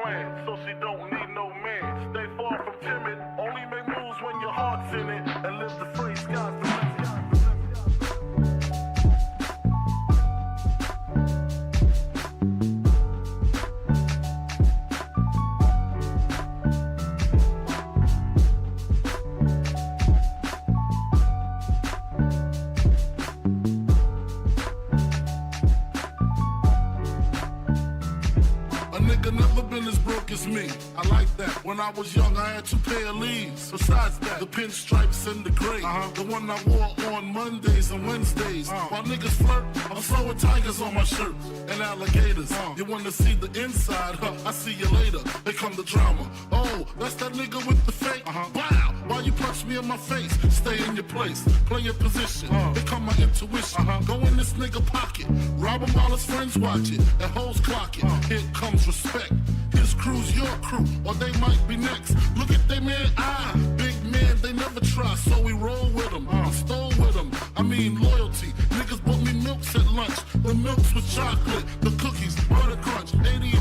plans, so she don't need no man. Stay far from timid, only make moves when your heart's in it, and live the free sky's the limit. Never been as broke as me. I like that. When I was young, I had 2 pair of leaves. Besides that, the pinstripes and the gray. The one I wore on Mondays and Wednesdays. While niggas flirt, I'm throwing tigers on my shirt and alligators. You wanna see the inside? I see you later. Here come the drama. Oh, that's that nigga with the fake. Wow, why you punch me in my face? Stay in your place, play your position. Here come my intuition. Go in this nigga pocket, rob him while his friends watch it, and hoes clock it. Here comes respect. His crew's your crew, or they might be next. Look at they man, big man, they never try, so we roll with them. I stole with them, I mean loyalty. Niggas bought me milks at lunch. The milks with chocolate, the cookies, butter crunch, 80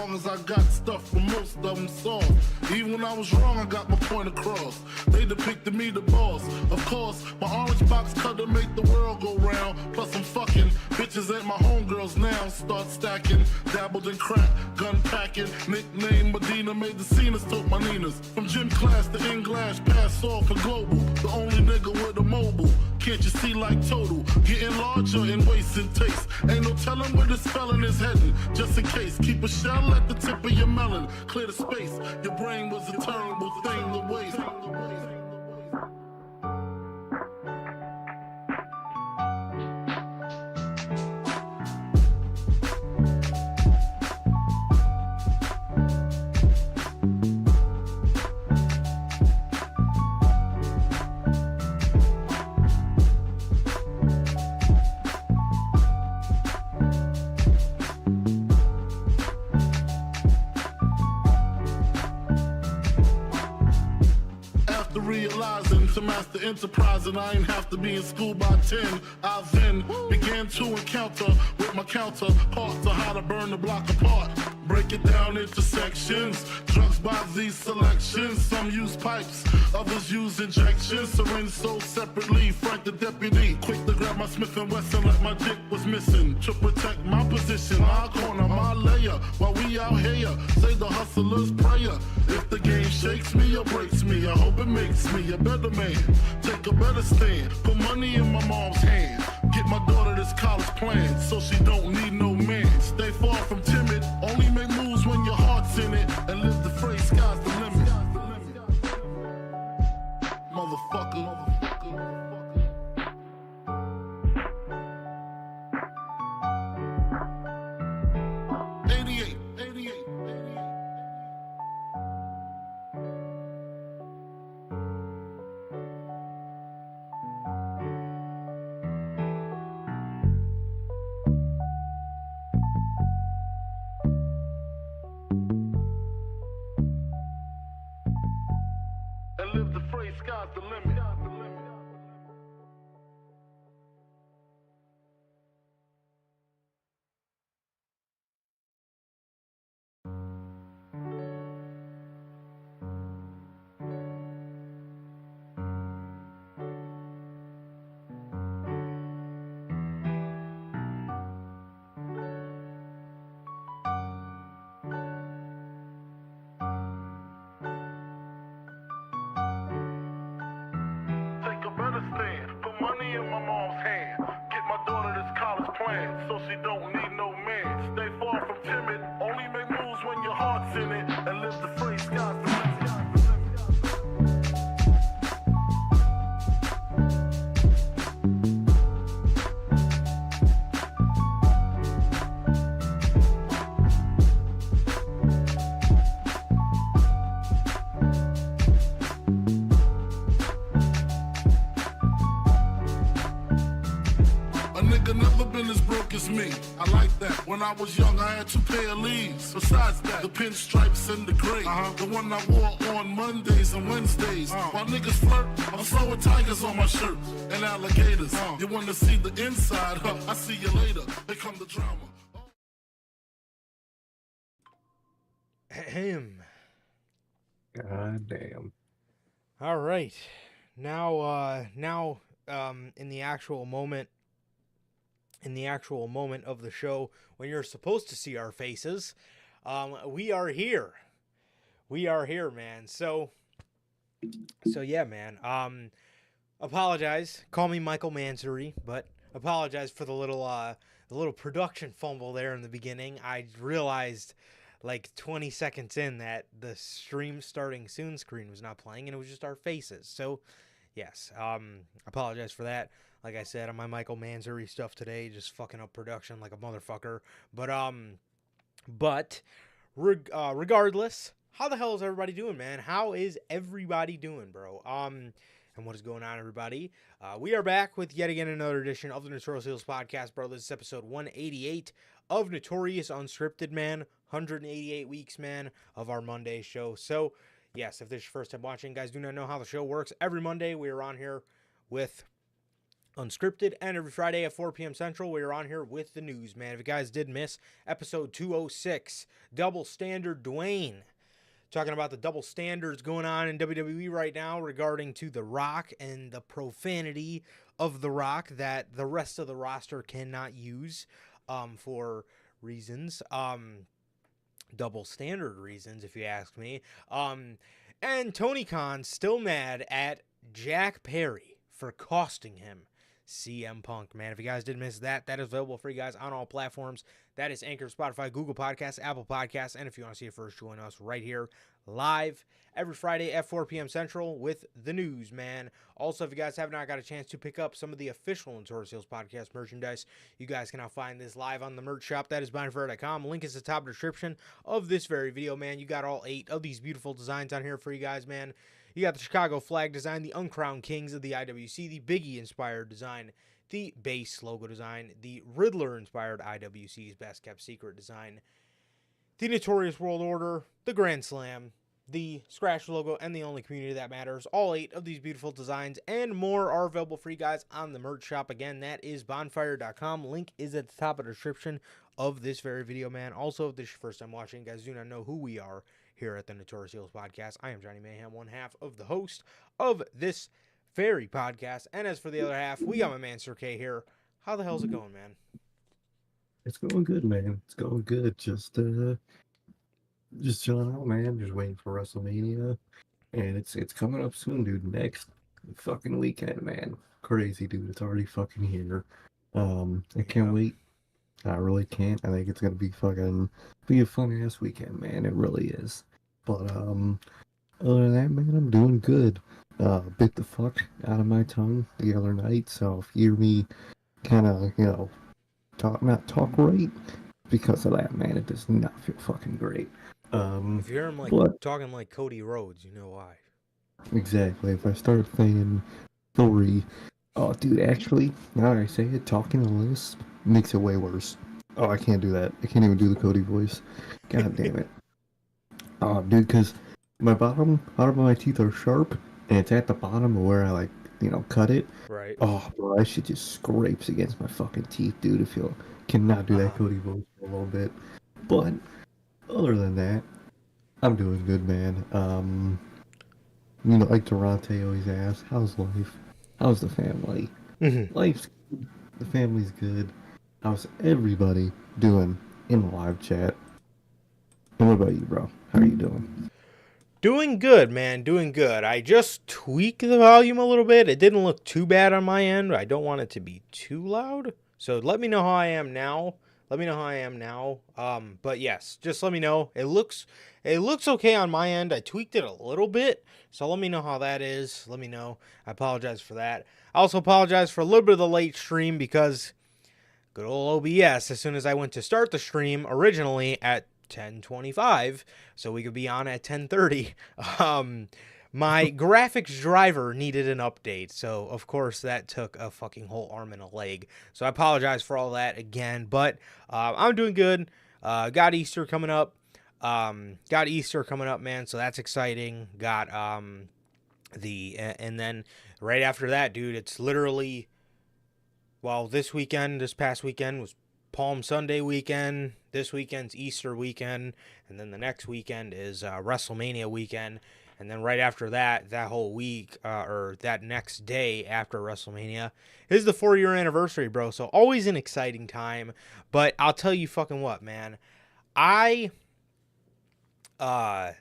long as I got stuff for most of them soft. Even when I was wrong, I got my point across. They depicted me the boss. Of course, my orange box cutter make the world go round. Plus I'm fucking bitches ain't my homegirls now. Start stacking, dabbled in crack, gun packing. Nickname Medina, made the scenes, took my Ninas. From gym class to English, pass off for global. The only nigga with a mobile. Can't you see like total? Getting larger in waist and taste. Ain't no telling where this spelling is heading. Just in case, keep a shell at the tip of your melon. Clear the space. Your brain was a terrible thing to waste. Realizing to master enterprise, and I ain't have to be in school by 10. I then began to encounter with my counterparts of how to burn the block apart. Break it down into sections. Drugs by these selections. Some use pipes, others use injections. Syringe sold separately. Frank the deputy, quick to grab my Smith & Wesson like my dick was missing. To protect my position, my corner, my layer. While we out here, say the hustler's prayer. If the game shakes me or breaks me, I hope it makes me a better man. Take a better stand, put money in my mom's hand. Get my daughter this college plan, so she don't need no man. Stay far from timid, only make moves when your heart's in it, and live the phrase, sky's the limit. Motherfucker. 88. And live the phrase, sky's the limit. Put money in my mom's hand. Get my daughter this college plan, so she don't need no man. Stay far from timid, only make moves when your heart's in it, and live the free sky's the limit. been as broke as me. I like that. When I was young, I had 2 pair of leaves. Besides that, the pinstripes and the gray. The one I wore on Mondays and Wednesdays. While niggas flirt, I'm throwing tigers on my shirt and alligators. You wanna see the inside? I see you later. Here come the drama. Him. God damn. All right. Now, in the actual moment of the show when you're supposed to see our faces, we are here. We are here, man. So yeah, man. Apologize. Call me Michael Mansory, but apologize for the little production fumble there in the beginning. I realized like 20 seconds in that the stream starting soon screen was not playing and it was just our faces. So yes, apologize for that. Like I said, on my Michael Mansory stuff today, just fucking up production like a motherfucker. But regardless, how the hell is everybody doing, man? How is everybody doing, bro? And what is going on, everybody? We are back with yet again another edition of the Notorious podcast, bro. This is episode 188 of Notorious Unscripted, man. 188 weeks, man, of our Monday show. So, yes, if this is your first time watching, guys, do not know how the show works. Every Monday, we are on here with Unscripted, and every Friday at 4 p.m. Central, we are on here with the news, man. If you guys did miss episode 206, Double Standard Dwayne, talking about the double standards going on in WWE right now regarding to The Rock and the profanity of The Rock that the rest of the roster cannot use for reasons. Double standard reasons, if you ask me. And Tony Khan still mad at Jack Perry for costing him CM Punk, man. If you guys did miss that, that is available for you guys on all platforms. That is Anchor, Spotify, Google Podcasts, Apple Podcasts, and if you want to see it first, join us right here live every Friday at 4 p.m. Central with the news, man. Also, if you guys have not got a chance to pick up some of the official Notorious podcast merchandise, you guys can now find this live on the merch shop. That is buyingfor.com. Link is in the top description of this very video, man. You got all 8 of these beautiful designs on here for you guys, man. You got the Chicago flag design, the Uncrowned Kings of the IWC, the Biggie-inspired design, the base logo design, the Riddler-inspired IWC's Best Kept Secret design, the Notorious World Order, the Grand Slam, the Scratch logo, and the Only Community That Matters. All 8 of these beautiful designs and more are available for you guys on the merch shop. Again, that is bonfire.com. Link is at the top of the description of this very video, man. Also, if this is your first time watching, guys, do not know who we are here at the Notorious Heels podcast. I am Johnny Mayhem, one half of the host of this very podcast. And as for the other half, we got my man Sir K here. How the hell's it going, man? It's going good, man. It's going good. Just chilling out, man. Just waiting for WrestleMania. And it's coming up soon, dude. Next fucking weekend, man. Crazy, dude. It's already fucking here. I can't wait. I really can't. I think it's gonna be a fun ass weekend, man. It really is. But other than that, man, I'm doing good. Bit the fuck out of my tongue the other night, so if you hear me kind of, not talk right because of that, man, it does not feel fucking great. If you hear him talking like Cody Rhodes, you know why. Exactly. If I start saying sorry, oh, dude, actually, now that I say it, talking a lisp makes it way worse. Oh, I can't do that. I can't even do the Cody voice. God damn it. Oh, dude, because my bottom part of my teeth are sharp, and it's at the bottom of where I, cut it. Right. Oh, bro, that shit just scrapes against my fucking teeth, dude, if you cannot do that Cody voice for a little bit. But, other than that, I'm doing good, man. Like Durante always asks, how's life? How's the family? Mm-hmm. Life's good. The family's good. How's everybody doing in the live chat? And what about you, bro? How are you doing? Doing good, man. Doing good. I just tweaked the volume a little bit. It didn't look too bad on my end. I don't want it to be too loud. So let me know how I am now. But yes, just let me know. It looks okay on my end. I tweaked it a little bit. So let me know how that is. Let me know. I apologize for that. I also apologize for a little bit of the late stream because good old OBS, as soon as I went to start the stream originally at 10:25, so we could be on at 10:30. My graphics driver needed an update, so of course that took a fucking whole arm and a leg. So I apologize for all that again, but I'm doing good. Got Easter coming up. Man, so that's exciting. Got and then right after that, dude, it's literally, well, this past weekend was Palm Sunday weekend. This weekend's Easter weekend, and then the next weekend is WrestleMania weekend. And then right after that, that whole week, or that next day after WrestleMania, is the 4-year anniversary, bro. So always an exciting time. But I'll tell you fucking what, man. I am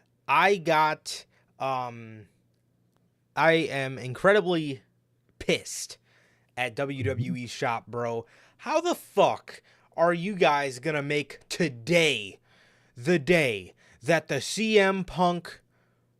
incredibly pissed at WWE Shop, bro. How the fuck are you guys gonna make today the day that the CM Punk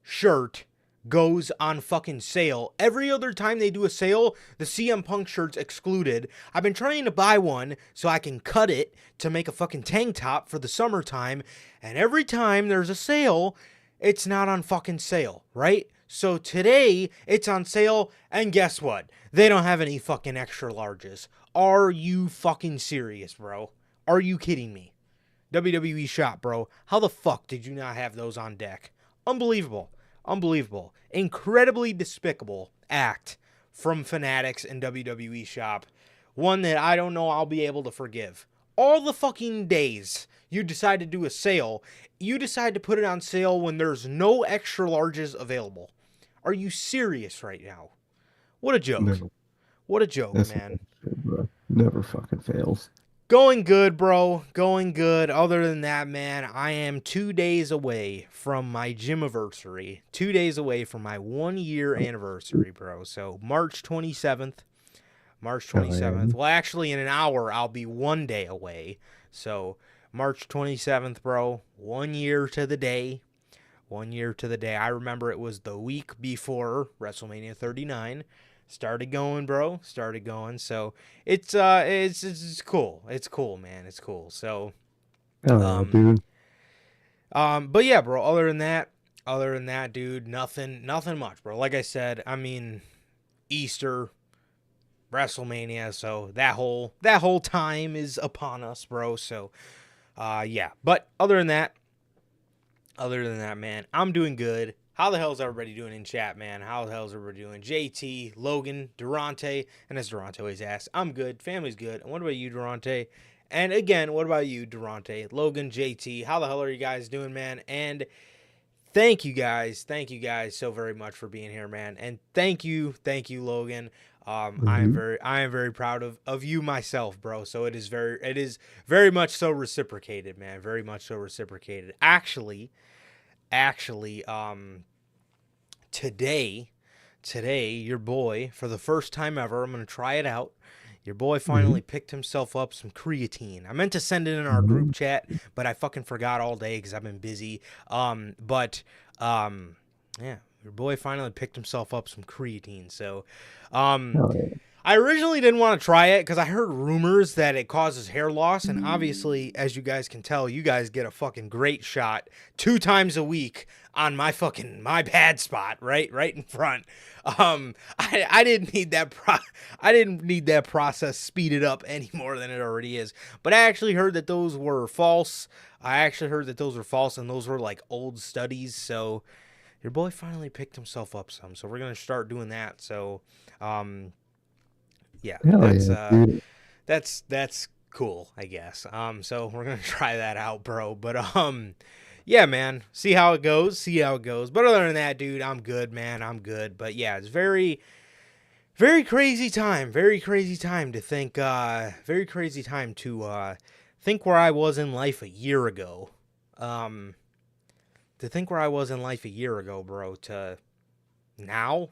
shirt goes on fucking sale? Every other time they do a sale, the CM Punk shirt's excluded. I've been trying to buy one so I can cut it to make a fucking tank top for the summertime, and every time there's a sale, it's not on fucking sale, right? So today, it's on sale, and guess what? They don't have any fucking extra larges. Are you fucking serious, bro? Are you kidding me? WWE Shop, bro. How the fuck did you not have those on deck? Unbelievable. Incredibly despicable act from Fanatics and WWE Shop. One that I don't know I'll be able to forgive. All the fucking days you decide to do a sale, you decide to put it on sale when there's no extra larges available. Are you serious right now? What a joke. Never. What a joke, That's man. bro. Never fucking fails. Going good, bro. Going good. Other than that, man, I am 2 days away from my gym-iversary. 2 days away from my 1-year anniversary, bro. So March 27th. Well, actually, in an hour, I'll be 1 day away. So March 27th, bro. 1 year to the day. 1 year to the day. I remember it was the week before WrestleMania 39. Started going, bro. So it's cool. It's cool, man. It's cool. So, dude. But yeah, bro. Other than that, dude, nothing much, bro. Like I said, I mean, Easter, WrestleMania. So that whole time is upon us, bro. So, yeah. But other than that, man, I'm doing good. How the hell is everybody doing in chat, man? How the hell is everybody doing? JT, Logan, Durante, and as Durante always asks, I'm good. Family's good. And what about you, Durante? And again, what about you, Durante, Logan, JT? How the hell are you guys doing, man? And thank you guys so very much for being here, man. And thank you, Logan. I am very proud of you myself, bro. So it is very much so reciprocated, man. Very much so reciprocated. Actually, today, your boy, for the first time ever, I'm going to try it out. Your boy finally picked himself up some creatine. I meant to send it in our group chat, but I fucking forgot all day because I've been busy. Yeah, your boy finally picked himself up some creatine. So, I originally didn't want to try it because I heard rumors that it causes hair loss, and obviously, as you guys can tell, you guys get a fucking great shot 2 times a week on my bad spot, right in front. I didn't need that process speeded up any more than it already is. But I actually heard that those were false. And those were like old studies. So your boy finally picked himself up some. So we're gonna start doing that. So, yeah, that's cool, I guess. So we're gonna try that out, bro. But yeah, man, see how it goes. But other than that, dude, I'm good, man. I'm good. But yeah, it's very, very crazy time. Very crazy time to think. Very crazy time to think where I was in life a year ago. To think where I was in life a year ago, bro. To now,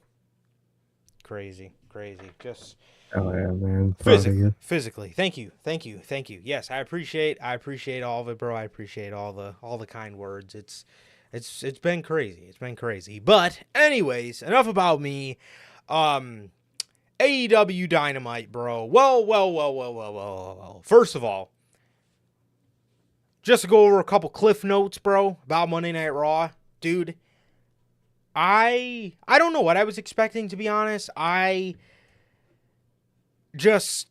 crazy. Just. Oh yeah, man. Physically. Thank you. Yes, I appreciate all of it, bro. I appreciate all the kind words. It's been crazy. But anyways, enough about me. AEW Dynamite, bro. Well. First of all, just to go over a couple cliff notes, bro, about Monday Night Raw, dude. I don't know what I was expecting, to be honest. Just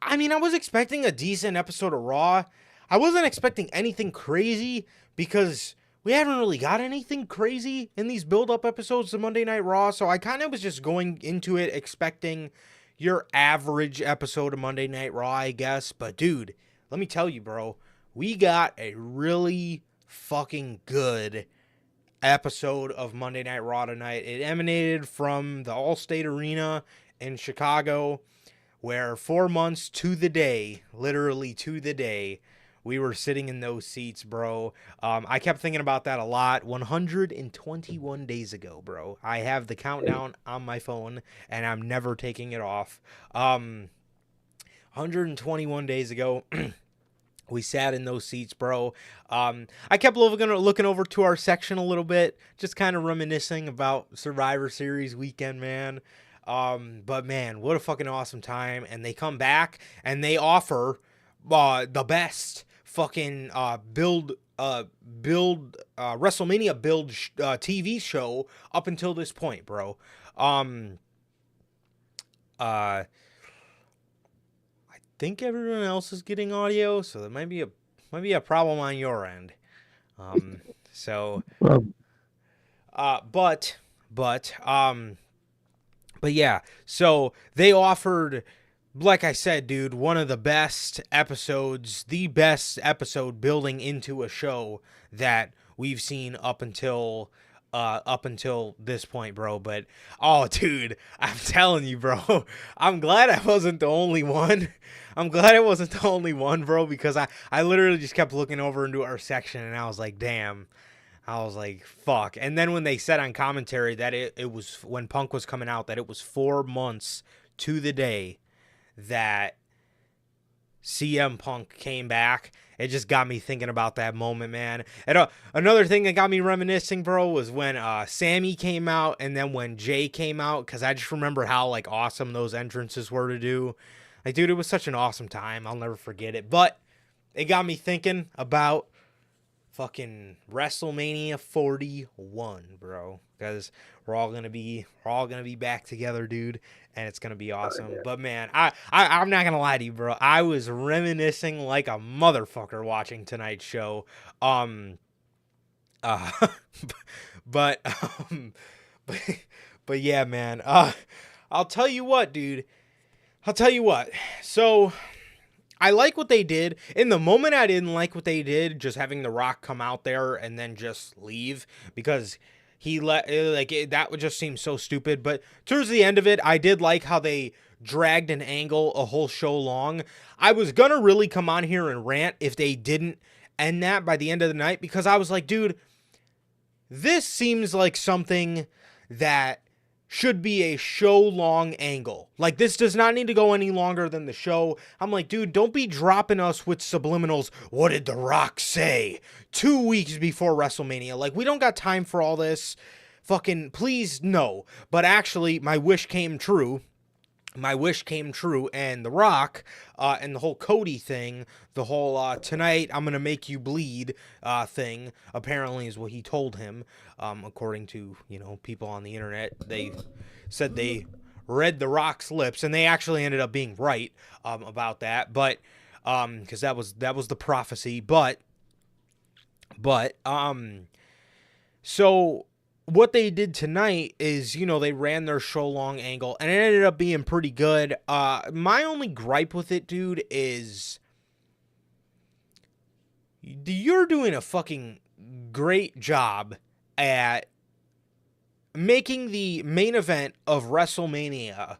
I was expecting a decent episode of Raw. I wasn't expecting anything crazy because we haven't really got anything crazy in these build-up episodes of Monday Night Raw. So I kind of was just going into it expecting your average episode of Monday Night Raw, I guess. But dude, let me tell you, bro, we got a really fucking good episode of Monday Night Raw tonight. It emanated from the Allstate Arena in Chicago, where 4 months to the day, literally to the day, we were sitting in those seats, bro. I kept thinking about that a lot. 121 days ago, bro. I have the countdown on my phone, and I'm never taking it off. 121 days ago, we sat in those seats, bro. I kept looking over to our section a little bit, just kind of reminiscing about Survivor Series weekend, man. But man, what a fucking awesome time. And they come back and they offer the best fucking WrestleMania build TV show up until this point, bro. I think everyone else is getting audio, so there might be a problem on your end. So Well, but yeah, so they offered, like I said, dude, one of the best episodes, the best episode building into a show that we've seen up until this point, bro. But oh, dude, I'm telling you, bro, I'm glad I wasn't the only one. I'm glad I wasn't the only one, bro, because I literally just kept looking over into our section and I was like, damn. I was like, fuck. And then when they said on commentary that it was, when Punk was coming out, that it was 4 months to the day that CM Punk came back, it just got me thinking about that moment, man. And another thing that got me reminiscing, bro, was when Sammy came out and then when Jay came out, because I just remember how, like, awesome those entrances were to do. Like, dude, it was such an awesome time. I'll never forget it. But it got me thinking about fucking WrestleMania 41, bro, because we're all gonna be back together, dude, and it's gonna be awesome. But man, I'm not gonna lie to you, bro. I was reminiscing like a motherfucker watching tonight's show. Uh, but but yeah, man. I'll tell you what, dude. I'll tell you what. So I like what they did. In the moment, I didn't like what they did, just having The Rock come out there and then just leave, because that would just seem so stupid. But towards the end of it, I did like how they dragged an angle a whole show long. I was gonna really come on here and rant if they didn't end that by the end of the night, because I was like, dude, this seems like something that should be a show-long angle. Like, this does not need to go any longer than the show. I'm like, dude, don't be dropping us with subliminals. What did The Rock say 2 weeks before WrestleMania? Like, we don't got time for all this. Fucking, please, no. But actually, my wish came true. And The Rock, and the whole Cody thing, the whole tonight I'm gonna make you bleed thing, apparently is what he told him, according to, people on the internet. They said they read The Rock's lips, and they actually ended up being right about that, but because that was the prophecy. But so what they did tonight is, they ran their show long angle and it ended up being pretty good. My only gripe with it, dude, is you're doing a fucking great job at making the main event of WrestleMania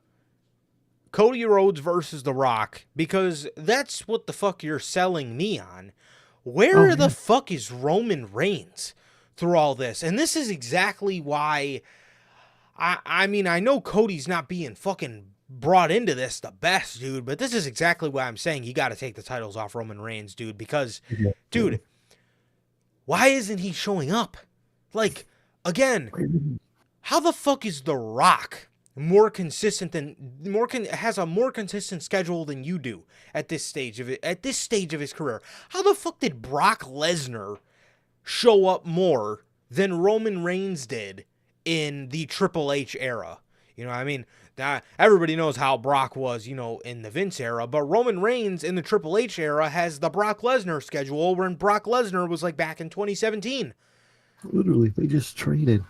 Cody Rhodes versus The Rock, because that's what the fuck you're selling me on. Where the fuck is Roman Reigns through all this? And this is exactly why I know Cody's not being fucking brought into this the best, dude, but this is exactly why I'm saying you got to take the titles off Roman Reigns, dude, because dude, why isn't he showing up? Like, again, how the fuck is The Rock has a more consistent schedule than you do at this stage of his career? How the fuck did Brock Lesnar show up more than Roman Reigns did in the Triple H era. You know what I mean? Everybody knows how Brock was, in the Vince era, but Roman Reigns in the Triple H era has the Brock Lesnar schedule when Brock Lesnar was like back in 2017. Literally, they just traded.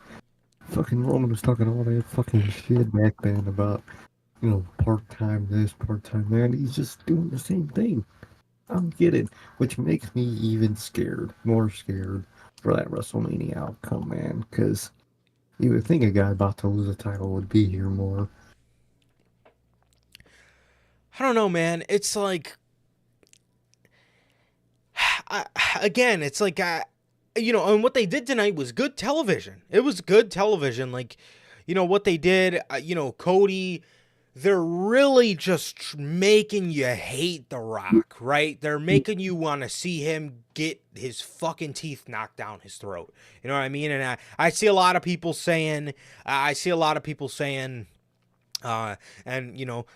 Fucking Roman was talking all that fucking shit back then about, part-time this, part-time that. And he's just doing the same thing. I don't get it. Which makes me even more scared for that WrestleMania outcome, man. Because you would think a guy about to lose a title would be here more. I don't know, man. It's like, it's like, and what they did tonight was good television. It was good television. Like, what they did, Cody, they're really just making you hate The Rock, right? They're making you want to see him get his fucking teeth knocked down his throat. You know what I mean? And I see a lot of people saying, and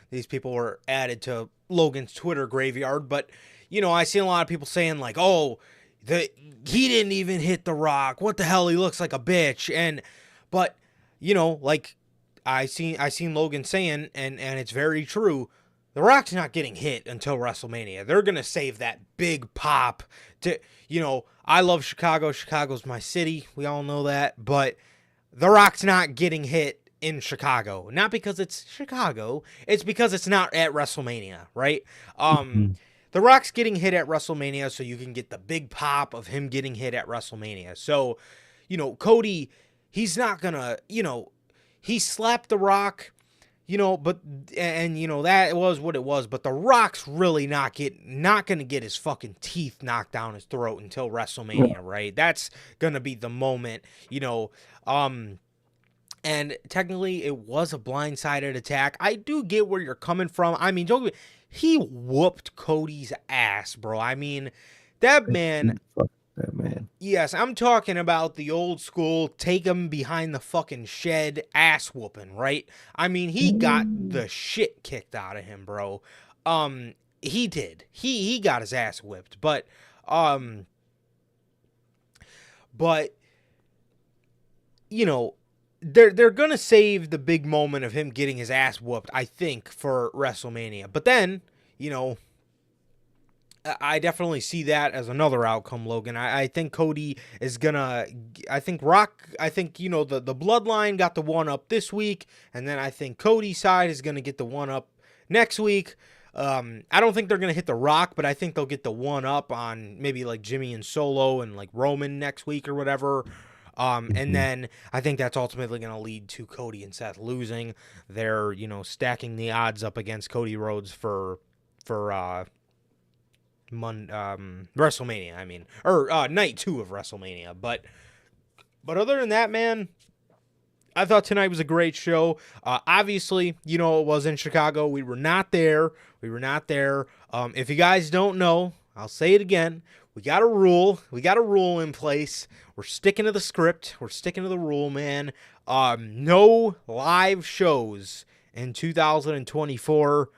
these people were added to Logan's Twitter graveyard, but I see a lot of people saying like, oh, he didn't even hit The Rock. What the hell? He looks like a bitch. But like I seen Logan saying, and it's very true, The Rock's not getting hit until WrestleMania. They're gonna save that big pop to, I love Chicago. Chicago's my city. We all know that, but The Rock's not getting hit in Chicago, not because it's Chicago, it's because it's not at WrestleMania, right? The Rock's getting hit at WrestleMania, so you can get the big pop of him getting hit at WrestleMania. So, Cody, he's not gonna, he slapped The Rock, but that was what it was. But The Rock's really not gonna get his fucking teeth knocked down his throat until WrestleMania, right? That's gonna be the moment, And technically, it was a blindsided attack. I do get where you're coming from. I mean, he whooped Cody's ass, bro. I mean, that man. Yes, I'm talking about the old school, take him behind the fucking shed ass whooping, right? I mean, he got the shit kicked out of him, bro. He did. He got his ass whipped, but they're gonna save the big moment of him getting his ass whooped, I think, for WrestleMania. But then, I definitely see that as another outcome, Logan. I think Cody is gonna. I think Rock. I think the Bloodline got the one up this week, and then I think Cody's side is gonna get the one up next week. I don't think they're gonna hit The Rock, but I think they'll get the one up on maybe like Jimmy and Solo and like Roman next week or whatever. And then I think that's ultimately going to lead to Cody and Seth losing. They're, stacking the odds up against Cody Rhodes for WrestleMania, I mean, or night 2 of WrestleMania. But other than that, man, I thought tonight was a great show. Obviously, it was in Chicago. We were not there. If you guys don't know, I'll say it again. We got a rule. In place. We're sticking to the script. We're sticking to the rule, man. No live shows in 2024.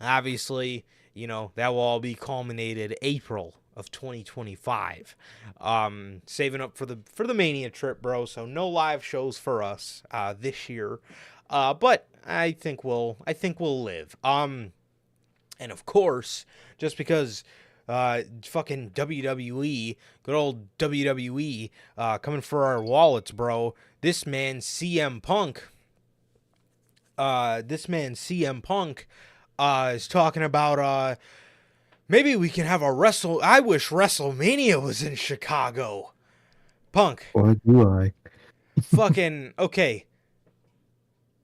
Obviously, that will all be culminated April of 2025. Saving up for the Mania trip, bro. So no live shows for us this year. But I think we'll live. And of course, just because fucking WWE, good old WWE, coming for our wallets, bro. This man CM Punk is talking about maybe we can have I wish WrestleMania was in Chicago. Punk. Why do I? Fucking okay.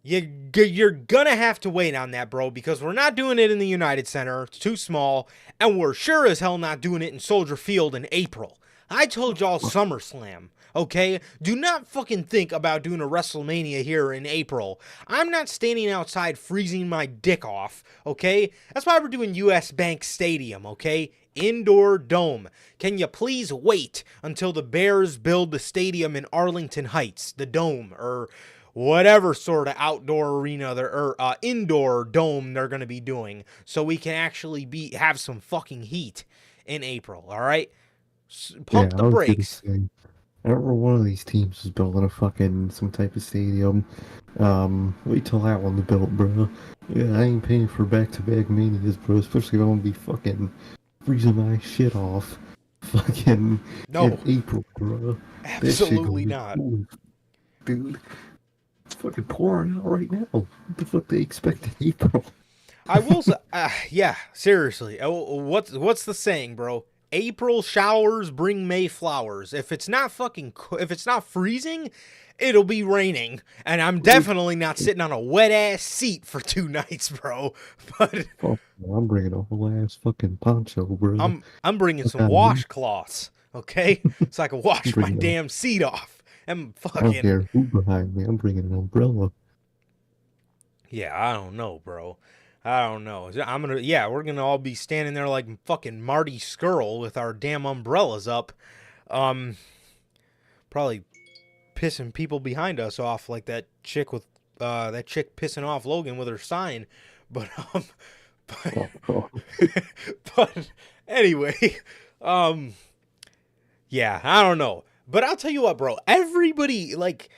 You're gonna have to wait on that, bro, because we're not doing it in the United Center. It's too small, and we're sure as hell not doing it in Soldier Field in April. I told y'all SummerSlam, okay? Do not fucking think about doing a WrestleMania here in April. I'm not standing outside freezing my dick off, okay? That's why we're doing US Bank Stadium, okay? Indoor dome. Can you please wait until the Bears build the stadium in Arlington Heights, the dome, or whatever sort of outdoor arena or indoor dome they're going to be doing, so we can actually have some fucking heat in April, all right? Pump the brakes. I remember one of these teams was building a fucking some type of stadium. Wait till that one's built, bro. Yeah, I ain't paying for back-to-back manias, bro. Especially if I'm gonna be fucking freezing my shit off, fucking in No, April, bro. That shit gonna absolutely be not. cool, dude. It's fucking pouring out right now. What the fuck they expect in April? I will say, yeah, seriously. What's the saying, bro? April showers bring May flowers. If it's not if it's not freezing, it'll be raining, and I'm definitely not sitting on a wet ass seat for 2 nights, bro. But Fuck, I'm bringing a whole ass fucking poncho, bro. I'm bringing I some got me. washcloths, okay, so I can I'm wash my bringing a, damn seat off. And I don't fucking care who behind me. I'm bringing an umbrella. yeah, I don't know, bro. I don't know. Yeah, we're gonna all be standing there like fucking Marty Skrull with our damn umbrellas up. Um, Probably pissing people behind us off like that chick pissing off Logan with her sign. But but, Oh, oh. but anyway, um, yeah, I don't know. But I'll tell you what, bro. Everybody like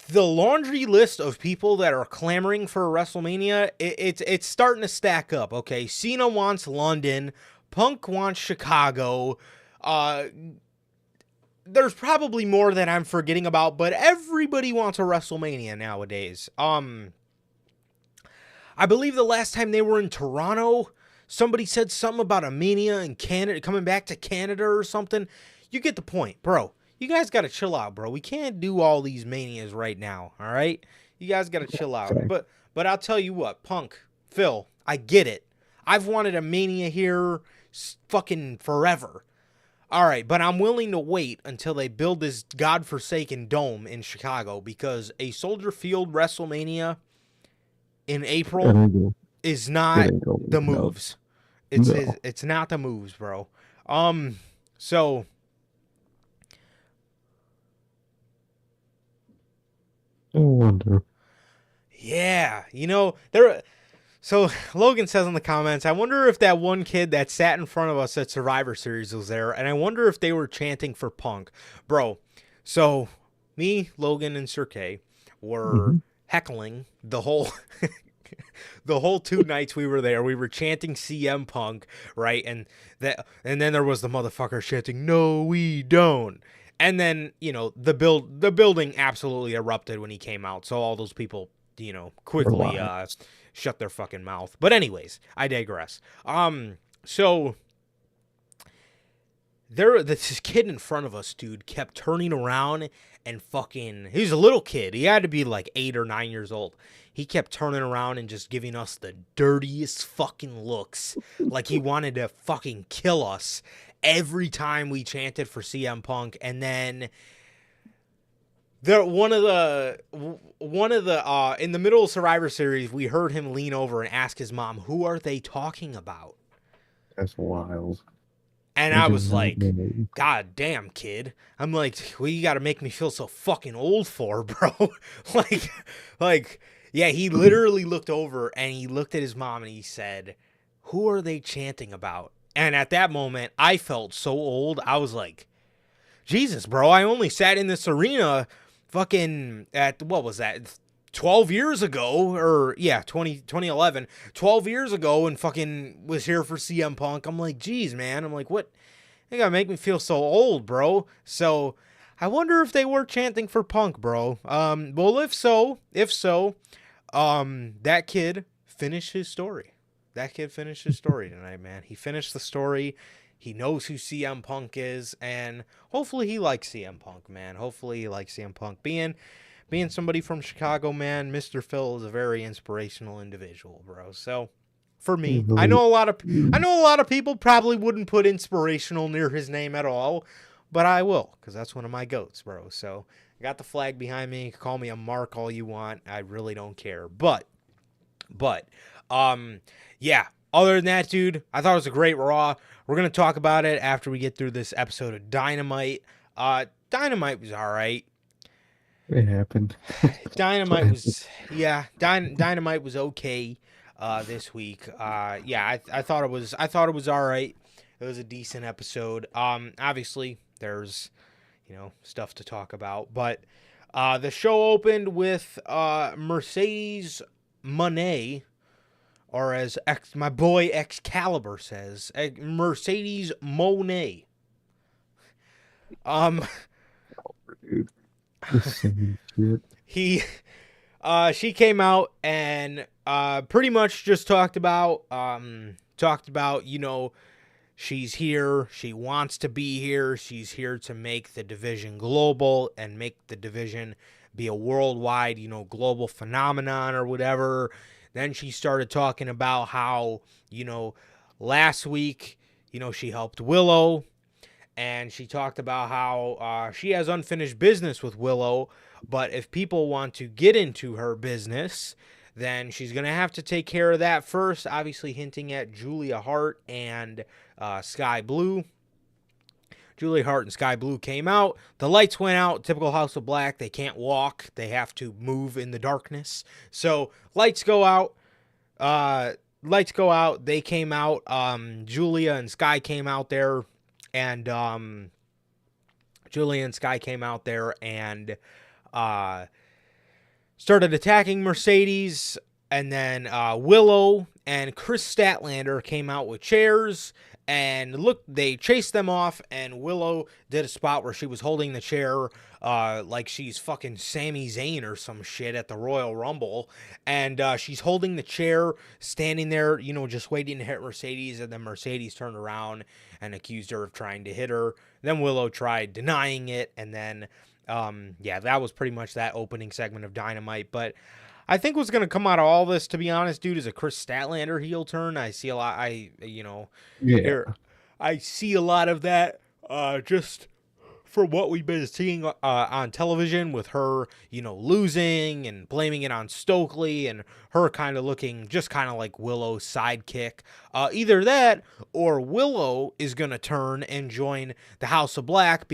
the laundry list of people that are clamoring for a WrestleMania, it's starting to stack up. Okay, Cena wants London, Punk wants Chicago. Uh, there's probably more that I'm forgetting about, but everybody wants a WrestleMania nowadays. I believe the last time they were in Toronto, somebody said something about a Mania in Canada, coming back to Canada or something. You get the point, bro. You guys got to chill out, bro. We can't do all these Manias right now, all right? You guys got to chill out. Okay. But I'll tell you what, Punk, Phil, I get it. I've wanted a Mania here fucking forever. All right, but I'm willing to wait until they build this godforsaken dome in Chicago because a Soldier Field WrestleMania in It April ain't gonna, is it not ain't gonna the work out. moves. No. It's not the moves, bro. So I wonder. yeah, there. So Logan says in the comments, I wonder if that one kid that sat in front of us at Survivor Series was there, and I wonder if they were chanting for Punk, bro. So me, Logan, and Sir K were Mm-hmm. heckling the whole the whole 2 nights we were there. We were chanting CM Punk, right? And then there was the motherfucker chanting, "No, we don't." And then, the building absolutely erupted when he came out. So all those people, quickly Relax. shut their fucking mouth. But anyways, I digress. So this kid in front of us, dude, kept turning around and fucking. He was a little kid. He had to be like 8 or 9 years old. He kept turning around and just giving us the dirtiest fucking looks, like he wanted to fucking kill us every time we chanted for CM Punk. And then one of the in the middle of Survivor Series, we heard him lean over and ask his mom, "Who are they talking about?" That's wild. And I I do was not like, know. God damn, kid. I'm like, what you got to make me feel so fucking old for, bro? like, yeah, he literally looked over and he looked at his mom and he said, "Who are they chanting about?" And at that moment, I felt so old. I was like, Jesus, bro, I only sat in this arena fucking at, what was that? 12 years ago, or yeah, 2011, 12 years ago, and fucking was here for CM Punk. I'm like, geez, man. I'm like, what? They gotta make me feel so old, bro. So I wonder if they were chanting for Punk, bro. Well, if so, that kid finished his story. That kid finished his story tonight, man. He finished the story. He knows who CM Punk is, and hopefully he likes CM Punk, man. Hopefully he likes CM Punk. Being somebody from Chicago, man, Mr. Phil is a very inspirational individual, bro. So, for me, I know a lot of people probably wouldn't put inspirational near his name at all, but I will, because that's one of my goats, bro. So, I got the flag behind me. Call me a mark all you want. I really don't care. But, yeah. Other than that, dude, I thought it was a great Raw. We're going to talk about it after we get through this episode of Dynamite. Dynamite was all right. It happened. Dynamite was Dynamite was okay this week. Yeah, I thought it was all right. It was a decent episode. Obviously there's stuff to talk about. But the show opened with Mercedes Moné, or as my boy Excalibur says, Mercedes Moné. Dude, the same shit. She came out and pretty much just talked about she's here, she wants to be here, she's here to make the division global and make the division be a worldwide, global phenomenon or whatever. Then she started talking about how, last week, she helped Willow, and she talked about how she has unfinished business with Willow, but if people want to get into her business, then she's going to have to take care of that first, obviously hinting at Julia Hart and Sky Blue. Julia Hart and Sky Blue came out. The lights went out. Typical House of Black. They can't walk. They have to move in the darkness. So lights go out. They came out. Julia and Sky came out there. And Julia and Sky came out there and started attacking Mercedes. And then Willow and Chris Statlander came out with chairs. And look, they chased them off, and Willow did a spot where she was holding the chair like she's fucking Sami Zayn or some shit at the Royal Rumble. And she's holding the chair, standing there, just waiting to hit Mercedes. And then Mercedes turned around and accused her of trying to hit her. Then Willow tried denying it. And then, that was pretty much that opening segment of Dynamite. But I think what's going to come out of all this, to be honest, dude, is a Chris Statlander heel turn. I see a lot. I see a lot of that just for what we've been seeing on television with her, losing and blaming it on Stokely and her kind of looking just kind of like Willow's sidekick. Either that or Willow is going to turn and join the House of Black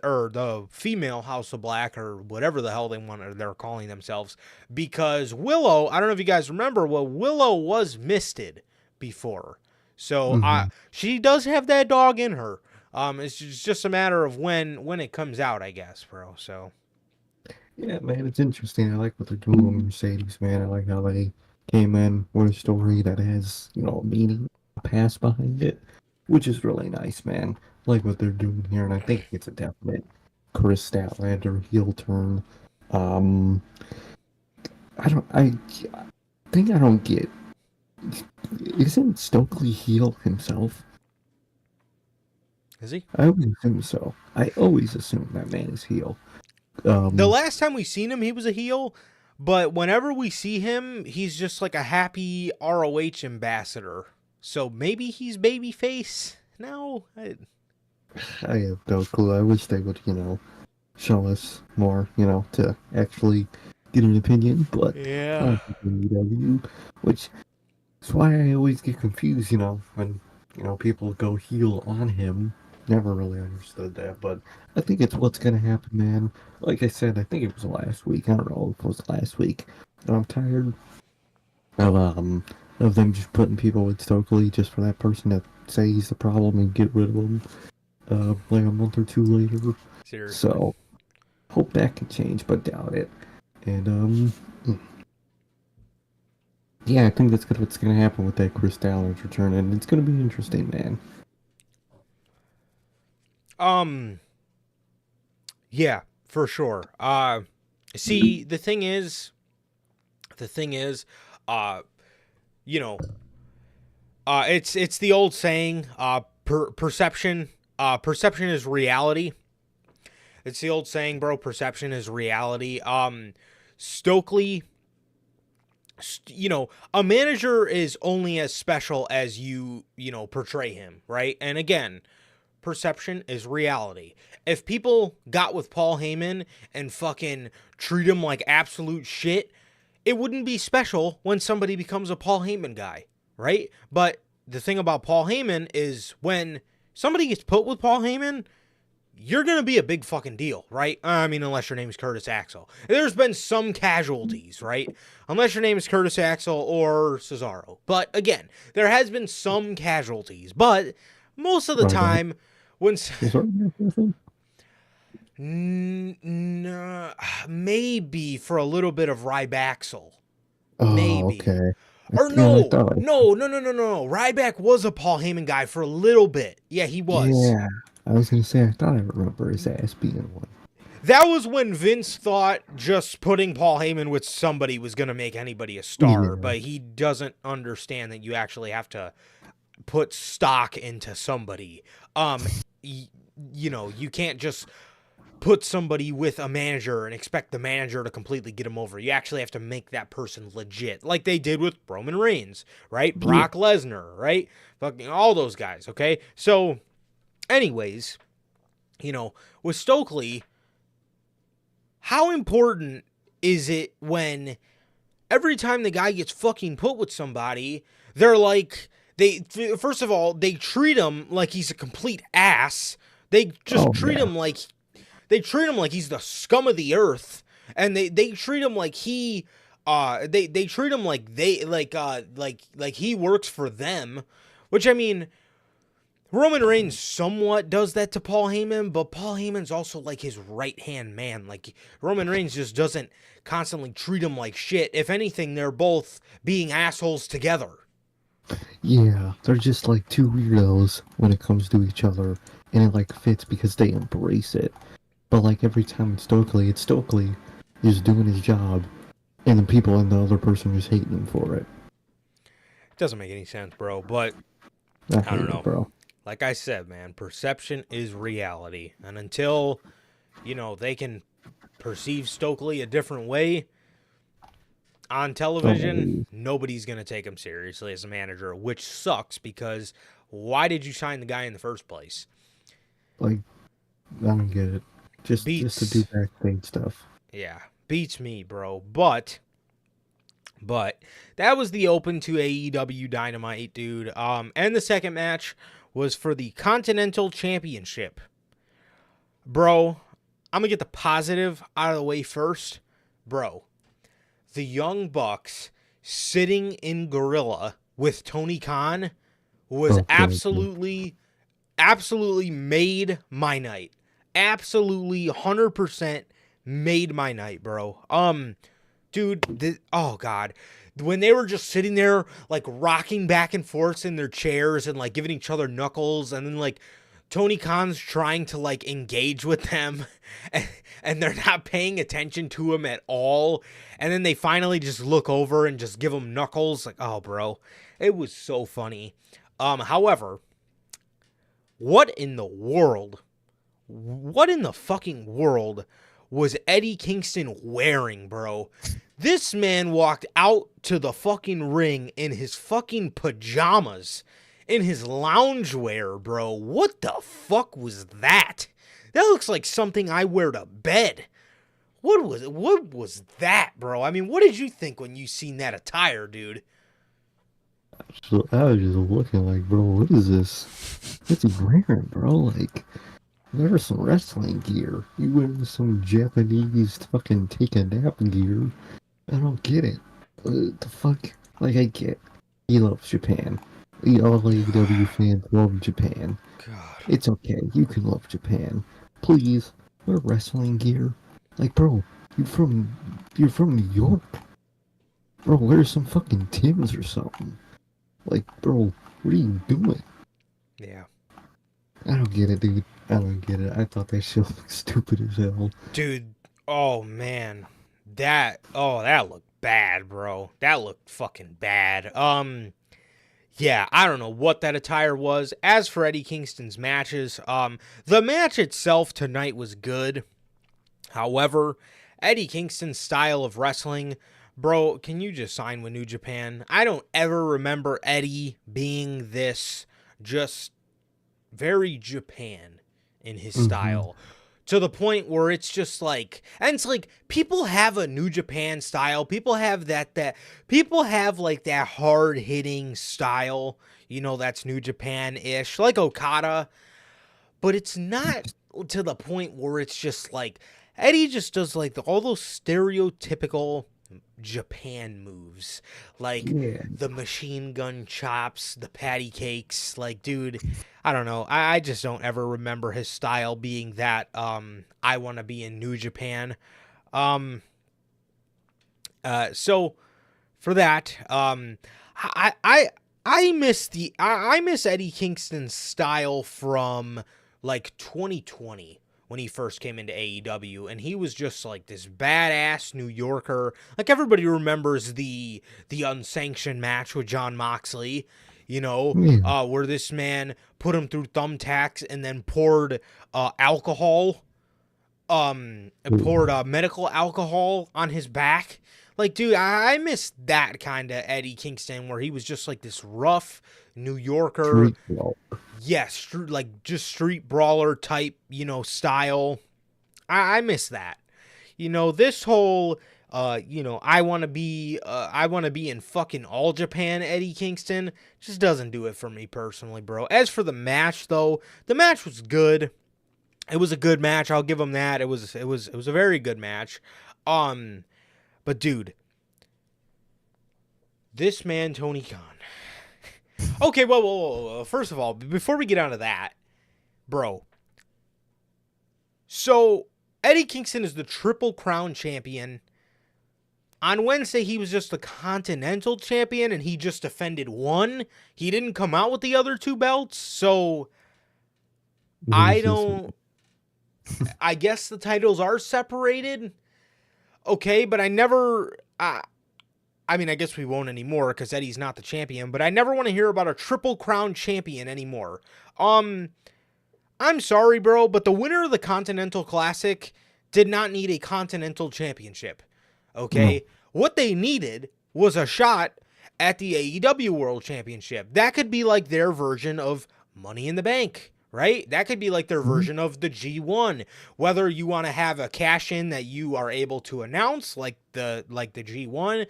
or the female House of Black or whatever the hell they're calling themselves. Because Willow, I don't know if you guys remember, Willow was misted before. So she does have that dog in her. It's just a matter of when it comes out, I guess, bro. So yeah, man, it's interesting. I like what they're doing with Mercedes, man. I like how they came in with a story that has, a meaning, a past behind it, which is really nice, man. I like what they're doing here, and I think it's a definite Chris Statlander heel turn. I don't get. Isn't Stokely heel himself? Is he? I always assume so. I always assume that man is heel. The last time we seen him, he was a heel, but whenever we see him, he's just like a happy ROH ambassador. So maybe he's babyface now? I have no clue. I wish they would, show us more, to actually get an opinion, but yeah. Which is why I always get confused, when, people go heel on him. Never really understood that, but I think it's what's going to happen, man. Like I said, I think it was last week. I don't know if it was last week. But I'm tired of them just putting people with Stokely just for that person to say he's the problem and get rid of him like a month or two later. Seriously. So, hope that can change, but doubt it. And, yeah, I think that's what's going to happen with that Chris Statlander return, and it's going to be interesting, man. Yeah, for sure. See, the thing is, it's the old saying, perception is reality. It's the old saying, bro, perception is reality. Stokely, a manager is only as special as you portray him, right? And again, perception is reality. If people got with Paul Heyman and fucking treat him like absolute shit, it wouldn't be special when somebody becomes a Paul Heyman guy, right? But the thing about Paul Heyman is when somebody gets put with Paul Heyman, you're going to be a big fucking deal, right? I mean, unless your name is Curtis Axel. There's been some casualties, right? Unless your name is Curtis Axel or Cesaro. But again, there has been some casualties. But most of the time, Maybe for a little bit of Rybaxel. Oh, Maybe. okay. Or Yeah, I no. thought. No. Ryback was a Paul Heyman guy for a little bit. Yeah, he was. Yeah, I was gonna say I thought I remember his ass being one. That was when Vince thought just putting Paul Heyman with somebody was going to make anybody a star, Yeah. but he doesn't understand that you actually have to put stock into somebody. You know, you can't just put somebody with a manager and expect the manager to completely get him over. You actually have to make that person legit, like they did with Roman Reigns, right? Brock Lesnar, right? Fucking all those guys, okay? So, anyways, you know, with Stokely, how important is it when every time the guy gets fucking put with somebody, they're like, first of all, they treat him like he's a complete ass. They just treat him like he's the scum of the earth, and they treat him like he they treat him like like he works for them, which I mean, Roman Reigns somewhat does that to Paul Heyman, but Paul Heyman's also like his right-hand man. Like, Roman Reigns just doesn't constantly treat him like shit. If anything, they're both being assholes together. Yeah, they're just like two weirdos when it comes to each other, and it like fits because they embrace it. But like every time it's Stokely is doing his job, and the people and the other person is hating him for it. It doesn't make any sense, bro, but I don't know. bro. Like I said, man, perception is reality. And until, you know, they can perceive Stokely a different way on television, nobody's going to take him seriously as a manager, which sucks because why did you sign the guy in the first place? Like, I don't get it. Just to do backstage stuff. Yeah, beats me, bro. But that was the open to AEW Dynamite, dude. And the second match was for the Continental Championship. Bro, I'm going to get the positive out of the way first. Bro, the Young Bucks sitting in Gorilla with Tony Khan was absolutely made my night. Absolutely 100% made my night, bro. Dude, oh God. When they were just sitting there, like, rocking back and forth in their chairs and, like, giving each other knuckles, and then, like, Tony Khan's trying to, like, engage with them, and they're not paying attention to him at all, and then they finally just look over and just give him knuckles, like, oh, bro, it was so funny. However, what in the fucking world was Eddie Kingston wearing, bro? This man walked out to the fucking ring in his fucking pajamas, in his loungewear, bro. What the fuck was that? That looks like something I wear to bed. What was that, bro? I mean, what did you think when you seen that attire, dude? So I was just looking like, bro, what is this? What's he wearing, bro? Like, there's some wrestling gear. You wearing some Japanese fucking take a nap gear. I don't get it. What the fuck? Like, I get he loves Japan. All AEW fans love Japan. God. It's okay. You can love Japan. Please, wear wrestling gear. Like, bro, you're from New York. Bro, wear some fucking Timbs or something. Like, bro, what are you doing? Yeah. I don't get it, dude. I don't get it. I thought that shit looked stupid as hell. Dude, oh man. That looked bad, bro. That looked fucking bad. Yeah, I don't know what that attire was. As for Eddie Kingston's matches, the match itself tonight was good. However, Eddie Kingston's style of wrestling, bro, can you just sign with New Japan? I don't ever remember Eddie being this just very Japan in his style. To the point where it's just like, and it's like, people have a New Japan style. People have people have like that hard hitting style, you know, that's New Japan-ish, like Okada. But it's not to the point where it's just like, Eddie just does like all those stereotypical Japan moves, like Yeah. the machine gun chops, the patty cakes. Like, dude, I don't know. I just don't ever remember his style being that. I want to be in New Japan. So for that, I I I miss I miss Eddie Kingston's style from like 2020 when he first came into AEW, and he was just like this badass New Yorker. Like, everybody remembers the unsanctioned match with John Moxley, Yeah. where this man put him through thumbtacks and then poured alcohol, poured medical alcohol on his back. Like, dude, I miss that kind of Eddie Kingston, where he was just like this rough New Yorker. Street brawl. Yes, like just street brawler type, style. I miss that. This whole, I want to be in fucking All Japan Eddie Kingston just doesn't do it for me personally, bro. As for the match, though, the match was good. It was a good match. I'll give him that. It was a very good match. But dude, this man Tony Khan. Okay, well, first of all, before we get onto that, bro. So, Eddie Kingston is the Triple Crown champion. On Wednesday, he was just the Continental champion, and he just defended one. He didn't come out with the other two belts, so I guess the titles are separated. Okay, but I never... I mean, I guess we won't anymore because Eddie's not the champion, but I never want to hear about a Triple Crown champion anymore. I'm sorry, bro, but the winner of the Continental Classic did not need a Continental Championship. Okay? No. What they needed was a shot at the AEW World Championship. That could be like their version of Money in the Bank. Right? That could be like their version of the G1. Whether you want to have a cash-in that you are able to announce, like the G1,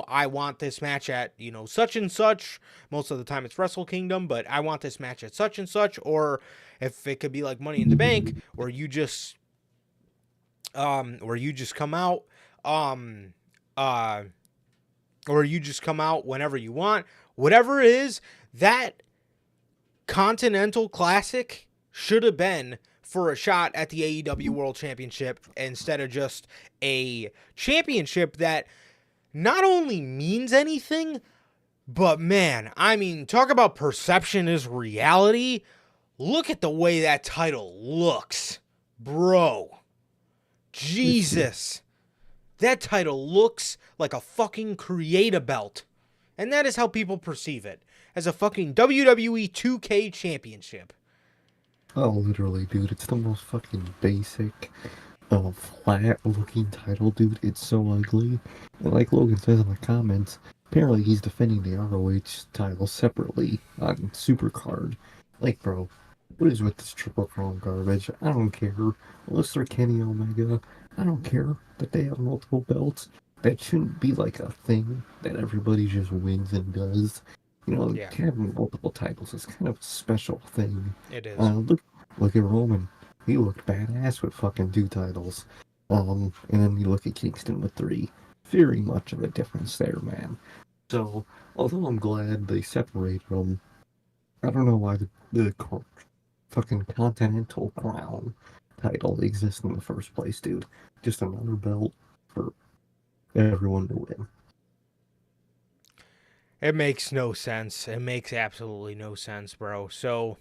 I want this match at, such and such. Most of the time it's Wrestle Kingdom, but I want this match at such and such. Or if it could be like Money in the Bank, where you just come out, or you just come out whenever you want. Whatever it is, that Continental Classic should have been for a shot at the AEW World Championship instead of just a championship that not only means anything, but man, I mean, talk about perception is reality. Look at the way that title looks, bro. Jesus. That title looks like a fucking Create a belt. And that is how people perceive it. As a fucking WWE 2K championship. Oh, literally, dude. It's the most fucking basic, flat-looking title, dude. It's so ugly. And like Logan says in the comments, apparently he's defending the ROH title separately on Supercard. Like, bro, what is with this Triple Crown garbage? I don't care. Unless they're Kenny Omega, I don't care that they have multiple belts. That shouldn't be like a thing that everybody just wins and does. Having multiple titles is kind of a special thing. It is. Look at Roman. He looked badass with fucking 2 titles. And then you look at Kingston with 3. Very much of a difference there, man. So, although I'm glad they separated them, I don't know why the fucking Continental Crown title exists in the first place, dude. Just another belt for everyone to win. It makes no sense. It makes absolutely no sense, bro. So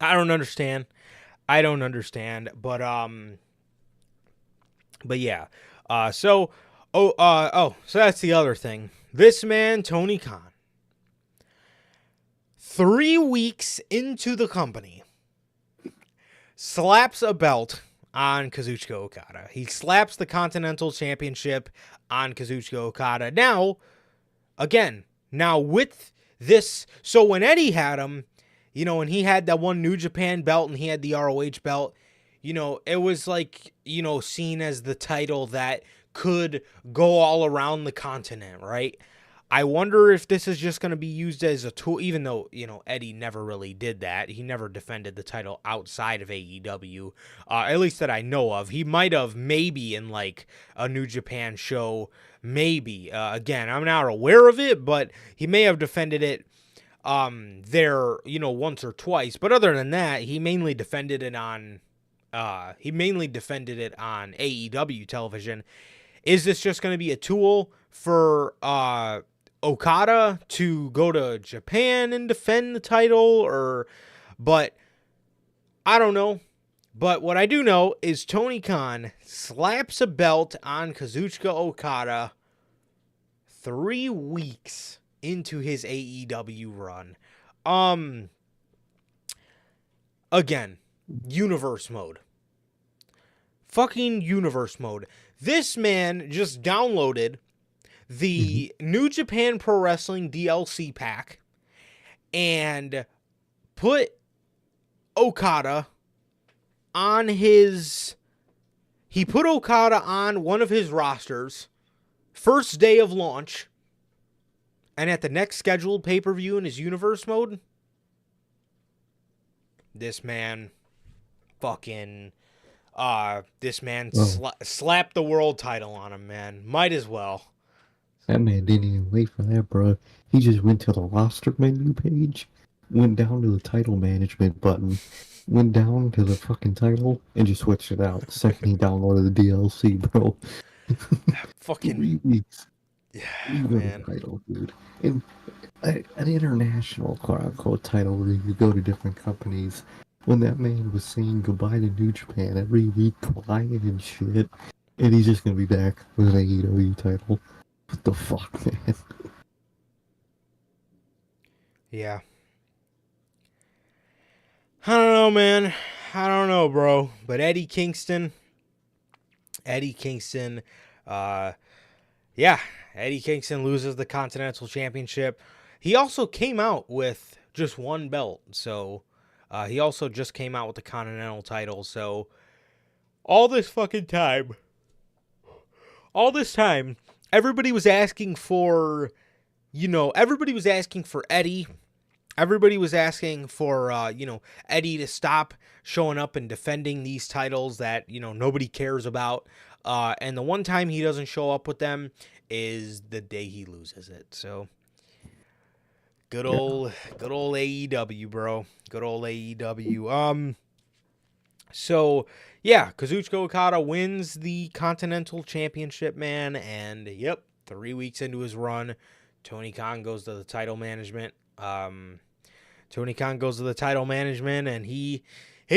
I don't understand. But yeah. So that's the other thing. This man, Tony Khan, 3 weeks into the company, slaps a belt on Kazuchika Okada. He slaps the Continental Championship on Kazuchika Okada. Now with this, so when Eddie had him, and he had that one New Japan belt and he had the ROH belt, it was like, seen as the title that could go all around the continent, right? I wonder if this is just going to be used as a tool, even though, Eddie never really did that. He never defended the title outside of AEW, at least that I know of. He might have maybe in like a New Japan show, maybe. Again, I'm not aware of it, but he may have defended it there, once or twice. But other than that, he mainly defended it on AEW television. Is this just going to be a tool for Okada to go to Japan and defend the title? But I don't know. But what I do know is Tony Khan slaps a belt on Kazuchika Okada 3 weeks into his AEW run. Again, universe mode. Fucking universe mode. This man just downloaded the New Japan Pro Wrestling DLC pack and put Okada on he put Okada on one of his rosters first day of launch, and at the next scheduled pay-per-view in his universe mode, this man fucking slapped the world title on him, man. Might as well. That man didn't even wait for that, bro. He just went to the roster menu page, went down to the title management button, went down to the fucking title, and just switched it out the second he downloaded the DLC, bro. Fucking 3 weeks. Yeah, Even man. a title, dude. And an international quote-unquote title where you go to different companies. When that man was saying goodbye to New Japan every week, crying and shit, and he's just gonna be back with an AEW title. What the fuck, man? Yeah. I don't know, man. I don't know, bro. But Eddie Kingston, Eddie Kingston loses the Continental Championship. He also came out with just one belt, so he also just came out with the Continental title. So all this time, everybody was asking for, everybody was asking for Eddie. Everybody was asking for, Eddie to stop showing up and defending these titles that, nobody cares about. And the one time he doesn't show up with them is the day he loses it. So good old AEW, bro. Good old AEW. So yeah, Kazuchika Okada wins the Continental Championship, man. And yep, 3 weeks into his run, Tony Khan goes to the title management. And he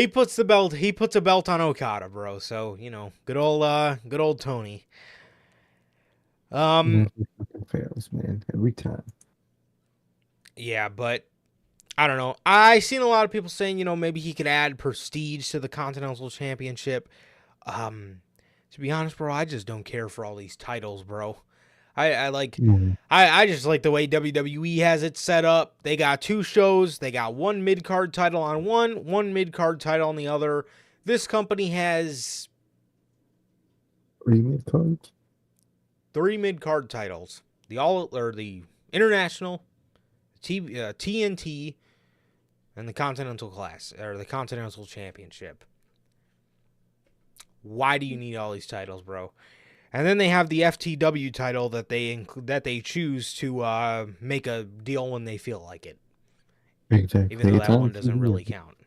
puts a belt on Okada, bro. So, good old Tony. Never fucking fails, man. Every time. Yeah, but I don't know. I seen a lot of people saying, maybe he could add prestige to the Continental Championship. To be honest, bro, I just don't care for all these titles, bro. I just like the way WWE has it set up. They got 2 shows. They got one mid-card title on one mid-card title on the other. This company has 3 mid-cards? 3 mid-card titles. The International, TNT, and the Continental Class, or the Continental Championship. Why do you need all these titles, bro? And then they have the FTW title that they choose to make a deal when they feel like it. Exactly. Even though that one doesn't really count.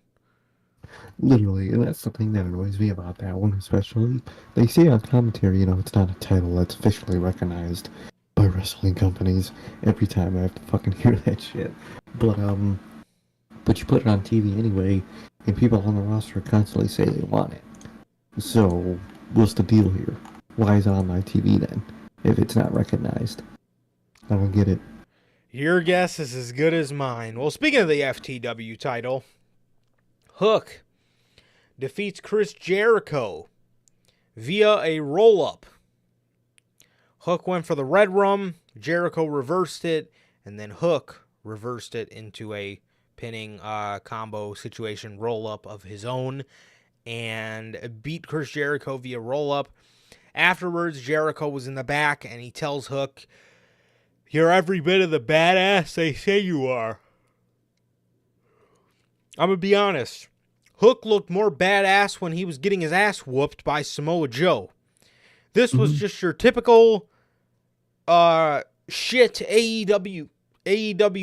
Literally, and that's the thing that annoys me about that one especially. They say on commentary, it's not a title that's officially recognized by wrestling companies. Every time I have to fucking hear that shit. But you put it on TV anyway, and people on the roster constantly say they want it. So, what's the deal here? Why is it on my TV then, if it's not recognized? I don't get it. Your guess is as good as mine. Well, speaking of the FTW title, Hook defeats Chris Jericho via a roll-up. Hook went for the red rum, Jericho reversed it, and then Hook reversed it into a pinning combo situation roll-up of his own and beat Chris Jericho via roll-up. Afterwards, Jericho was in the back, and he tells Hook, You're every bit of the badass they say you are. I'm going to be honest. Hook looked more badass when he was getting his ass whooped by Samoa Joe. This was just your typical shit AEW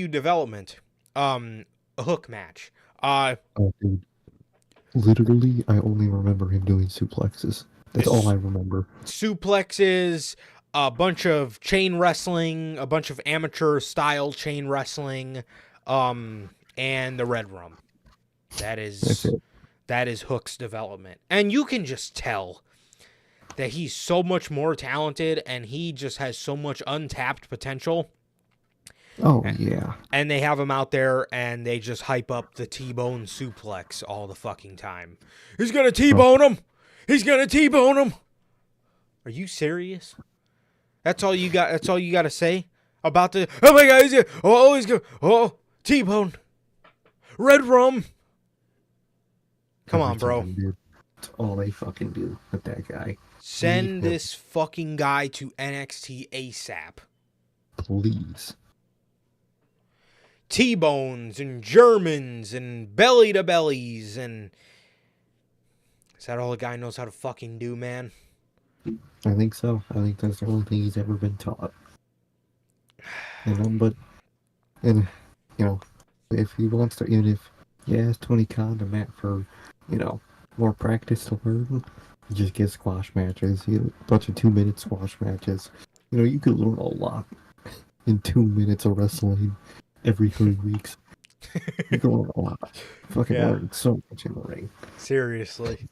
development Hook match. Oh, dude. Literally, I only remember him doing suplexes. That's all I remember. Suplexes, a bunch of chain wrestling, a bunch of amateur style chain wrestling, and the Red Rum. That's it. That is Hook's development. And you can just tell that he's so much more talented and he just has so much untapped potential. Oh, yeah. And they have him out there and they just hype up the T-bone suplex all the fucking time. He's going to T-bone him. He's going to T-bone him. Are you serious? That's all you got to say about the, oh my God, he's going, oh, T-bone. Red Rum. Come on, bro. That's all they fucking do with that guy. Send this fucking guy to NXT ASAP. Please. T-bones and Germans and belly to bellies and is that all the guy knows how to fucking do, man? I think so. I think that's the only thing he's ever been taught. And if he wants to, even if he has 20 Khan to Matt for, more practice to learn, he just gets squash matches, a bunch of 2-minute squash matches. You could learn a lot in 2 minutes of wrestling every 3 weeks. You can learn a lot. Fucking learn so much in the ring. Seriously,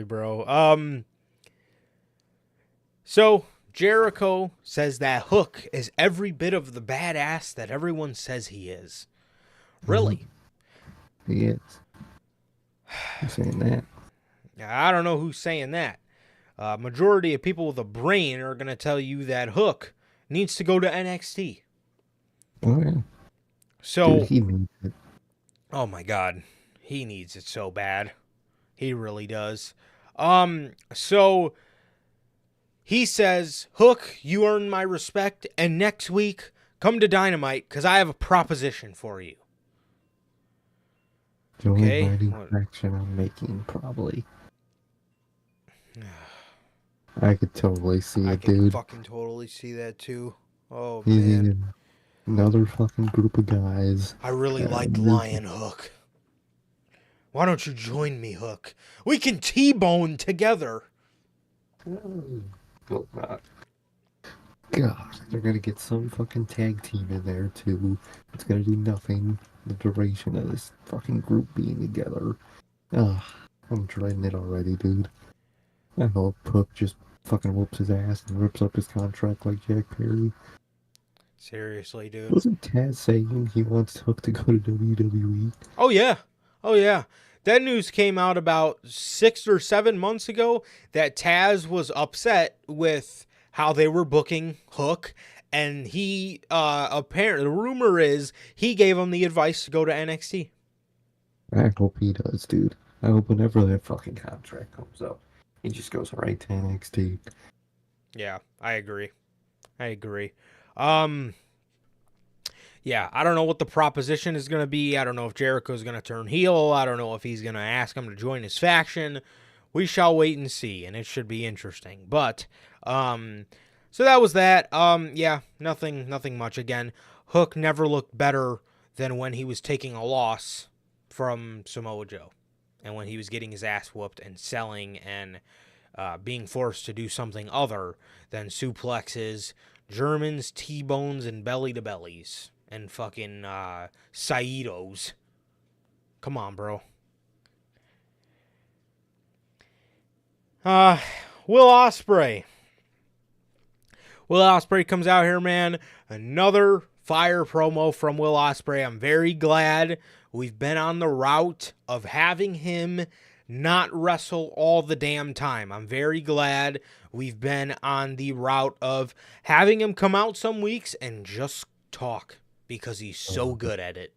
bro. So Jericho says that Hook is every bit of the badass that everyone says he is. Really? He is. Who's saying that? I don't know who's saying that. Majority of people with a brain are going to tell you that Hook needs to go to NXT. Oh, yeah. So, dude, he needs it. Oh my God. He needs it so bad. He really does. So he says, Hook, you earn my respect, and next week, come to Dynamite, because I have a proposition for you. The only writing action I'm making, probably. I could totally see it, dude. I could fucking totally see that, too. Oh, He's man. Another fucking group of guys. I really like Lion Hook. Why don't you join me, Hook? We can T-bone together. God, they're gonna get some fucking tag team in there, too. It's gonna do nothing. The duration of this fucking group being together. I'm dreading it already, dude. I hope Hook just fucking whoops his ass and rips up his contract like Jack Perry. Seriously, dude. Wasn't Taz saying he wants Hook to go to WWE? Oh, yeah. That news came out about 6 or 7 months ago that Taz was upset with how they were booking Hook. And he, apparently, the rumor is he gave him the advice to go to NXT. I hope he does, dude. I hope whenever that fucking contract comes up, he just goes right to NXT. Yeah, I agree. Yeah, I don't know what the proposition is going to be. I don't know if Jericho's going to turn heel. I don't know if he's going to ask him to join his faction. We shall wait and see, and it should be interesting. But, so that was that. Yeah, nothing much. Again, Hook never looked better than when he was taking a loss from Samoa Joe. And when he was getting his ass whooped and selling and being forced to do something other than suplexes, Germans, T-bones, and belly-to-bellies. And fucking Saitos. Come on, bro. Will Ospreay. Will Ospreay comes out here, man. Another fire promo from Will Ospreay. I'm very glad we've been on the route of having him not wrestle all the damn time. I'm very glad we've been on the route of having him come out some weeks and just talk because he's so good at it.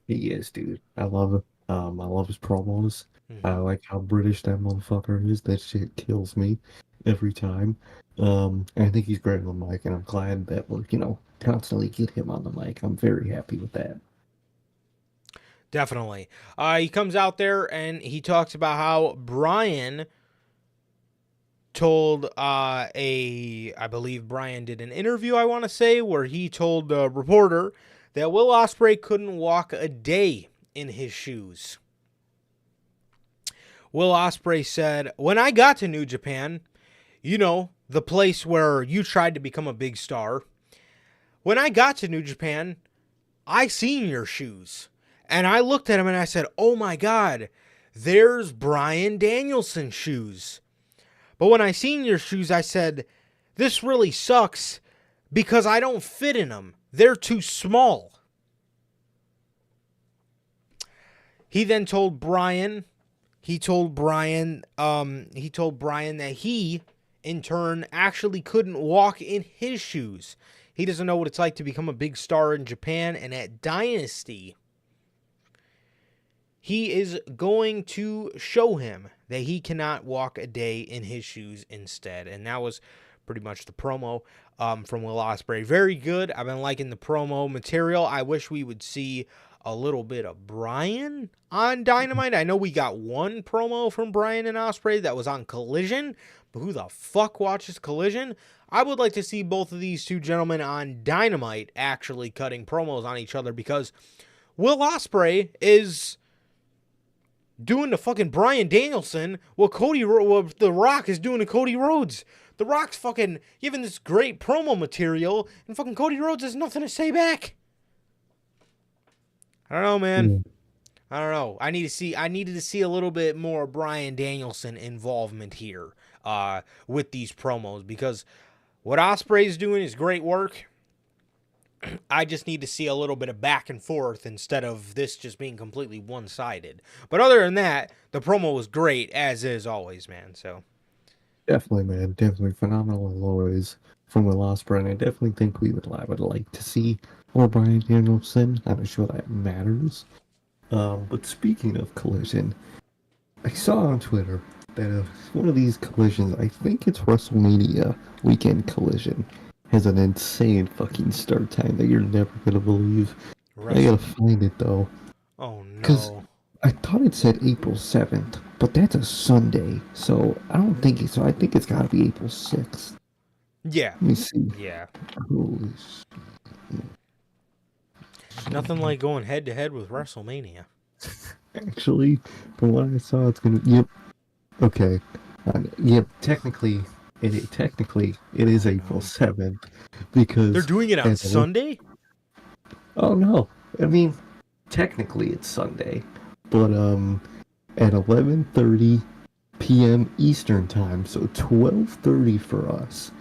He is, dude. I love it. I love his promos. Mm-hmm. I like how British that motherfucker is. That shit kills me every time. And I think he's great on the mic, and I'm glad that we're, constantly get him on the mic. I'm very happy with that. Definitely. He comes out there and he talks about how Brian told I believe Brian did an interview, I want to say, where he told the reporter that Will Ospreay couldn't walk a day in his shoes. Will Ospreay said, "When I got to New Japan, the place where you tried to become a big star, when I got to New Japan, I seen your shoes. And I looked at him and I said, oh my God, there's Bryan Danielson's shoes. But when I seen your shoes, I said, this really sucks because I don't fit in them. They're too small." He then told Brian, that he, in turn, actually couldn't walk in his shoes. He doesn't know what it's like to become a big star in Japan, and at Dynasty, he is going to show him that he cannot walk a day in his shoes instead. And that was pretty much the promo from Will Ospreay. Very good. I've been liking the promo material. I wish we would see a little bit of Brian on Dynamite. I know we got one promo from Brian and Ospreay that was on Collision, but who the fuck watches Collision? I would like to see both of these two gentlemen on Dynamite actually cutting promos on each other, because Will Ospreay is doing to fucking Bryan Danielson what The Rock is doing to Cody Rhodes. The Rock's fucking giving this great promo material, and fucking Cody Rhodes has nothing to say back. I don't know, man. I don't know. I needed to see a little bit more Bryan Danielson involvement here with these promos, because what Ospreay's doing is great work. I just need to see a little bit of back and forth instead of this just being completely one-sided. But other than that, the promo was great, as is always, man. So Definitely, man. Definitely phenomenal as always from Will Ospreay. And I definitely think I would like to see more Bryan Danielson. I'm not sure that matters. But speaking of Collision, I saw on Twitter that one of these collisions, I think it's WrestleMania weekend Collision, has an insane fucking start time that you're never gonna believe. I gotta find it though. Oh Because no. I thought it said April 7th, but that's a Sunday, so I don't think it's. So I think it's gotta be April 6th. Yeah. Let me see. Yeah. Holy Nothing like going head to head with WrestleMania. Actually, from what I saw, it's gonna. Yep. Okay. Yep. Technically, it is April 7th because They're doing it on Sunday? Oh no! I mean, technically it's Sunday, but at 11:30 p.m. Eastern time, so 12:30 for us.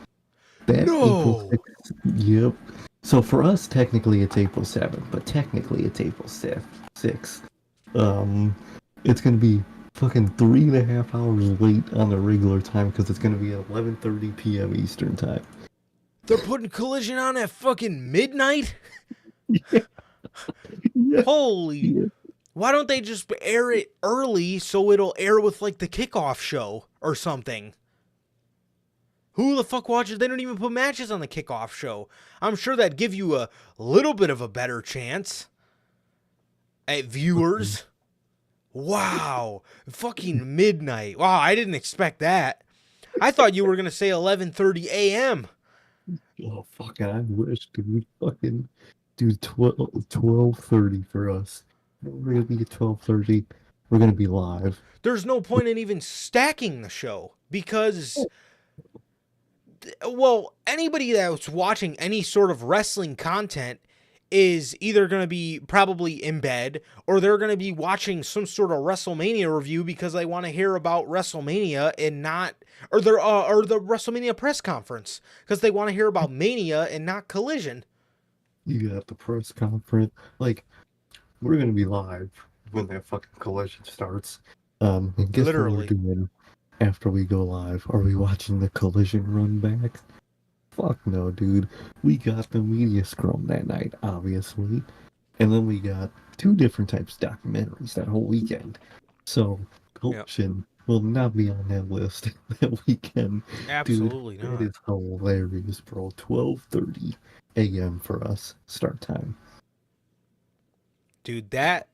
That No! April 6th, yep. So for us, technically it's April 7th, but technically it's April 6th. It's gonna be fucking 3.5 hours late on the regular time because it's gonna be at 11:30 p.m. Eastern time. They're putting Collision on at fucking midnight? Yeah. Holy. Yeah. Why don't they just air it early so it'll air with like the kickoff show or something? Who the fuck watches? They don't even put matches on the kickoff show. I'm sure that'd give you a little bit of a better chance at viewers. Wow. Fucking midnight. Wow, I didn't expect that. I thought you were going to say 11:30 a.m. Oh, fucking, I wish, dude. Fucking, dude, 12:30 for us. We're gonna be at 12:30. We're gonna be live. There's no point in even stacking the show because, well, anybody that's watching any sort of wrestling content is either going to be probably in bed or they're going to be watching some sort of WrestleMania review because they want to hear about WrestleMania and not, or the WrestleMania press conference because they want to hear about Mania and not Collision. You got the press conference. Like, we're gonna be live when that fucking Collision starts. And guess what we're doing after we go live? Are we watching the Collision run back? Fuck no, dude. We got the media scrum that night, obviously. And then we got 2 different types of documentaries that whole weekend. So, Collision will not be on that list that weekend. Dude, Absolutely that not. is hilarious, bro. 12:30 a.m. for us start time. Dude, that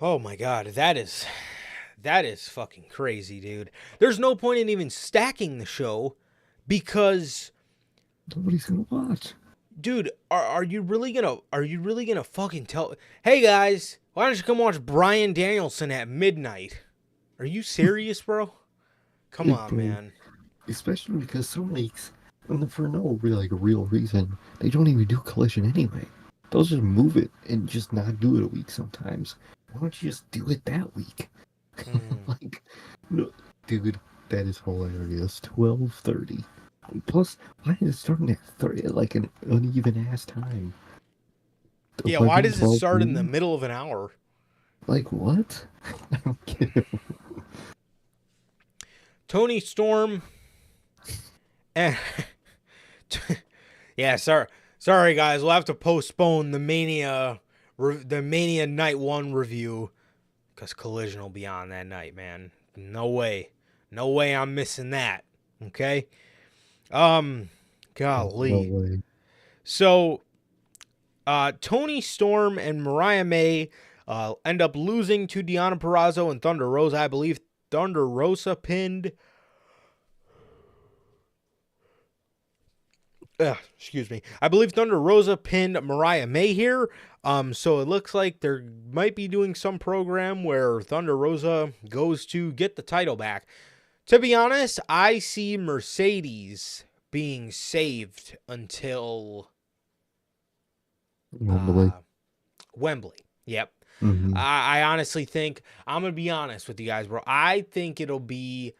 oh my god, that is fucking crazy, dude. There's no point in even stacking the show because Nobody's gonna watch. dude, are you really gonna fucking tell hey guys, why don't you come watch Bryan Danielson at midnight? Are you serious, bro? Come on, Bro, man. especially because some weeks, and for no real real reason, they don't even do Collision anyway. They'll just move it and just not do it a week sometimes. Why don't you just do it that week? Mm. Like, no, dude, that is hilarious. 12:30. Plus, why is it starting at 30? Like an uneven ass time. Yeah, why 11, does it 12 start in the noon? middle of an hour? Like what? I don't get it. Tony Storm and yeah, sorry guys, we'll have to postpone the Mania Night 1 review cuz Collision will be on that night, man. No way. No way I'm missing that. Okay? No Golly. way. So, Tony Storm and Mariah May end up losing to Deonna Purrazzo and Thunder Rosa. I believe Thunder Rosa pinned. Excuse me. I believe Thunder Rosa pinned Mariah May here. So it looks like they might be doing some program where Thunder Rosa goes to get the title back. To be honest, I see Mercedes being saved until Wembley. Wembley. Yep. Mm-hmm. I honestly think, I'm going to be honest with you guys, bro. I think it'll be,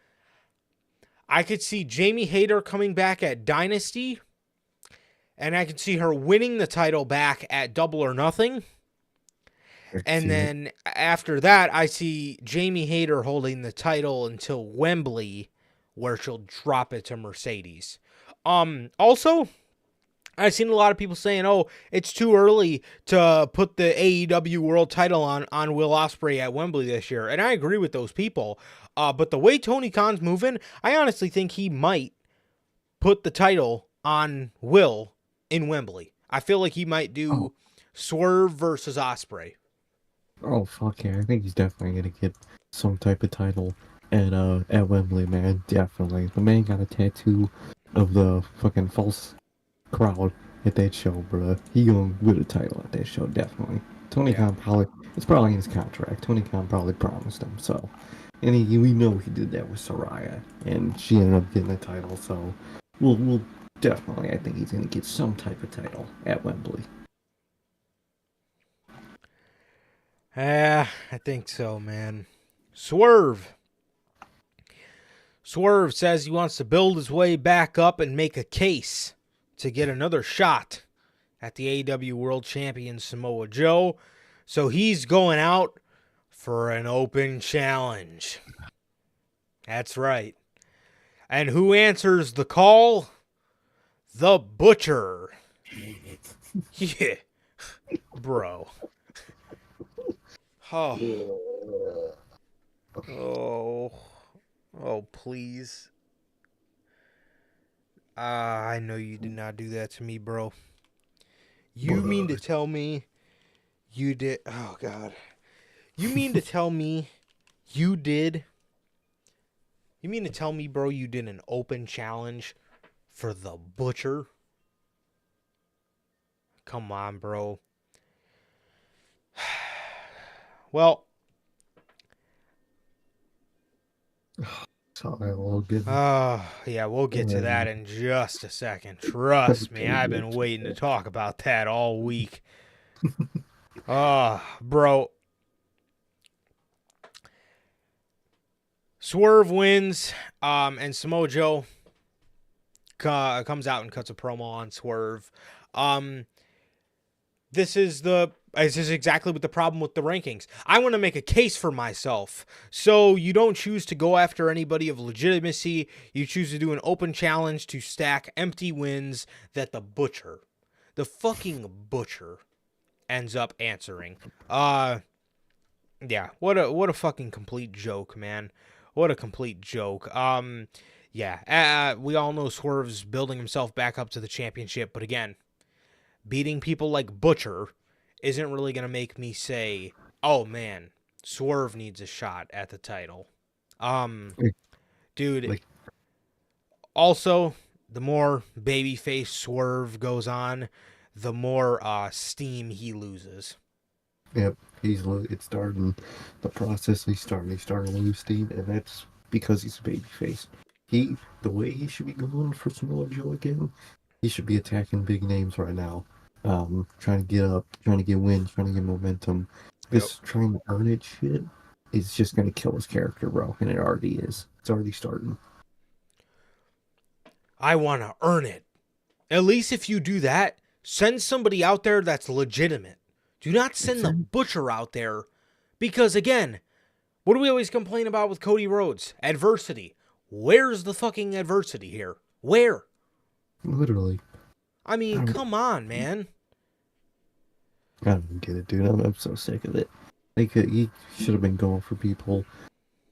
I could see Jamie Hayter coming back at Dynasty, and I could see her winning the title back at Double or Nothing. And then after that, I see Jamie Hayter holding the title until Wembley, where she'll drop it to Mercedes. Also, I've seen a lot of people saying, "Oh, it's too early to put the AEW World Title on Will Ospreay at Wembley this year," and I agree with those people. But the way Tony Khan's moving, I honestly think he might put the title on Will in Wembley. I feel like he might do Swerve versus Ospreay. Oh fuck yeah! I think he's definitely gonna get some type of title at Wembley, man. Definitely. The man got a tattoo of the fucking false crowd at that show, bro. He gonna win a title at that show, definitely. Tony Yeah. Khan probably it's probably in his contract. Tony Khan probably promised him so, and we know he did that with Soraya, and she ended up getting a title. So we'll definitely. I think he's gonna get some type of title at Wembley. Yeah, I think so, man. Swerve. Swerve says he wants to build his way back up and make a case to get another shot at the AEW World Champion Samoa Joe. So he's going out for an open challenge. That's right. And who answers the call? The Butcher. Yeah. Bro. Oh. Oh. Oh, please. I know you did not do that to me, bro. You mean to tell me you did... Oh, God. You mean to tell me you did... You mean to tell me, bro, you did an open challenge for the Butcher? Come on, bro. Well... Sorry, Logan. Yeah, we'll get to that in just a second. Trust me, I've been waiting to talk about that all week. Bro. Swerve wins, and Samoa Joe comes out and cuts a promo on Swerve. This is exactly what the problem with the rankings. I want to make a case for myself. So you don't choose to go after anybody of legitimacy. You choose to do an open challenge to stack empty wins that the fucking Butcher ends up answering. Yeah, what a fucking complete joke, man. What a complete joke. Yeah, we all know Swerve's building himself back up to the championship, but again, beating people like Butcher isn't really going to make me say, "Oh man, Swerve needs a shot at the title." Um, Like, dude, like, also, the more babyface Swerve goes on, the more steam he loses. yep, it's starting the process. He's starting to lose steam, and that's because he's a babyface. The way he should be going for Samoa Joe again, he should be attacking big names right now. Trying to get up, trying to get wins, trying to get momentum. Yep. This trying to earn it shit is just gonna kill his character, bro, and it already is. It's already starting. I want to earn it. At least if you do that, send somebody out there that's legitimate. Do not send the Butcher out there because, again, what do we always complain about with Cody Rhodes? Adversity. Where's the fucking adversity here? Where? Literally. I mean, come on, man. I don't get it, dude. I'm so sick of it. He should have been going for people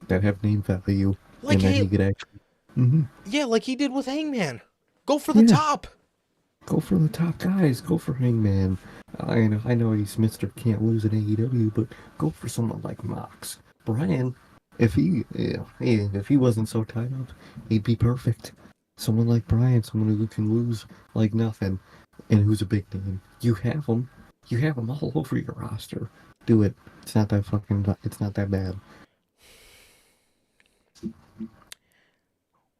that have name value, Like, and then hey, he could actually. Mm-hmm. yeah, like he did with Hangman. Go for the top. Go for the top guys. Go for Hangman. I know he's Mr. Can't Lose in AEW, but go for someone like Mox. Brian, if he wasn't so tied up, he'd be perfect. Someone like Brian, someone who can lose like nothing, and who's a big name. You have them. You have them all over your roster. Do it. It's not that fucking. It's not that bad.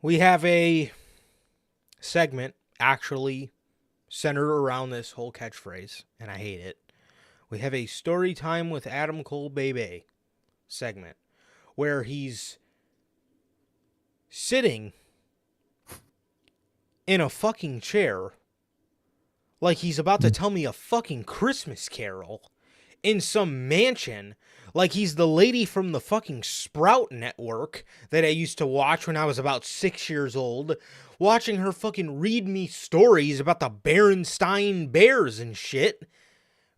We have a segment actually centered around this whole catchphrase, and I hate it. We have a story time with Adam Cole Baby segment where he's sitting in a fucking chair like he's about to tell me a fucking Christmas carol in some mansion, like he's the lady from the fucking Sprout Network that I used to watch when I was about 6 years old, watching her fucking read me stories about the Berenstain Bears and shit.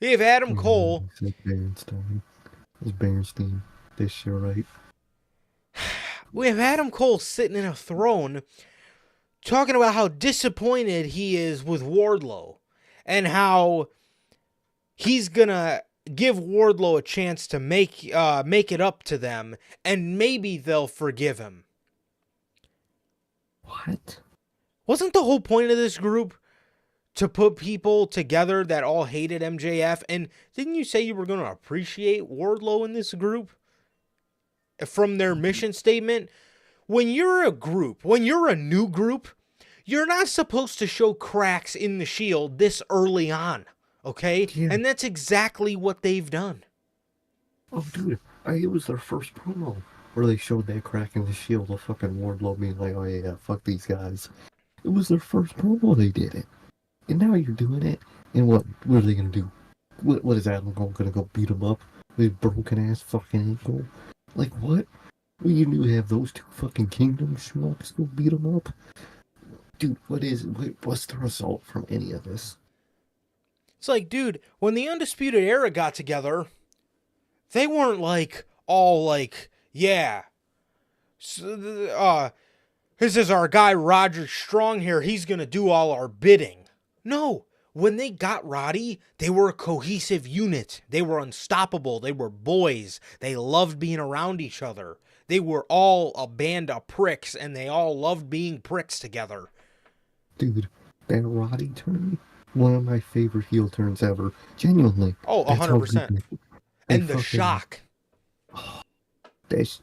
We have Adam Cole. It's Berenstain. It's Berenstain. This shit right. We have Adam Cole sitting in a throne talking about how disappointed he is with Wardlow and how he's gonna give Wardlow a chance to make it up to them, and maybe they'll forgive him. What? Wasn't the whole point of this group to put people together that all hated MJF? And didn't you say you were going to appreciate Wardlow in this group? From their mission statement? When you're a group, when you're a new group, you're not supposed to show cracks in the Shield this early on. Okay? Yeah. And that's exactly what they've done. Oh, dude. It was their first promo where they showed that crack in the Shield of fucking Wardlow being like, oh yeah, fuck these guys. It was their first promo they did it. And now you're doing it. And what are they going to do? What is Adam Cole going to go beat him up with his broken ass fucking ankle? Like, what? Well, you knew have those two fucking Kingdom schmucks go beat him up? Dude, what's the result from any of this? It's like, dude, when the Undisputed Era got together, they weren't like, all like, yeah, this is our guy Roger Strong here, he's gonna do all our bidding. No, when they got Roddy, they were a cohesive unit. They were unstoppable. They were boys. They loved being around each other. They were all a band of pricks, and they all loved being pricks together. Dude, that Roddy turn, one of my favorite heel turns ever. Genuinely. Oh, 100%. And the shock.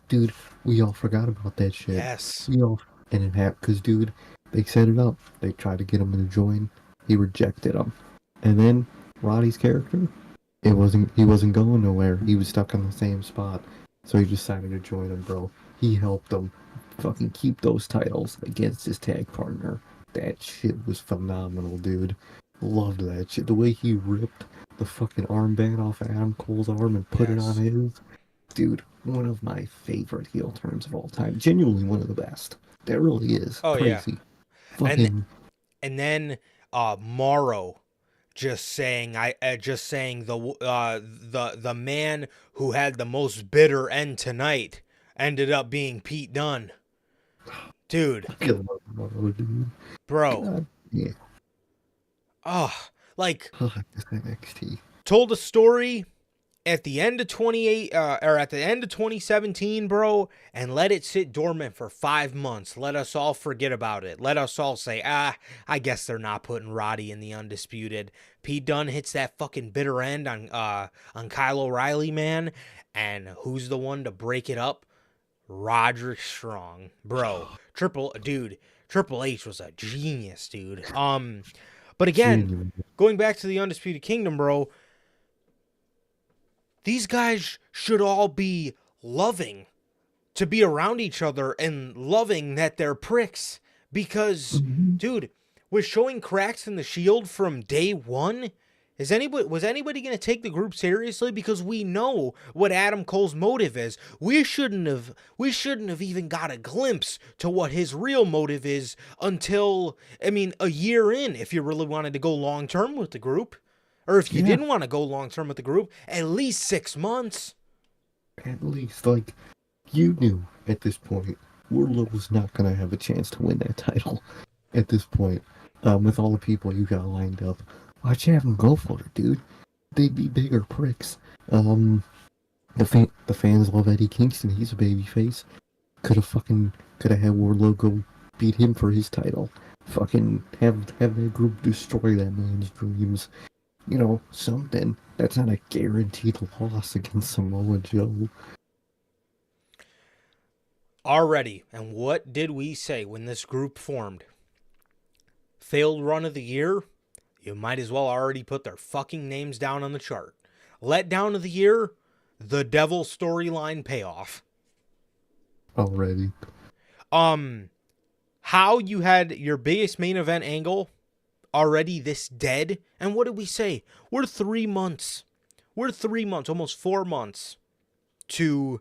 Dude, we all forgot about that shit. Yes. And it happened because, dude, they set it up. They tried to get him to join. He rejected them. And then Roddy's character, he wasn't going nowhere. He was stuck in the same spot. So he decided to join him, bro. He helped him fucking keep those titles against his tag partner. That shit was phenomenal, dude. Loved that shit. The way he ripped the fucking armband off of Adam Cole's arm and put it on his. Dude, one of my favorite heel turns of all time. Genuinely one of the best. That really is. Oh, crazy. Yeah. And then Morrow just saying the man who had the most bitter end tonight ended up being Pete Dunne. Dude, Dude. bro. God, yeah. Oh, like This NXT. told a story at the end of 2017, bro, and let it sit dormant for 5 months. Let us all forget about it. Let us all say, I guess they're not putting Roddy in the Undisputed. Pete Dunne hits that fucking bitter end on Kyle O'Reilly, man, and who's the one to break it up? Roderick Strong, bro. Triple H was a genius, dude. But again, Genuine. going back to the Undisputed Kingdom, bro, these guys should all be loving to be around each other and loving that they're pricks. Because, dude, was showing cracks in the Shield from day one. Was anybody going to take the group seriously? Because we know what Adam Cole's motive is. We shouldn't have even got a glimpse to what his real motive is until, a year in, if you really wanted to go long term with the group. Or if you didn't want to go long term with the group, at least 6 months. At least, like, you knew at this point, Wardlow was not going to have a chance to win that title at this point. With all the people you got lined up. Why'd you have him go for it, dude? They'd be bigger pricks. The fans love Eddie Kingston. He's a babyface. Could have had Wardlow go beat him for his title. Fucking have that group destroy that man's dreams. You know, something. That's not a guaranteed loss against Samoa Joe. Already, and what did we say when this group formed? Failed run of the year? You might as well already put their fucking names down on the chart. Letdown of the year? The Devil storyline payoff. Already. How you had your biggest main event angle already this dead? And what did we say? We're 3 months. Almost 4 months to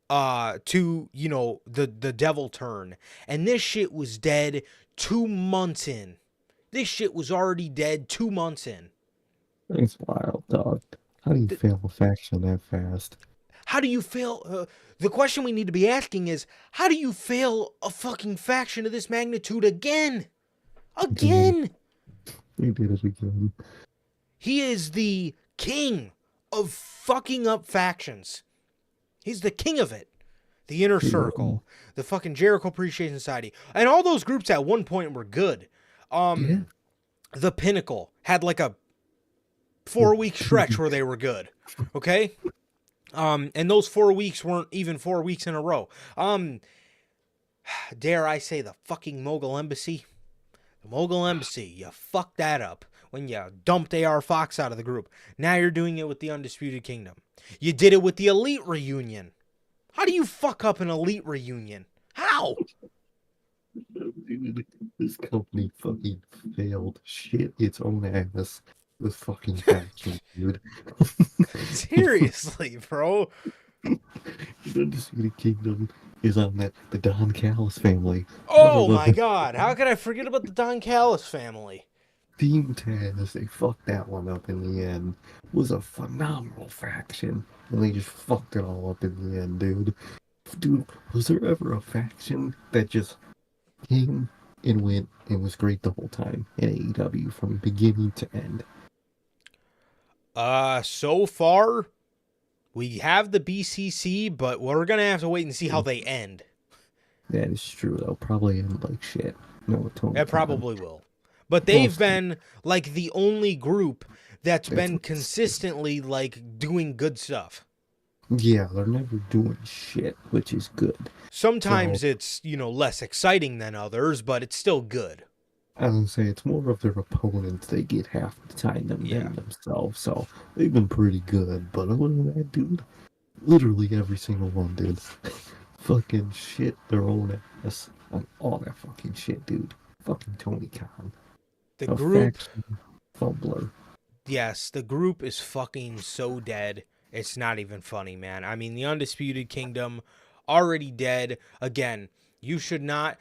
the Devil turn. And this shit was dead 2 months in. This shit was already dead 2 months in. It's wild, dog. How do you fail a faction that fast? How do you fail? The question we need to be asking is, how do you fail a fucking faction of this magnitude again? Again! They did it again. He is the king of fucking up factions. He's the king of it. The Inner Circle, the fucking Jericho Appreciation Society, and all those groups at one point were good. The Pinnacle had like a 4-week stretch where they were good. Okay? And those 4 weeks weren't even 4 weeks in a row. Dare I say the fucking Mogul Embassy? The Mogul Embassy, you fucked that up when you dumped AR Fox out of the group. Now you're doing it with the Undisputed Kingdom. You did it with the Elite reunion. How do you fuck up an Elite reunion? How? Dude, this company fucking failed. Shit its own ass with fucking faction, dude. Seriously, bro. The Undisputed Kingdom is on the Don Callis family. Oh my god, how could I forget about the Don Callis family? Team Taz, they fucked that one up in the end. Was a phenomenal faction. And they just fucked it all up in the end, dude. Dude, was there ever a faction that just came and went and was great the whole time in AEW from beginning to end? So far, we have the BCC, but we're gonna have to wait and see how they end. That is true, though. Probably end like shit. No, Tony. It probably will. But they've been like the only group that's been consistently like doing good stuff. Yeah, they're never doing shit, which is good. Sometimes it's, less exciting than others, but it's still good. I would say it's more of their opponents they get half the time than themselves, so they've been pretty good. But other than that, dude, literally every single one did fucking shit their own ass on all that fucking shit, dude. Fucking Tony Khan. The group fumbler. Yes, the group is fucking so dead. It's not even funny, man. I mean, the Undisputed Kingdom already dead. Again, you should not.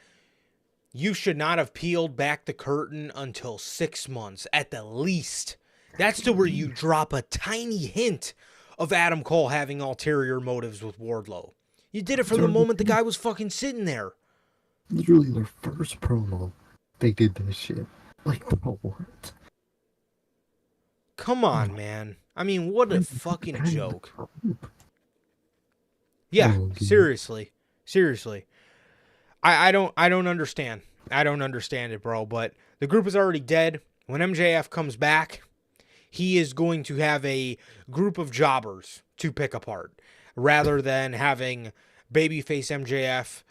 you should not have peeled back the curtain until 6 months at the least. That's to where you drop a tiny hint of Adam Cole having ulterior motives with Wardlow. You did it from the moment the guy was fucking sitting there. Literally their first promo, they did this shit. Like, bro, what? Come on, man. I mean, what a fucking joke. Yeah, seriously. Seriously. I don't understand. I don't understand it, bro. But the group is already dead. When MJF comes back, he is going to have a group of jobbers to pick apart, rather than having babyface MJF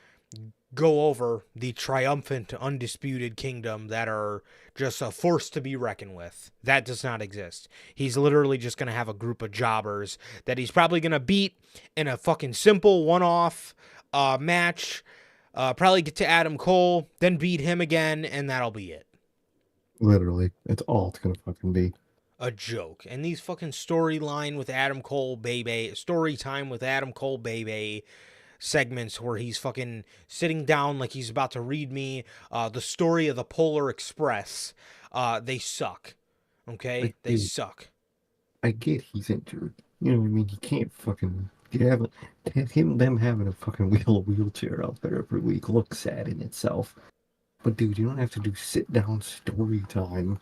go over the triumphant, undisputed kingdom that are just a force to be reckoned with. That does not exist. He's literally just going to have a group of jobbers that he's probably going to beat in a fucking simple one-off match. Probably get to Adam Cole, then beat him again, and that'll be it. Literally. That's all it's going to fucking be. A joke. And these fucking storyline with Adam Cole, baby, story time with Adam Cole, baby, segments where he's fucking sitting down like he's about to read me the story of the Polar Express. They suck. Okay? They suck. I get he's injured. You know what I mean? He can't fucking them having a fucking wheelchair out there every week looks sad in itself. But dude, you don't have to do sit down story time.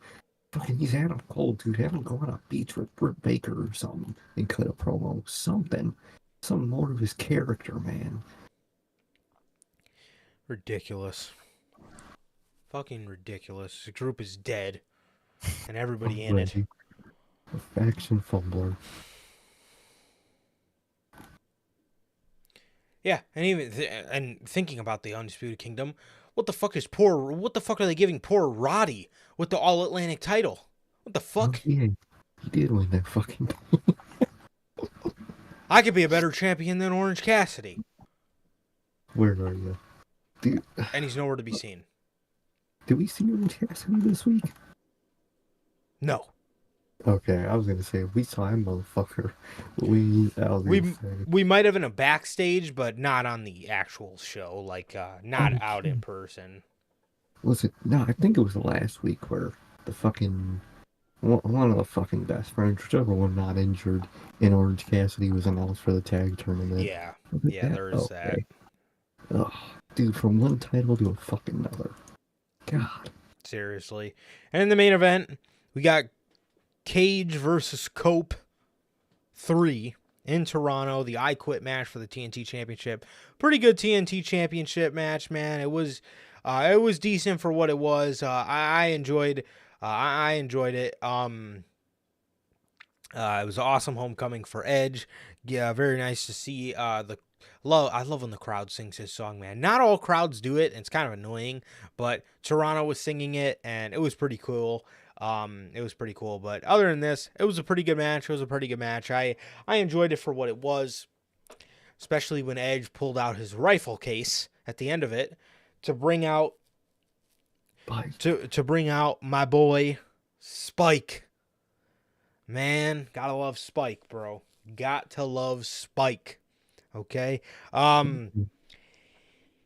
Fucking he's Adam Cole, dude. Have him go on a beach with Britt Baker or something and cut a promo. Something more of his character, man. Ridiculous. Fucking ridiculous. The group is dead. And everybody in it. A faction fumbler. Yeah, and even and thinking about the Undisputed Kingdom, what the fuck are they giving poor Roddy with the All Atlantic title? What the fuck? Oh, yeah, he did win that fucking I could be a better champion than Orange Cassidy. Where are you? Dude. And he's nowhere to be seen. Did we see Orange Cassidy this week? No. Okay, I was gonna say we saw him, motherfucker. We might have in a backstage, but not on the actual show. Like, not out in person. Was it? No, I think it was last week where the fucking one of the fucking best friends, whichever one not injured, in Orange Cassidy was announced for the tag tournament. Yeah, there is that. Ugh, dude, from one title to a fucking another. God. Seriously. And in the main event, we got Cage versus Cope 3 in Toronto, the I Quit match for the TNT Championship. Pretty good TNT Championship match, man. It was decent for what it was. I enjoyed it. It was an awesome homecoming for Edge. Yeah, very nice to see I love when the crowd sings his song, man. Not all crowds do it, and it's kind of annoying, but Toronto was singing it, and it was pretty cool. But other than this, it was a pretty good match. I enjoyed it for what it was, especially when Edge pulled out his rifle case at the end of it to bring out my boy Spike. Man, gotta love Spike, bro. Got to love Spike. Okay?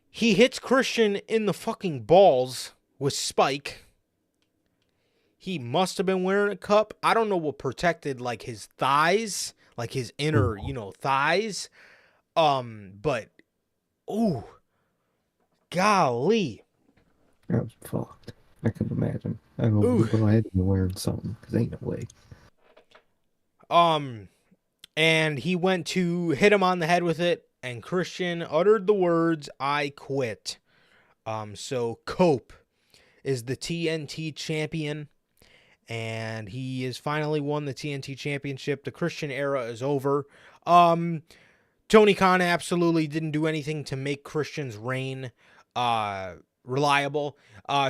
He hits Christian in the fucking balls with Spike. He must have been wearing a cup. I don't know what protected, like, his thighs, like his inner, thighs. But, ooh, golly. That was fucked. I can imagine. I don't know if I had been wearing something, because ain't no way. And he went to hit him on the head with it, and Christian uttered the words, "I quit." So Cope is the TNT champion, and he has finally won the TNT championship. The Christian era is over. Tony Khan absolutely didn't do anything to make Christian's reign reliable.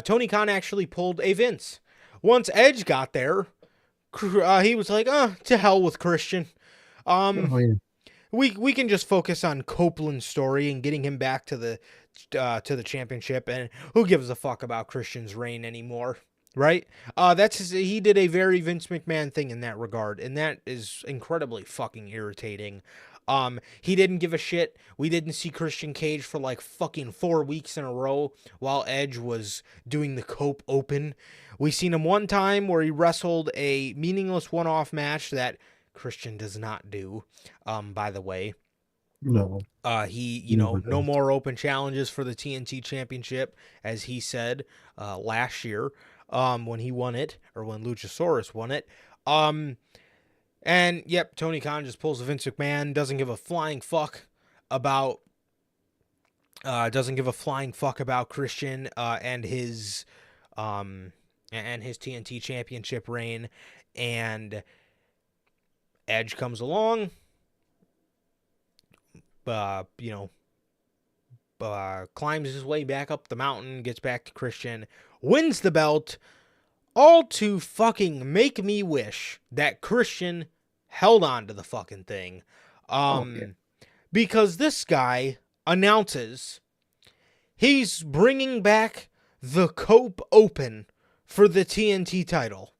Tony Khan actually pulled a Vince. Once Edge got there, he was like, to hell with Christian. We can just focus on Copeland's story and getting him back to the championship, and who gives a fuck about Christian's reign anymore, right? He did a very Vince McMahon thing in that regard, and that is incredibly fucking irritating. He didn't give a shit. We didn't see Christian Cage for like fucking 4 weeks in a row while Edge was doing the Cope Open. We seen him one time where he wrestled a meaningless one-off match that Christian does not do, by the way. No. No more open challenges for the TNT Championship, as he said last year when he won it, or when Luchasaurus won it. And yep, Tony Khan just pulls a Vince McMahon, doesn't give a flying fuck about Christian and his TNT Championship reign. And Edge comes along, climbs his way back up the mountain, gets back to Christian, wins the belt, all to fucking make me wish that Christian held on to the fucking thing. Because this guy announces he's bringing back the Cope Open for the TNT title.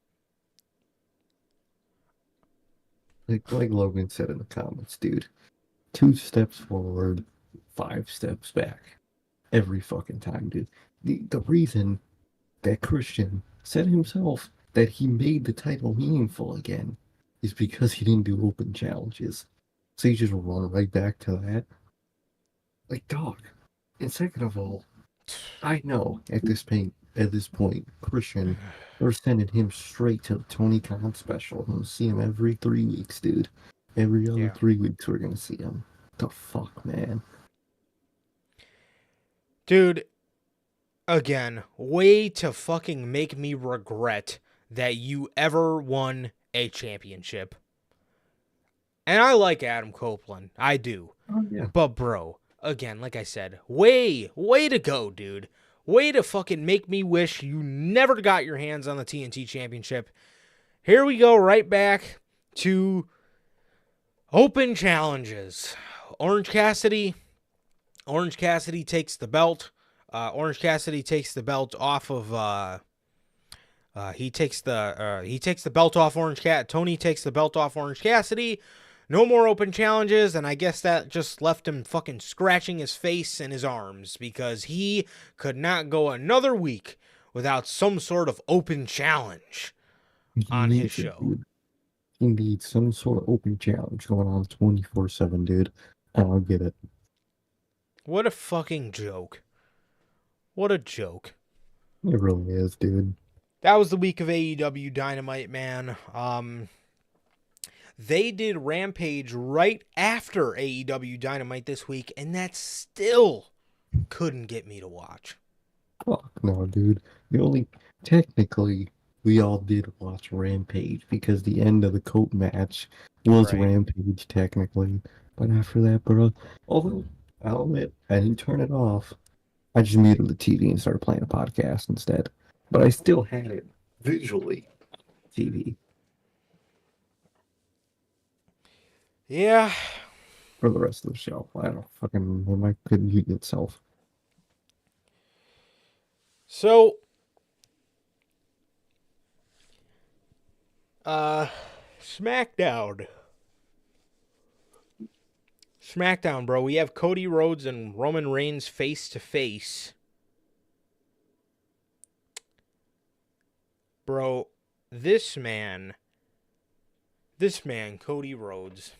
Like Logan said in the comments, dude, 2 steps forward, 5 steps back. Every fucking time, dude. The reason that Christian said himself that he made the title meaningful again is because he didn't do open challenges. So you just run right back to that. Like, dog. And second of all, I know at this point, Christian, we're sending him straight to the Tony Khan special. I'm gonna see him every 3 weeks, dude. Every other 3 weeks we're gonna see him. The fuck, man. Dude, again, way to fucking make me regret that you ever won a championship. And I like Adam Copeland. I do. Oh, yeah. But bro, again, like I said, way to go, dude. Way to fucking make me wish you never got your hands on the TNT Championship. Here we go right back to open challenges. Orange Cassidy takes the belt. Orange Cassidy takes the belt off of he takes the belt off Orange Cat. Tony takes the belt off Orange Cassidy. No more open challenges, and I guess that just left him fucking scratching his face and his arms because he could not go another week without some sort of open challenge on his show. Dude. He needs some sort of open challenge going on 24/7, dude. I don't get it. What a fucking joke. What a joke. It really is, dude. That was the week of AEW Dynamite, man. They did Rampage right after AEW Dynamite this week, and that still couldn't get me to watch. Fuck no, dude. Technically, we all did watch Rampage because the end of the Cope match was Rampage, technically. But after that, bro, although I'll admit, I didn't turn it off. I just muted the TV and started playing a podcast instead. But I still had it visually on TV. Yeah. For the rest of the show. I don't fucking know. My could mute itself. So, SmackDown, bro. We have Cody Rhodes and Roman Reigns face to face. Bro, this man, Cody Rhodes.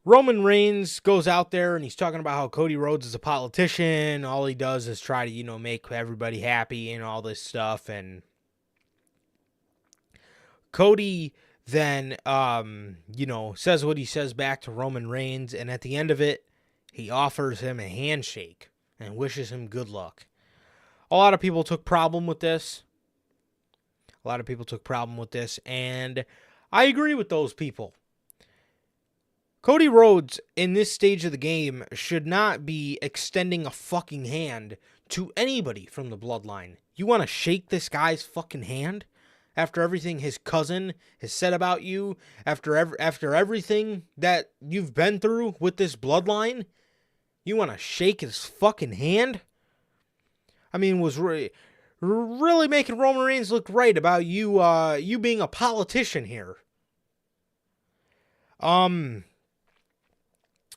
Roman Reigns goes out there and he's talking about how Cody Rhodes is a politician. All he does is try to, make everybody happy and all this stuff. And Cody then, says what he says back to Roman Reigns. And at the end of it, he offers him a handshake and wishes him good luck. A lot of people took problem with this. And I agree with those people. Cody Rhodes, in this stage of the game, should not be extending a fucking hand to anybody from the bloodline. You want to shake this guy's fucking hand? After everything his cousin has said about you? After everything that you've been through with this bloodline? You want to shake his fucking hand? I mean, was really making Roman Reigns look right about you being a politician here.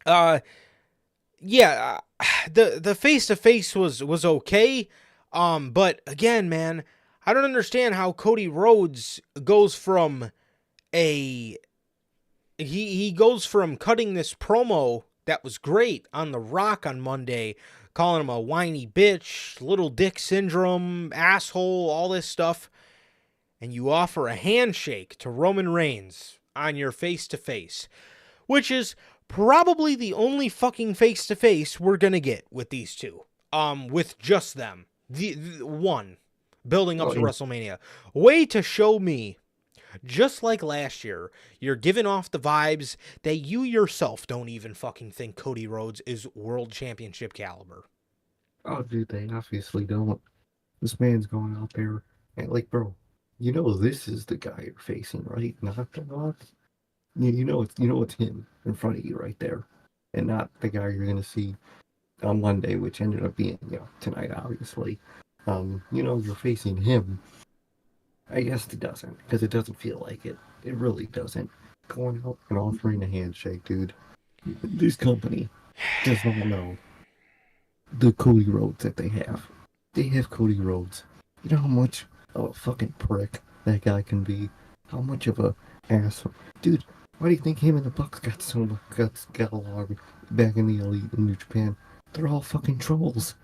Uh, yeah, the face to face was okay. But again, man, I don't understand how Cody Rhodes goes from a he goes from cutting this promo that was great on The Rock on Monday, calling him a whiny bitch, little dick syndrome, asshole, all this stuff, and you offer a handshake to Roman Reigns on your face to face, which is probably the only fucking face to face we're gonna get with these two. With just them, the one building up Oh, to yeah. WrestleMania, way to show me. Just like last year, you're giving off the vibes that you yourself don't even fucking think Cody Rhodes is world championship caliber. Oh, dude, they obviously don't. This man's going out there and like, bro, this is the guy you're facing, right? Not the Rock. You know it's him in front of you right there, and not the guy you're gonna see on Monday, which ended up being tonight, obviously. You're facing him. I guess it doesn't, because it doesn't feel like it. It really doesn't. Going out and offering a handshake, dude. This company does not know the Cody Rhodes that they have. They have Cody Rhodes. You know how much of a fucking prick that guy can be? How much of a asshole? Dude, why do you think him and the Bucks got along back in the Elite in New Japan? They're all fucking trolls.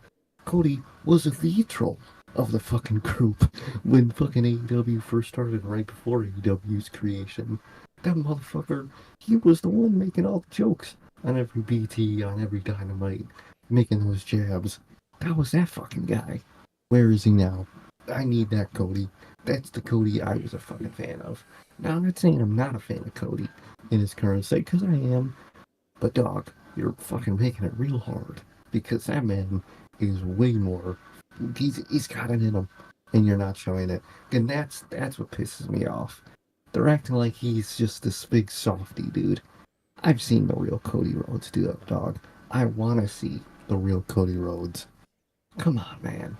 Cody was the troll of the fucking group when fucking AEW first started, right before AEW's creation. That motherfucker, he was the one making all the jokes on every BT, on every Dynamite, making those jabs. That was that fucking guy. Where is he now? I need that Cody. That's the Cody I was a fucking fan of. Now, I'm not saying I'm not a fan of Cody in his current state, because I am. But dog, you're fucking making it real hard. Because that man is way more. He's got it in him, and you're not showing it. And that's what pisses me off. They're acting like he's just this big softy dude. I've seen the real Cody Rhodes do that, dog. I want to see the real Cody Rhodes. Come on, man.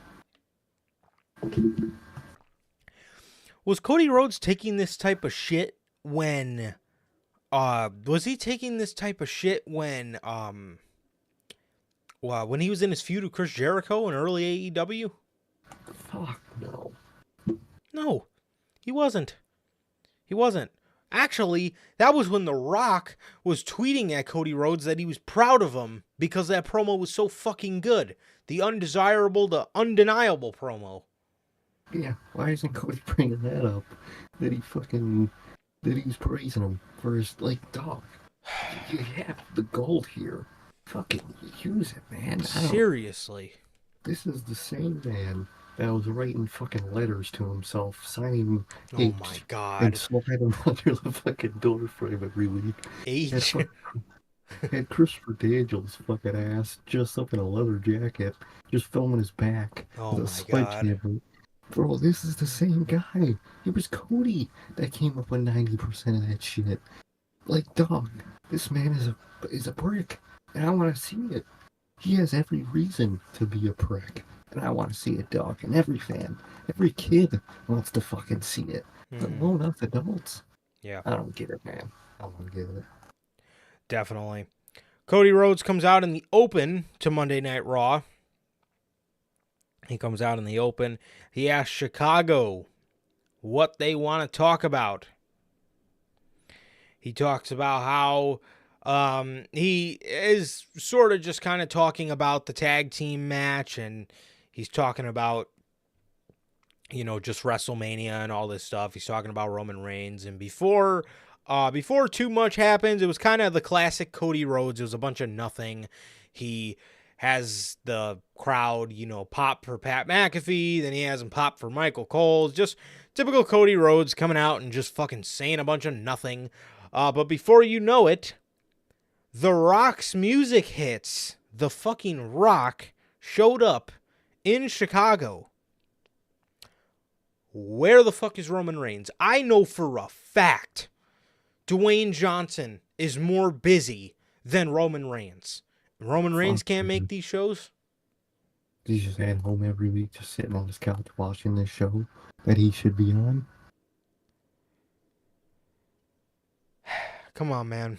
Was Cody Rhodes taking this type of shit when was he taking this type of shit when when he was in his feud with Chris Jericho in early AEW? Fuck no. No, he wasn't. He wasn't. Actually, that was when The Rock was tweeting at Cody Rhodes that he was proud of him because that promo was so fucking good. The undesirable, the undeniable promo. Yeah, why isn't Cody bringing that up? That he's praising him for his, like, dog. You have the gold here. Fucking use it, man. Seriously. This is the same man that was writing fucking letters to himself, signing Oh H my god. and sliding them under the fucking door frame every week. H. Had Christopher Daniels' fucking ass just up in a leather jacket, just filming his back Oh with a my sledgehammer. Bro, this is the same guy. It was Cody that came up with 90% of that shit. Like, dog, this man is a prick, and I want to see it. He has every reason to be a prick, and I want to see it, dog. And every fan, every kid wants to fucking see it. Let alone us adults. Yeah. I don't get it, man. I don't get it. Definitely. Cody Rhodes comes out in the open to Monday Night Raw. He comes out in the open. He asks Chicago what they want to talk about. He talks about how he is sort of just kind of talking about the tag team match, and he's talking about, just WrestleMania and all this stuff. He's talking about Roman Reigns, and before too much happens, it was kind of the classic Cody Rhodes. It was a bunch of nothing. He has the crowd, pop for Pat McAfee. Then he has him pop for Michael Cole. Just typical Cody Rhodes coming out and just fucking saying a bunch of nothing. But before you know it, The Rock's music hits. The fucking Rock showed up in Chicago. Where the fuck is Roman Reigns? I know for a fact Dwayne Johnson is more busy than Roman Reigns. Roman Reigns can't make these shows? He's just at home every week, just sitting on his couch watching this show that he should be on. Come on, man.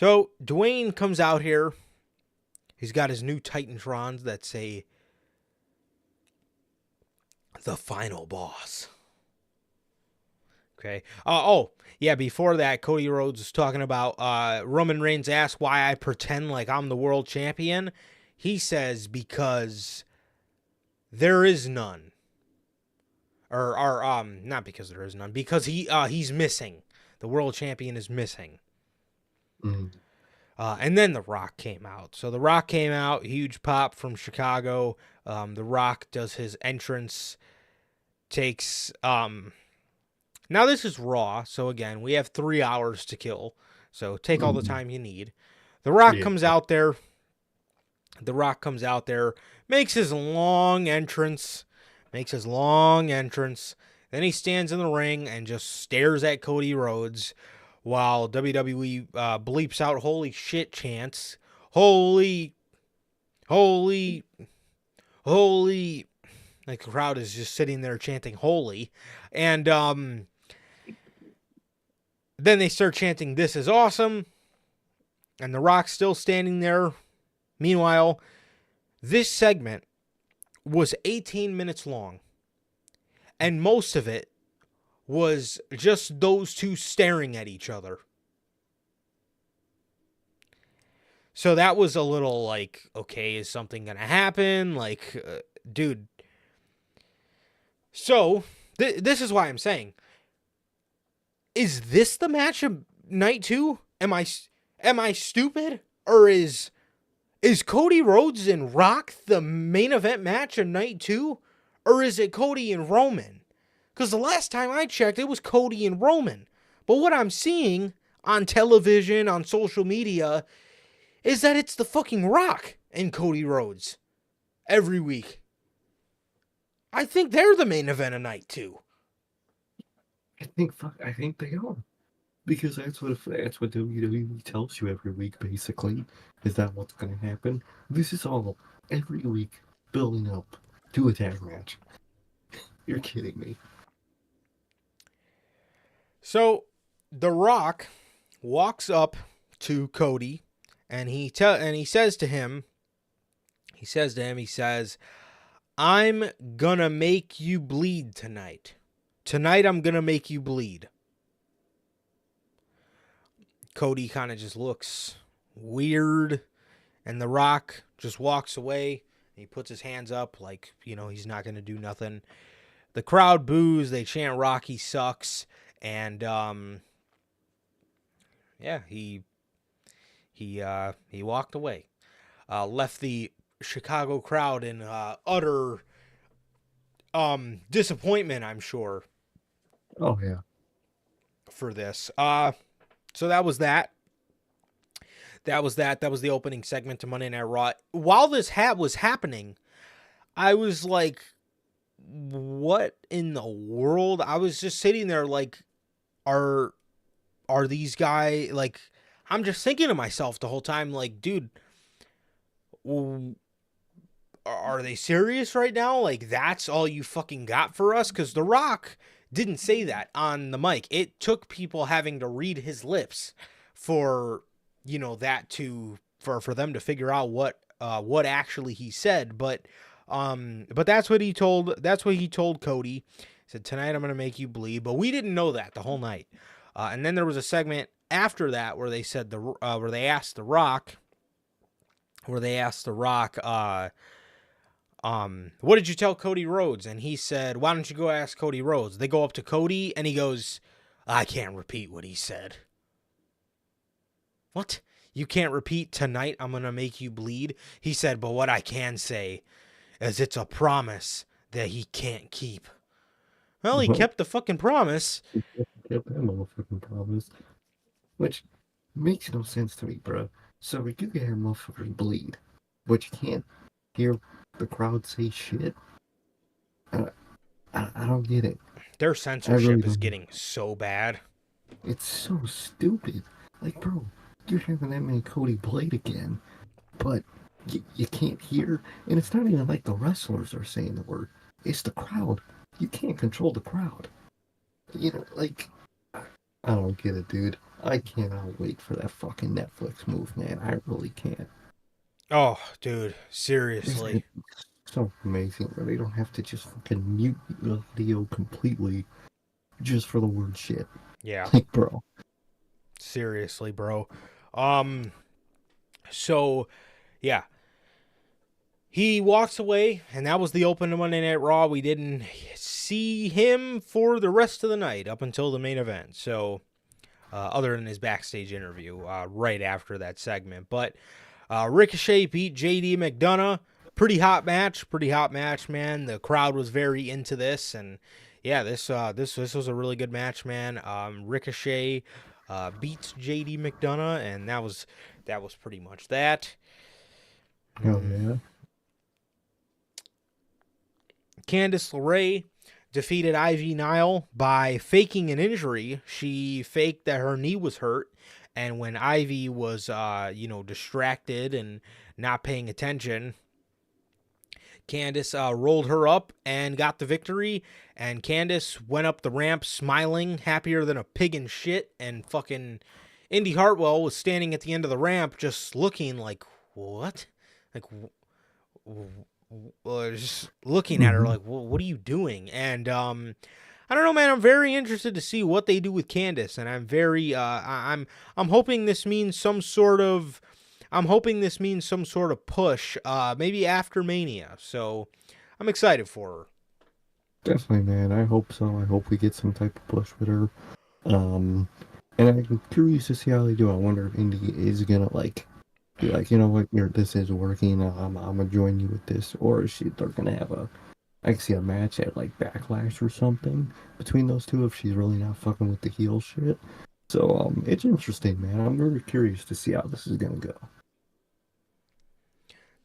So Dwayne comes out here. He's got his new Titantrons that say the final boss. Okay. Yeah, before that, Cody Rhodes was talking about Roman Reigns asked why I pretend like I'm the world champion. He says because there is none. Or not because there is none, because he's missing. The world champion is missing. Mm. And then The Rock came out. So The Rock came out, huge pop from Chicago. The Rock does his entrance, takes now this is Raw, so again, we have 3 hours to kill. So take all the time you need. The Rock comes out there. The Rock comes out there, makes his long entrance. Then he stands in the ring and just stares at Cody Rhodes while WWE bleeps out holy shit chants. Holy. Like the crowd is just sitting there chanting holy. And then they start chanting, "This is awesome." And The Rock's still standing there. Meanwhile, this segment was 18 minutes long. And most of it was just those two staring at each other. So that was a little like, okay, is something going to happen? Like, dude. So, this is why I'm saying, is this the match of night 2? Am I stupid? Or is Cody Rhodes and Rock the main event match of night 2? Or is it Cody and Roman? Because the last time I checked, it was Cody and Roman. But what I'm seeing on television, on social media, is that it's the fucking Rock and Cody Rhodes every week. I think they're the main event of night 2. I think they are, because that's what WWE tells you every week. Basically, is that what's going to happen? This is all every week building up to a tag match. You're kidding me. So The Rock walks up to Cody, and he says to him, "I'm gonna make you bleed tonight. Tonight I'm gonna make you bleed." Cody kind of just looks weird, and The Rock just walks away. He puts his hands up like, he's not gonna do nothing. The crowd boos. They chant "Rocky sucks," and he walked away. Left the Chicago crowd in utter disappointment, I'm sure. Oh yeah. For this. So that was that. That was the opening segment to Monday Night Raw. While this was happening, I was like, what in the world? I was just sitting there like, are these guys, like, I'm just thinking to myself the whole time, like, dude, are they serious right now? Like, that's all you fucking got for us? Because The Rock didn't say that on the mic. It took people having to read his lips for, for them to figure out what actually he said. But that's what he told Cody. He said, "Tonight I'm going to make you bleed." But we didn't know that the whole night. And then there was a segment after that where they said where they asked The Rock, what did you tell Cody Rhodes? And he said, "Why don't you go ask Cody Rhodes?" They go up to Cody and he goes, "I can't repeat what he said." What? You can't repeat "Tonight I'm going to make you bleed"? He said, "But what I can say is it's a promise that he can't keep." Well, he kept the fucking promise. He kept that motherfucking promise. Which makes no sense to me, bro. So you can have motherfuckers bleed, but you can't hear the crowd say shit. I don't get it. Their censorship is getting so bad. It's so stupid. Like, bro, you're having that man Cody Blade again, but you can't hear. And it's not even like the wrestlers are saying the word. It's the crowd. You can't control the crowd. Like, I don't get it, dude. I cannot wait for that fucking Netflix move, man. I really can't. Oh, dude, It's seriously. gonna be so amazing where they don't have to just fucking mute the video completely just for the word shit. Yeah, Like, bro. seriously, bro. Um, so yeah, he walks away, and that was the open to Monday Night Raw. We didn't see him for the rest of the night up until the main event. So, other than his backstage interview right after that segment, but Ricochet beat JD McDonough. Pretty hot match, man. The crowd was very into this, and yeah, this was a really good match, man. Ricochet beats JD McDonough, and that was pretty much that. Hell Mm. yeah. Candice LeRae defeated Ivy Nile by faking an injury. She faked that her knee was hurt, and when Ivy was, distracted and not paying attention, Candice rolled her up and got the victory. And Candice went up the ramp smiling, happier than a pig in shit. And fucking Indy Hartwell was standing at the end of the ramp, just looking like, what? Like, just looking at her like, what are you doing? And I don't know, man. I'm very interested to see what they do with Candice, and I'm very I'm hoping this means some sort of push, maybe after Mania. So I'm excited for her. Definitely, man. I hope so. I hope we get some type of push with her. And I'm curious to see how they do. I wonder if Indy is gonna like be like, you know what, this is working. I'm gonna join you with this, or is they're gonna have I can see a match at like Backlash or something between those two if she's really not fucking with the heel shit. So it's interesting, man. I'm very curious to see how this is gonna go.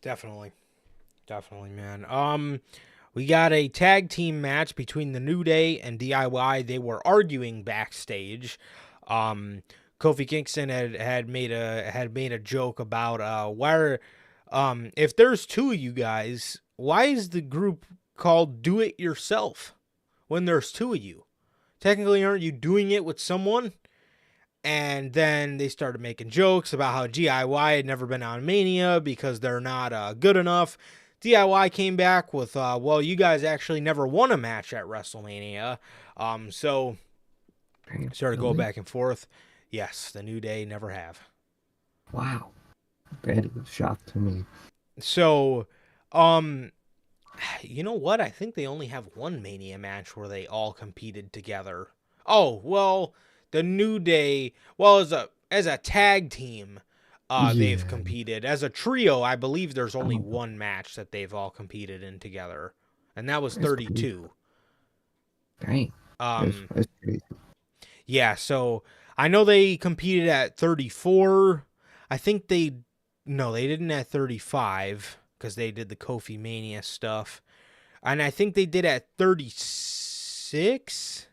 Definitely, man. We got a tag team match between the New Day and DIY. They were arguing backstage. Kofi Kingston had made a joke about if there's two of you guys, why is the group called Do It Yourself when there's two of you? Technically, aren't you doing it with someone? And then they started making jokes about how DIY had never been on Mania because they're not good enough. DIY came back with, well, you guys actually never won a match at WrestleMania. So started going back and forth. Yes, the New Day never have. Wow. That is a shock to me. So, you know what? I think they only have one Mania match where they all competed together. Oh, well, the New Day, well, as a tag team, they've competed. As a trio, I believe there's only one match that they've all competed in together, and that was 32. Dang. That's crazy. Yeah, so I know they competed at 34. I think they didn't at 35 because they did the Kofi Mania stuff. And I think they did at 36.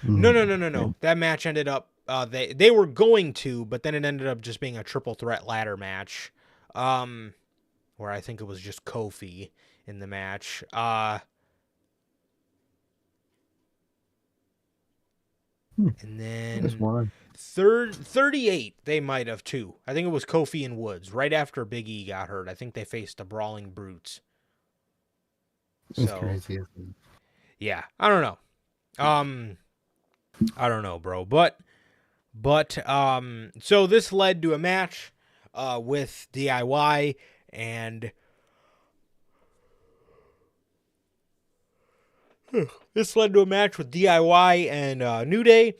No. That match ended up they were going to, but then it ended up just being a triple threat ladder match. Where I think it was just Kofi in the match. And then 38, they might have too. I think it was Kofi and Woods right after Big E got hurt. I think they faced the Brawling Brutes. That's crazy. Yeah, I don't know. I don't know, bro. But so this led to a match with DIY and New Day.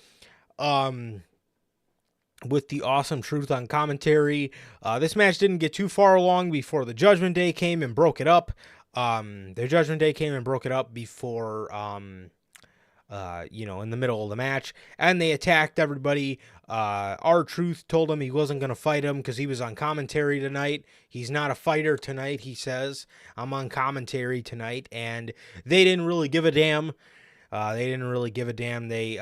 With the Awesome Truth on commentary. This match didn't get too far along before the Judgment Day came and broke it up. The Judgment Day came and broke it up before, in the middle of the match, and they attacked everybody. R-Truth told him he wasn't going to fight him because he was on commentary tonight. He's not a fighter tonight, he says. I'm on commentary tonight, and they didn't really give a damn. They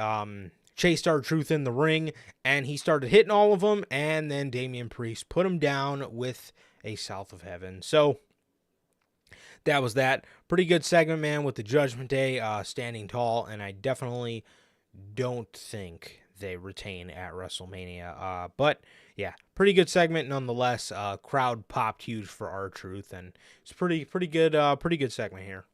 chased R-Truth in the ring, and he started hitting all of them, and then Damian Priest put him down with a South of Heaven. So that was that. Pretty good segment, man, with the Judgment Day standing tall, and I definitely don't think they retain at WrestleMania. But yeah, pretty good segment nonetheless. Crowd popped huge for R-Truth, and it's pretty good segment here.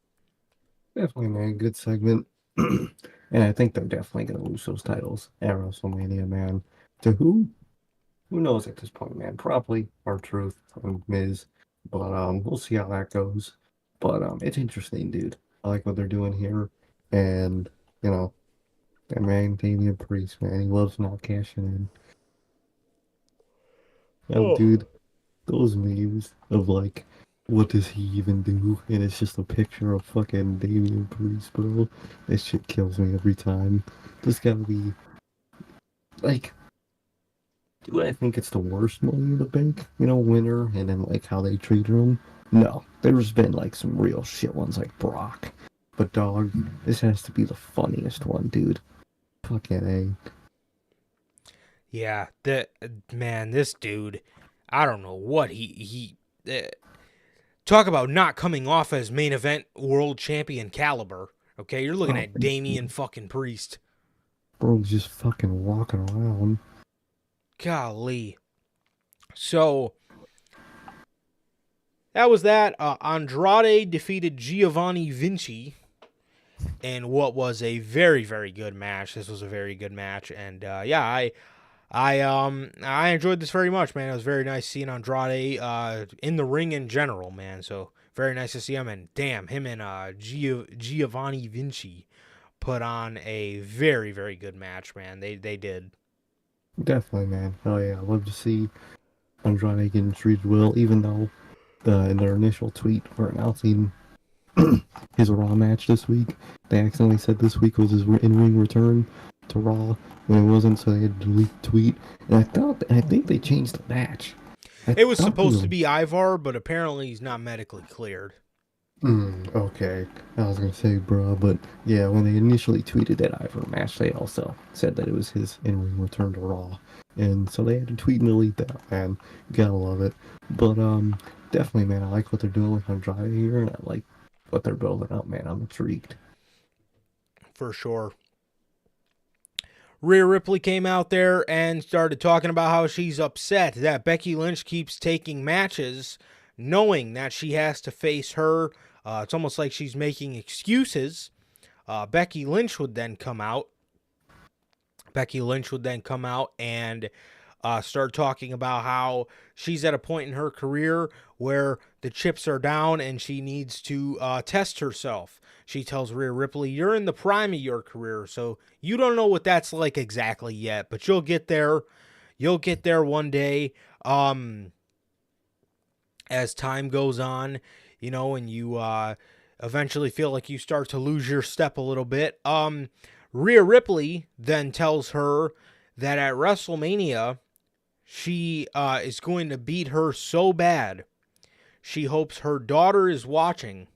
Definitely, man. Good segment. And I think they're definitely going to lose those titles at WrestleMania, man. To who? Who knows at this point, man? Probably R-Truth and Miz. But we'll see how that goes. But it's interesting, dude. I like what they're doing here. And, you know, that man, Damian Priest, man, he loves not cashing in. Oh, Oh. dude, those memes of like, what does he even do? And it's just a picture of fucking Damian Priest, bro. This shit kills me every time. There's gotta be, like, do I think it's the worst Money in the Bank, winner, and then like how they treat him? No, there's been like some real shit ones like Brock. But dog, this has to be the funniest one, dude. Fucking A. Yeah, this dude, I don't know what he talk about not coming off as main event world champion caliber. Okay, you're looking at Damian fucking Priest. Bro's just fucking walking around. Golly. So that was that. Andrade defeated Giovanni Vinci in what was a very, very good match. This was a very good match, and yeah, I enjoyed this very much, man. It was very nice seeing Andrade in the ring in general, man. So very nice to see him, and damn, him and Giovanni Vinci put on a very, very good match, man. They did. Definitely, man. Oh yeah, I love to see Andrade getting treated well, even though in their initial tweet for announcing his Raw match this week, they accidentally said this week was his in-ring return to Raw when it wasn't, so they had to delete the tweet. And I think they changed the match. It was supposed to be Ivar, but apparently he's not medically cleared. Okay. I was gonna say, bro, but yeah, when they initially tweeted that Ivar match, they also said that it was his in-ring return to Raw. And so they had to tweet and delete that, man. Gotta love it. But definitely, man, I like what they're doing with Andrade here, and I like what they're building up, man. I'm intrigued. For sure. Rhea Ripley came out there and started talking about how she's upset that Becky Lynch keeps taking matches knowing that she has to face her. It's almost like she's making excuses. Becky Lynch would then come out. And start talking about how she's at a point in her career where the chips are down and she needs to test herself. She tells Rhea Ripley, "You're in the prime of your career, so you don't know what that's like exactly yet, but you'll get there. You'll get there one day as time goes on, and you eventually feel like you start to lose your step a little bit." Rhea Ripley then tells her that at WrestleMania, she is going to beat her so bad. She hopes her daughter is watching.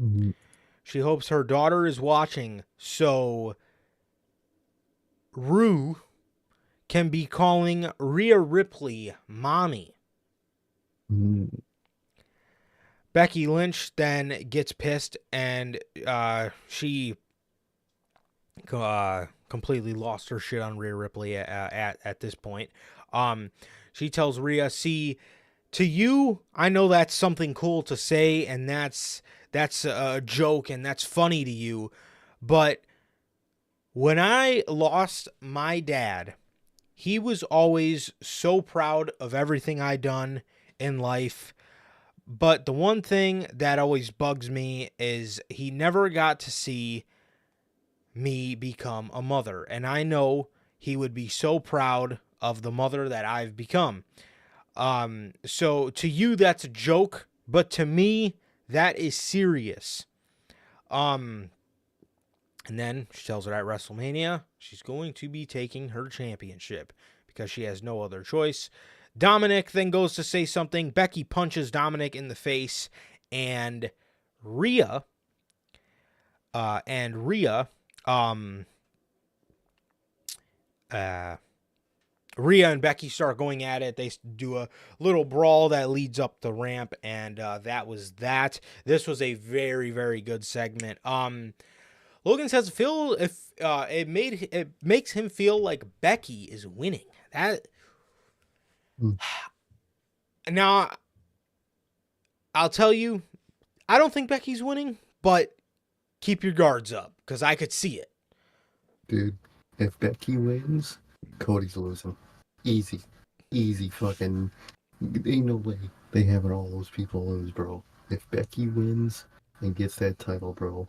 Mm-hmm. She hopes her daughter is watching, so Rue can be calling Rhea Ripley mommy. Mm-hmm. Becky Lynch then gets pissed, and she completely lost her shit on Rhea Ripley at this point. She tells Rhea, "See, to you, I know that's something cool to say, and that's a joke, and that's funny to you, but when I lost my dad, he was always so proud of everything I done in life, but the one thing that always bugs me is he never got to see me become a mother, and I know he would be so proud of the mother that I've become. So to you, that's a joke, but to me, that is serious." And then she tells her at WrestleMania, she's going to be taking her championship because she has no other choice. Dominic then goes to say something. Becky punches Dominic in the face, and Rhea and Becky start going at it. They do a little brawl that leads up the ramp, and that was that. This was a very, very good segment. Logan says it makes him feel like Becky is winning. That now I'll tell you, I don't think Becky's winning, but keep your guards up because I could see it. Dude, if Becky wins, Cody's losing. Easy. Easy fucking. Ain't no way they having all those people lose, bro. If Becky wins and gets that title, bro,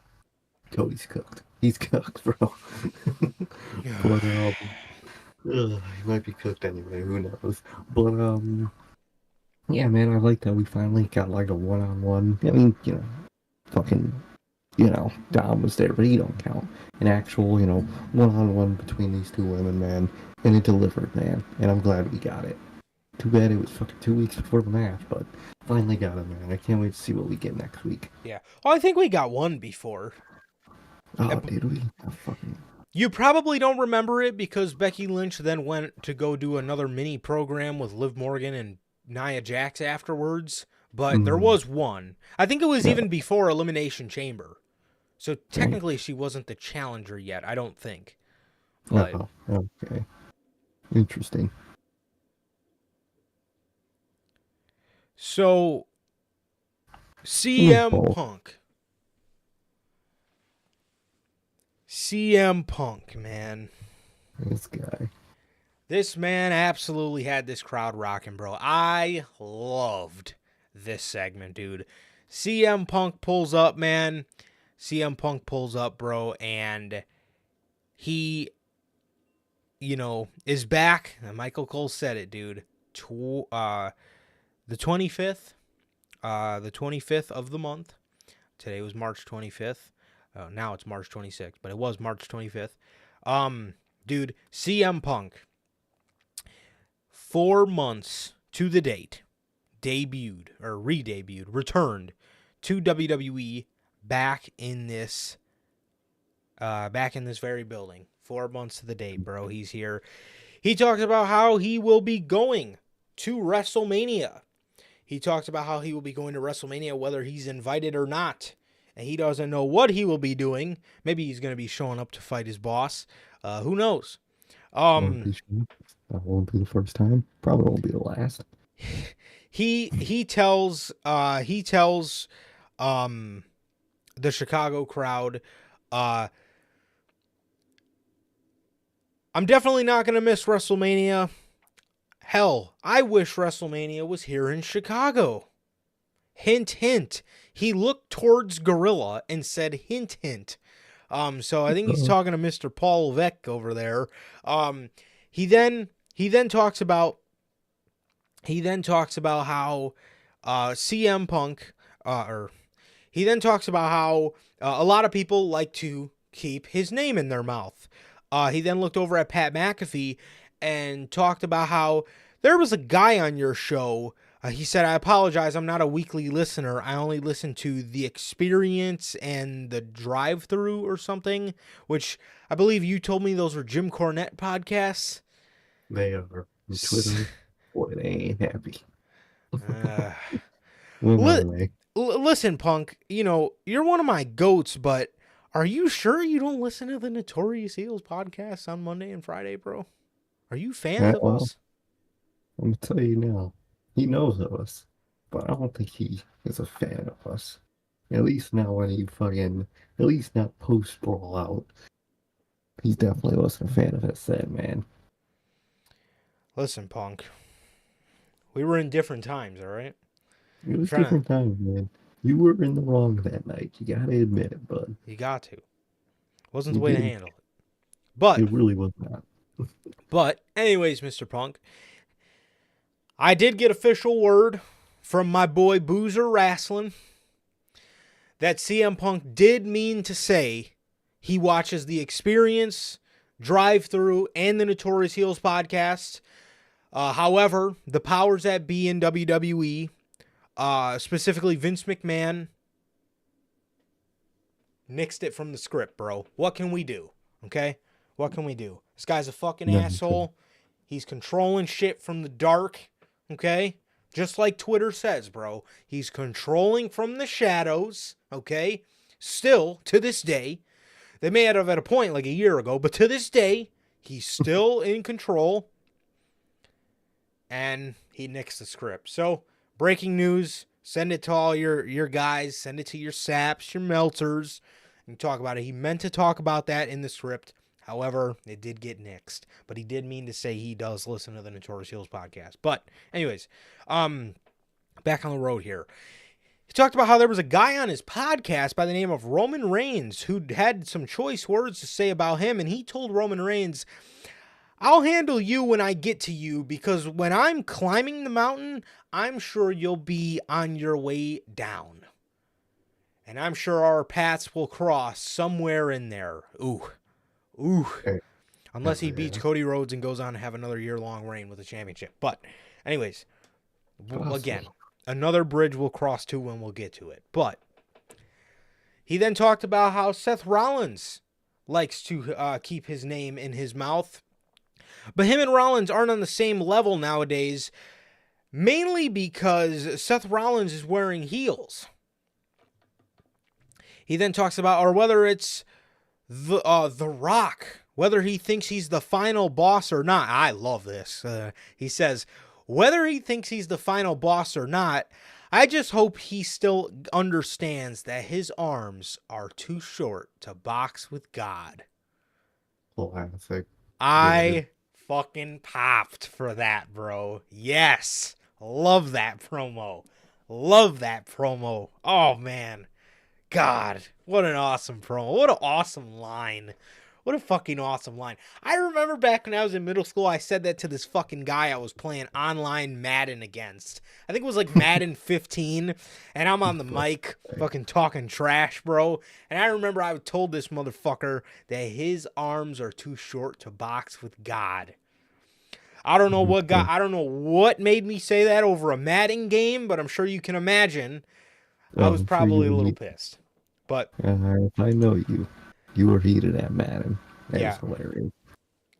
Cody's cooked. He's cooked, bro. But, he might be cooked anyway, who knows. But, yeah, man, I like that we finally got like a one-on-one. I mean, fucking, Dom was there, but he don't count. An actual, one-on-one between these two women, man. And it delivered, man. And I'm glad we got it. Too bad it was fucking 2 weeks before the match, but finally got it, man. I can't wait to see what we get next week. Yeah. Well, I think we got one before. Oh, did we? Oh, fucking... You probably don't remember it because Becky Lynch then went to go do another mini program with Liv Morgan and Nia Jax afterwards, but there was one. I think it was even before Elimination Chamber. So technically she wasn't the challenger yet, I don't think. But... Oh, okay. Interesting. So, CM Punk. CM Punk, man. This man absolutely had this crowd rocking, bro. I loved this segment, dude. CM Punk pulls up, man. CM Punk pulls up, bro, and he, is back. And Michael Cole said it, dude. The 25th, the 25th of the month. Today was March 25th. Now it's March 26th, but it was March 25th. Dude, CM Punk, 4 months to the date, returned to WWE back in this very building. 4 months to the date, bro. He's here. He talks about how he will be going to WrestleMania. He talks about how he will be going to WrestleMania whether he's invited or not. And he doesn't know what he will be doing. Maybe he's going to be showing up to fight his boss. Who knows? That won't be the first time. Probably won't be the last. He tells the Chicago crowd, I'm definitely not going to miss WrestleMania. Hell, I wish WrestleMania was here in Chicago. Hint, hint. He looked towards Gorilla and said, hint, hint. So I think he's talking to Mr. Paul Levesque over there. He then talks about how CM Punk, he then talks about how a lot of people like to keep his name in their mouth. He then looked over at Pat McAfee and talked about how there was a guy on your show. He said, I apologize, I'm not a weekly listener. I only listen to The Experience and The Drive-Thru or something, which I believe you told me those were Jim Cornette podcasts. They are. On Twitter, boy, they ain't happy. Listen, Punk, you're one of my goats, but are you sure you don't listen to the Notorious Heels podcast on Monday and Friday, bro? Are you fans of us? I'm going to tell you now. He knows of us, but I don't think he is a fan of us. At least now when he at least not post-brawl out, he definitely wasn't a fan of us then, man. Listen, Punk, we were in different times, all right? It was different times, man. You were in the wrong that night. You gotta admit it, bud. You got to. Wasn't the way to handle it. But it really was not. But anyways, Mr. Punk, I did get official word from my boy Boozer Wrestling that CM Punk did mean to say he watches The Experience, Drive-Thru, and the Notorious Heels podcast. However, the powers that be in WWE, specifically Vince McMahon, nixed it from the script, bro. What can we do? Okay? What can we do? This guy's a fucking asshole. He's controlling shit from the dark. Okay? Just like Twitter says, bro. He's controlling from the shadows. Okay? Still, to this day, They may have at a point like a year ago, but to this day, he's still in control. And he nixed the script. So, breaking news. Send it to all your guys. Send it to your saps, your melters. And talk about it. He meant to talk about that in the script. However, it did get nixed. But he did mean to say he does listen to the Notorious Heels podcast. But, anyways, back on the road here. He talked about how there was a guy on his podcast by the name of Roman Reigns who had some choice words to say about him. And he told Roman Reigns, I'll handle you when I get to you, because when I'm climbing the mountain, I'm sure you'll be on your way down. And I'm sure our paths will cross somewhere in there. Ooh. Unless he beats Cody Rhodes and goes on to have another year-long reign with the championship. But, anyways, again, another bridge we'll cross to when we'll get to it. But he then talked about how Seth Rollins likes to keep his name in his mouth. But him and Rollins aren't on the same level nowadays, mainly because Seth Rollins is wearing heels. He then talks about, or whether it's the Rock, whether he thinks he's the final boss or not. I love this. He says, whether he thinks he's the final boss or not, I just hope he still understands that his arms are too short to box with God. Classic. I fucking popped for that, bro. Yes. Love that promo. Oh, man. God, what an awesome promo. What an awesome line. What a fucking awesome line. I remember back when I was in middle school, I said that to this fucking guy I was playing online Madden against. I think it was like Madden 15, and I'm on the mic fucking talking trash, bro. And I remember I told this motherfucker that his arms are too short to box with God. I don't know what made me say that over a Madden game, but I'm sure you can imagine I was probably a little pissed. But if I know you. You were heated at Madden. That was hilarious.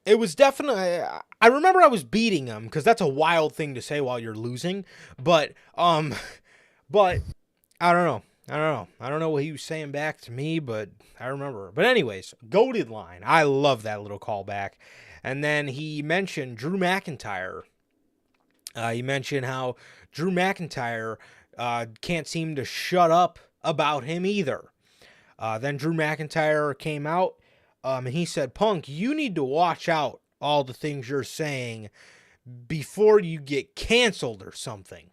It was definitely... I remember I was beating him, because that's a wild thing to say while you're losing. But I don't know. I don't know what he was saying back to me, but I remember. But anyways, goated line. I love that little callback. And then he mentioned Drew McIntyre. He mentioned how Drew McIntyre can't seem to shut up about him either. Then Drew McIntyre came out, and he said, Punk, you need to watch out all the things you're saying before you get canceled or something.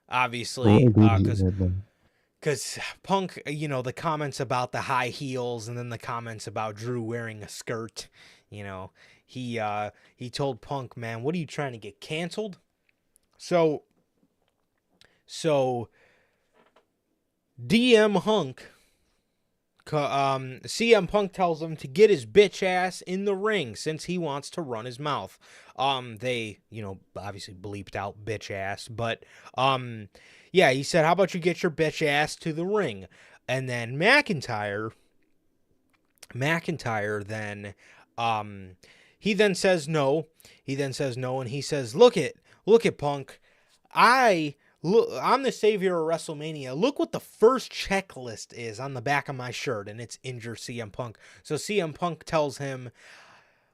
Obviously, because Punk, the comments about the high heels and then the comments about Drew wearing a skirt, he told Punk, man, what are you trying to get canceled? So CM Punk tells him to get his bitch ass in the ring since he wants to run his mouth. They, obviously bleeped out bitch ass, but, he said, how about you get your bitch ass to the ring? And then McIntyre then, he then says no, and he says, look at Punk, I'm the savior of WrestleMania. Look what the first checklist is on the back of my shirt, and it's injure CM Punk. So CM Punk tells him,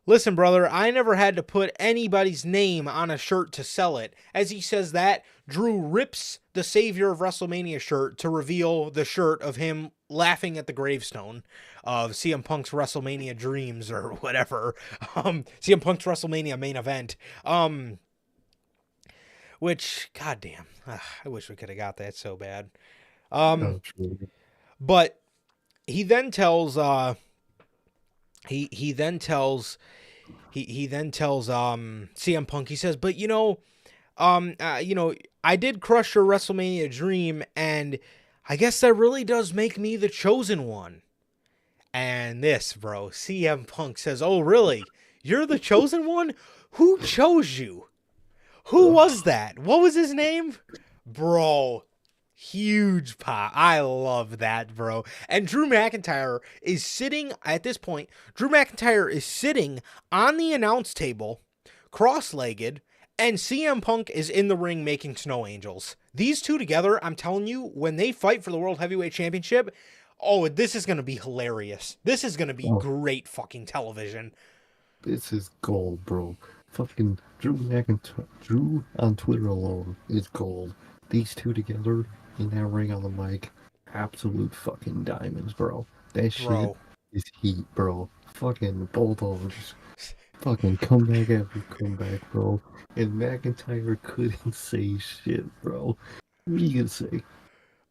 listen, brother, I never had to put anybody's name on a shirt to sell it. As he says that, Drew rips the savior of WrestleMania shirt to reveal the shirt of him laughing at the gravestone of CM Punk's WrestleMania dreams or whatever. CM Punk's WrestleMania main event. Which, goddamn, I wish we could have got that so bad. But he then tells he then tells CM Punk, he says, but I did crush your WrestleMania dream, and I guess that really does make me the chosen one. And this, bro, CM Punk says, oh, really? You're the chosen one? Who chose you? Who was that? What was his name? Bro, huge pop. I love that, bro. And Drew McIntyre is sitting, at this point, Drew McIntyre is sitting on the announce table, cross-legged, and CM Punk is in the ring making snow angels. These two together, I'm telling you, when they fight for the World Heavyweight Championship, Oh, this is going to be hilarious. This is going to be Oh, great fucking television. this is gold, bro. Fucking Drew on Twitter alone is gold. These two together in that ring on the mic, absolute fucking diamonds, bro. That shit Bro. is heat, bro. Fucking both of them just fucking comeback after comeback, bro. And McIntyre couldn't say shit, bro. What are you gonna say? You can't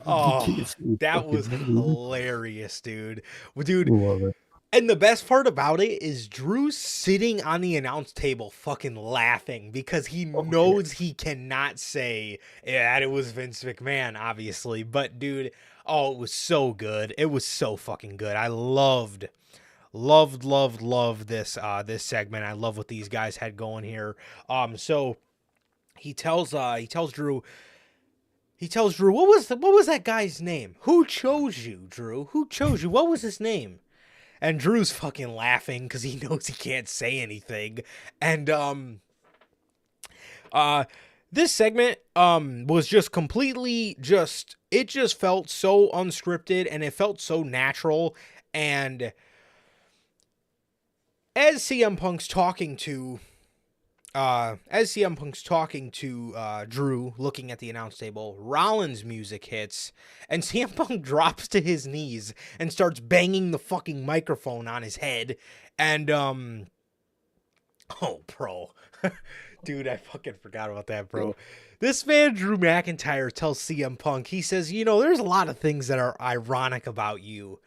Oh, say his that was fucking name. hilarious, dude. Well, dude, Love it. and the best part about it is Drew sitting on the announce table fucking laughing because he Oh, yeah. knows he cannot say that it was Vince McMahon, obviously. But dude, oh, it was so good. It was so fucking good. I loved this segment. I love what these guys had going here. So he tells Drew, what was that guy's name? Who chose you, Drew? Who chose you? What was his name? And Drew's fucking laughing because he knows he can't say anything. And this segment was just completely it just felt so unscripted and it felt so natural. And as CM Punk's talking to Drew, looking at the announce table, Rollins' music hits, and CM Punk drops to his knees and starts banging the fucking microphone on his head. And, oh, bro. Dude, I fucking forgot about that, bro. This man, Drew McIntyre, tells CM Punk, he says, there's a lot of things that are ironic about you.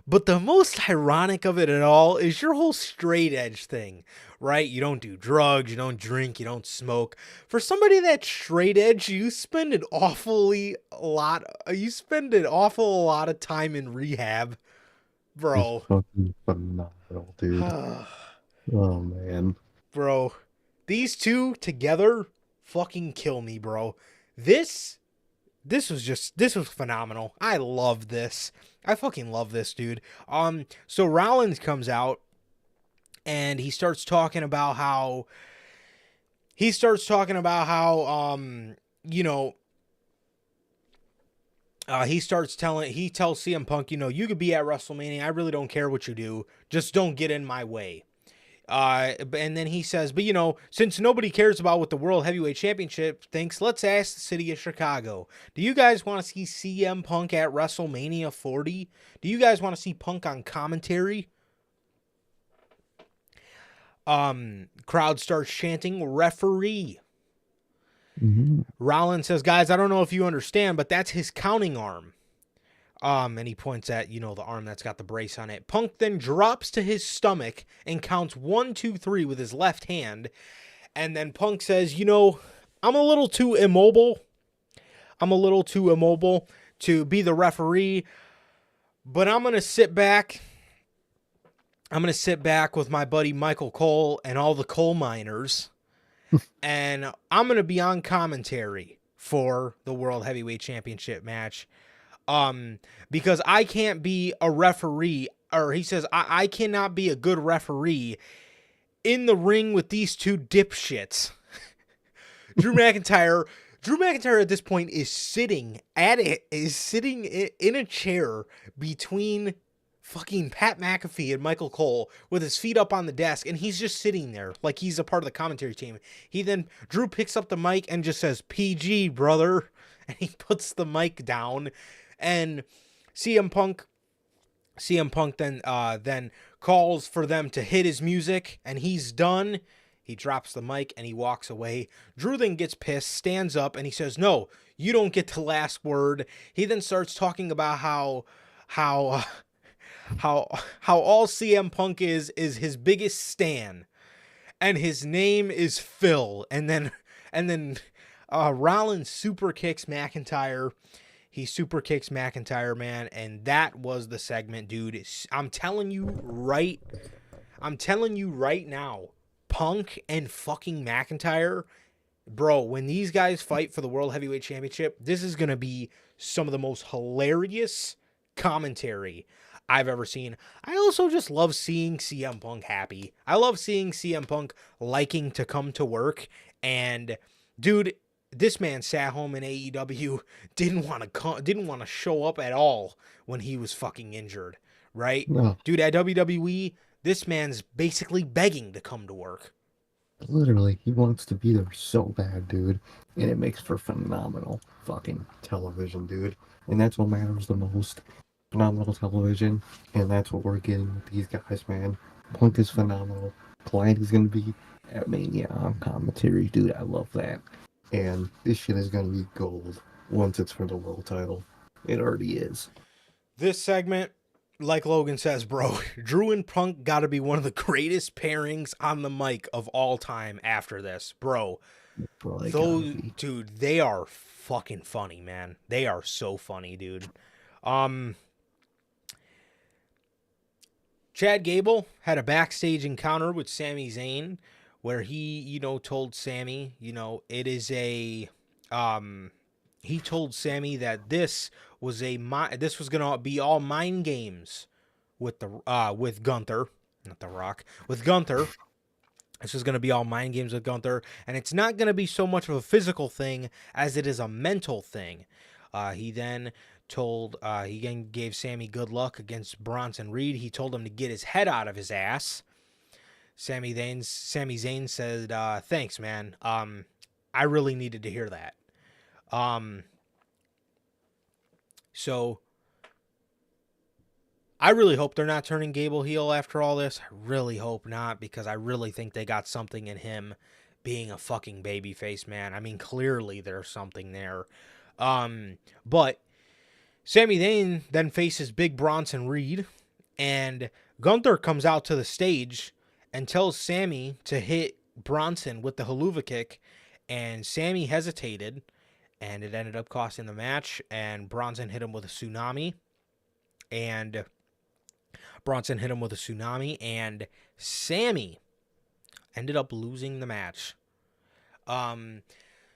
But the most ironic of it at all is your whole straight edge thing, right? You don't do drugs, you don't drink, you don't smoke. For somebody that's straight edge, you spend an awful lot of time in rehab, bro. It's fucking phenomenal, dude. Oh, man. Bro, these two together fucking kill me, bro. This was phenomenal. I love this. I fucking love this, dude. So Rollins comes out and he starts talking about how he tells CM Punk, you could be at WrestleMania. I really don't care what you do. Just don't get in my way. And then he says, but since nobody cares about what the World Heavyweight Championship thinks, let's ask the city of Chicago. Do you guys want to see CM Punk at WrestleMania 40? Do you guys want to see Punk on commentary? Crowd starts chanting referee. Mm-hmm. Rollins says, guys, I don't know if you understand, but that's his counting arm. And he points at, the arm that's got the brace on it. Punk then drops to his stomach and counts 1, 2, 3 with his left hand. And then Punk says, I'm a little too immobile. To be the referee. But I'm going to sit back. With my buddy Michael Cole and all the coal miners. And I'm going to be on commentary for the World Heavyweight Championship match. Because I can't be a referee, or he says, I cannot be a good referee in the ring with these two dipshits. Drew McIntyre at this point is sitting in a chair between fucking Pat McAfee and Michael Cole with his feet up on the desk, and he's just sitting there like he's a part of the commentary team. Drew picks up the mic and just says, PG, brother, and he puts the mic down. And CM Punk then calls for them to hit his music, and he's done. He drops the mic and he walks away. Drew then gets pissed, stands up, and he says, "No, you don't get the last word." He then starts talking about how all CM Punk is his biggest stan, and his name is Phil. And then Rollins super kicks McIntyre. He super kicks McIntyre, man, and that was the segment, dude. I'm telling you right now, Punk and fucking McIntyre, bro, when these guys fight for the World Heavyweight Championship, this is going to be some of the most hilarious commentary I've ever seen. I also just love seeing CM Punk happy. I love seeing CM Punk liking to come to work, and dude, this man sat home in AEW, didn't want to show up at all when he was fucking injured, right? No, Dude, at WWE, this man's basically begging to come to work. literally, he wants to be there so bad, dude. And it makes for phenomenal fucking television, dude. And that's what matters the most. Phenomenal television. And that's what we're getting with these guys, man. Punk is phenomenal. Client is going to be at Mania on commentary, dude. I love that. And this shit is going to be gold once it's for the world title. It already is. This segment, like Logan says, bro, Drew and Punk got to be one of the greatest pairings on the mic of all time after this, bro. Bro, they Those, gotta be. dude, they are fucking funny, man. They are so funny, dude. Chad Gable had a backstage encounter with Sami Zayn where he, told Sami, it is a, he told Sami that this was going to be all mind games with Gunther, not The Rock, with Gunther. This is going to be all mind games with Gunther, and it's not going to be so much of a physical thing as it is a mental thing. He then gave Sami good luck against Bronson Reed. He told him to get his head out of his ass. Sami Zayn said, thanks, man. I really needed to hear that. So I really hope they're not turning Gable heel after all this. I really hope not, because I really think they got something in him being a fucking babyface, man. I mean, clearly there's something there. But Sami Zayn then faces Big Bronson Reed, and Gunther comes out to the stage and tells Sami to hit Bronson with the haluva kick, and Sami hesitated, and it ended up costing the match, and Bronson hit him with a tsunami, and Sami ended up losing the match.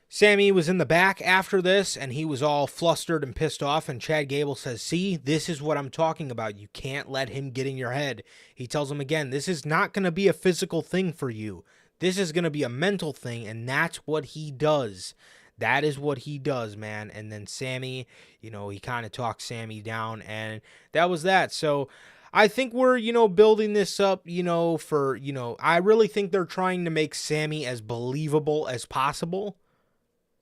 Sami was in the back after this, and he was all flustered and pissed off, and Chad Gable says, see, this is what I'm talking about. You can't let him get in your head. He tells him again, this is not going to be a physical thing for you. This is going to be a mental thing, and that's what he does. That is what he does, man. And then Sami, he kind of talked Sami down, and that was that. So I think we're, building this up, for, I really think they're trying to make Sami as believable as possible.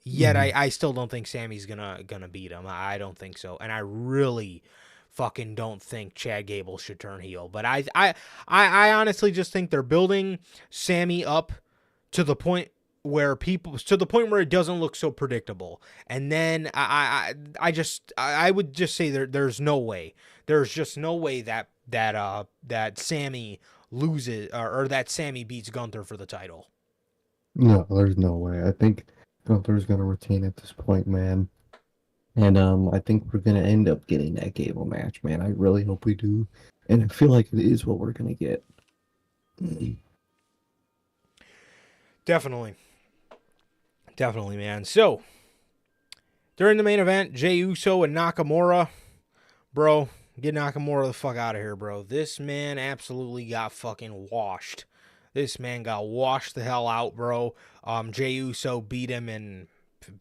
Yet I still don't think Sami's gonna beat him. I don't think so. And I really fucking don't think Chad Gable should turn heel. But I honestly just think they're building Sami up to the point where it doesn't look so predictable. And then I would just say there's no way. There's just no way that Sami loses or that Sami beats Gunther for the title. No, there's no way. I think Gunther's gonna retain at this point, man. And I think we're gonna end up getting that Gable match, man. I really hope we do. And I feel like it is what we're gonna get. Definitely, man. So during the main event, Jey Uso and Nakamura, bro, get Nakamura the fuck out of here, bro. This man absolutely got fucking washed. This man got washed the hell out, bro. Jey Uso beat him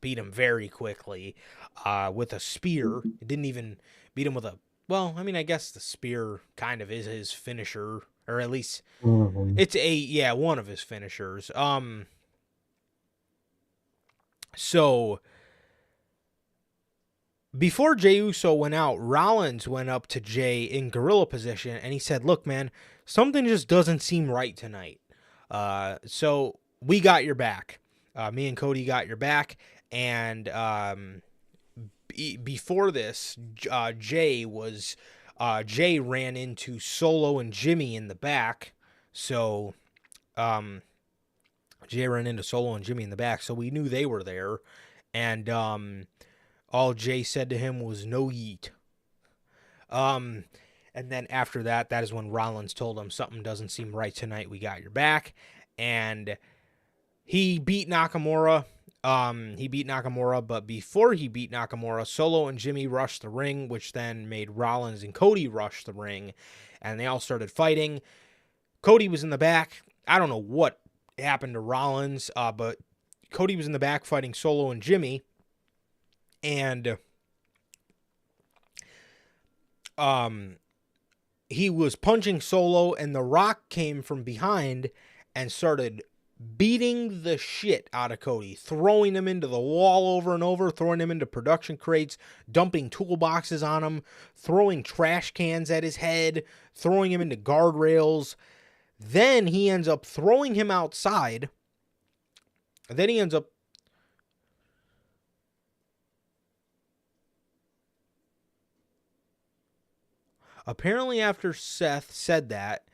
very quickly with a spear. It didn't even beat him with a... Well, I mean, I guess the spear kind of is his finisher. Or at least it's one of his finishers. So before Jey Uso went out, Rollins went up to Jey in gorilla position, and he said, look, man, something just doesn't seem right tonight. So we got your back. Me and Cody got your back. And before this, Jey ran into Solo and Jimmy in the back. So Jey ran into Solo and Jimmy in the back, so we knew they were there. And all Jey said to him was no yeet. And then after that is when Rollins told him something doesn't seem right tonight. We got your back. And he beat Nakamura. But before he beat Nakamura, Solo and Jimmy rushed the ring, which then made Rollins and Cody rush the ring. And they all started fighting. Cody was in the back. I don't know what happened to Rollins, but Cody was in the back fighting Solo and Jimmy, and he was punching Solo, and The Rock came from behind and started beating the shit out of Cody, throwing him into the wall over and over, throwing him into production crates, dumping toolboxes on him, throwing trash cans at his head, throwing him into guardrails. Then he ends up throwing him outside. Then he ends up apparently after Seth said that,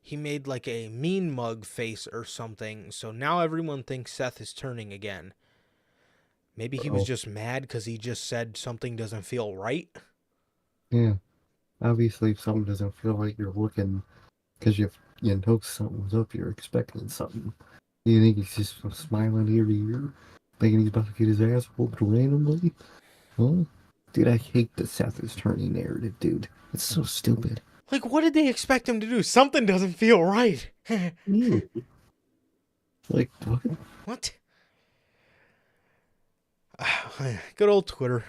he made like a mean mug face or something. So now everyone thinks Seth is turning again. Maybe he was just mad because he just said something doesn't feel right. Yeah. Obviously, if something doesn't feel like you're looking, because you know something's up, you're expecting something. You think he's just smiling ear to ear, thinking he's about to get his ass whooped randomly? Huh? Dude, I hate the Seth is turning narrative, dude. It's so stupid. Like, what did they expect him to do? Something doesn't feel right. Like, what? What? Good old Twitter.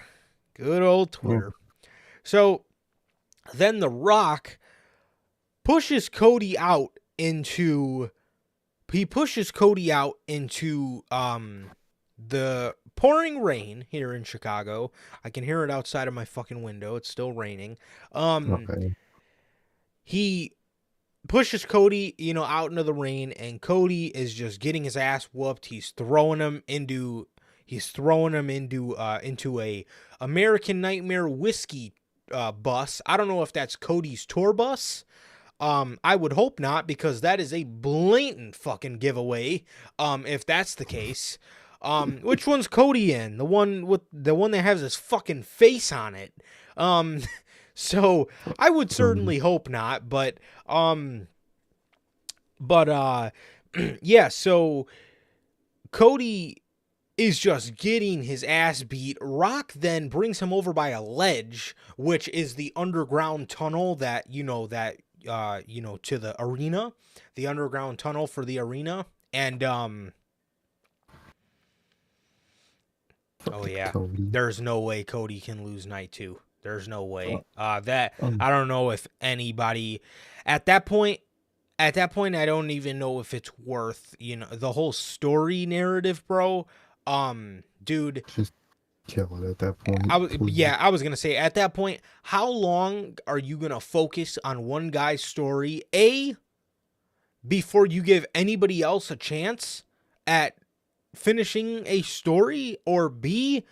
Good old Twitter. So, then The Rock pushes Cody out into... He pushes Cody out into the pouring rain here in Chicago. I can hear it outside of my fucking window. It's still raining. Okay. He pushes Cody, out into the rain, and Cody is just getting his ass whooped. He's throwing him into a American Nightmare whiskey bus. I don't know if that's Cody's tour bus. I would hope not, because that is a blatant fucking giveaway. If that's the case. Which one's Cody in? The one that has his fucking face on it. So I would certainly hope not, but yeah, so Cody is just getting his ass beat. Rock then brings him over by a ledge, which is the underground tunnel that, to the arena, the underground tunnel for the arena. And, oh yeah, there's no way Cody can lose night 2. There's no way. I don't know if anybody at that point, I don't even know if it's worth, the whole story narrative, bro. Dude, just kill it at that point. I was going to say, at that point, how long are you going to focus on one guy's story? A, before you give anybody else a chance at finishing a story, or B,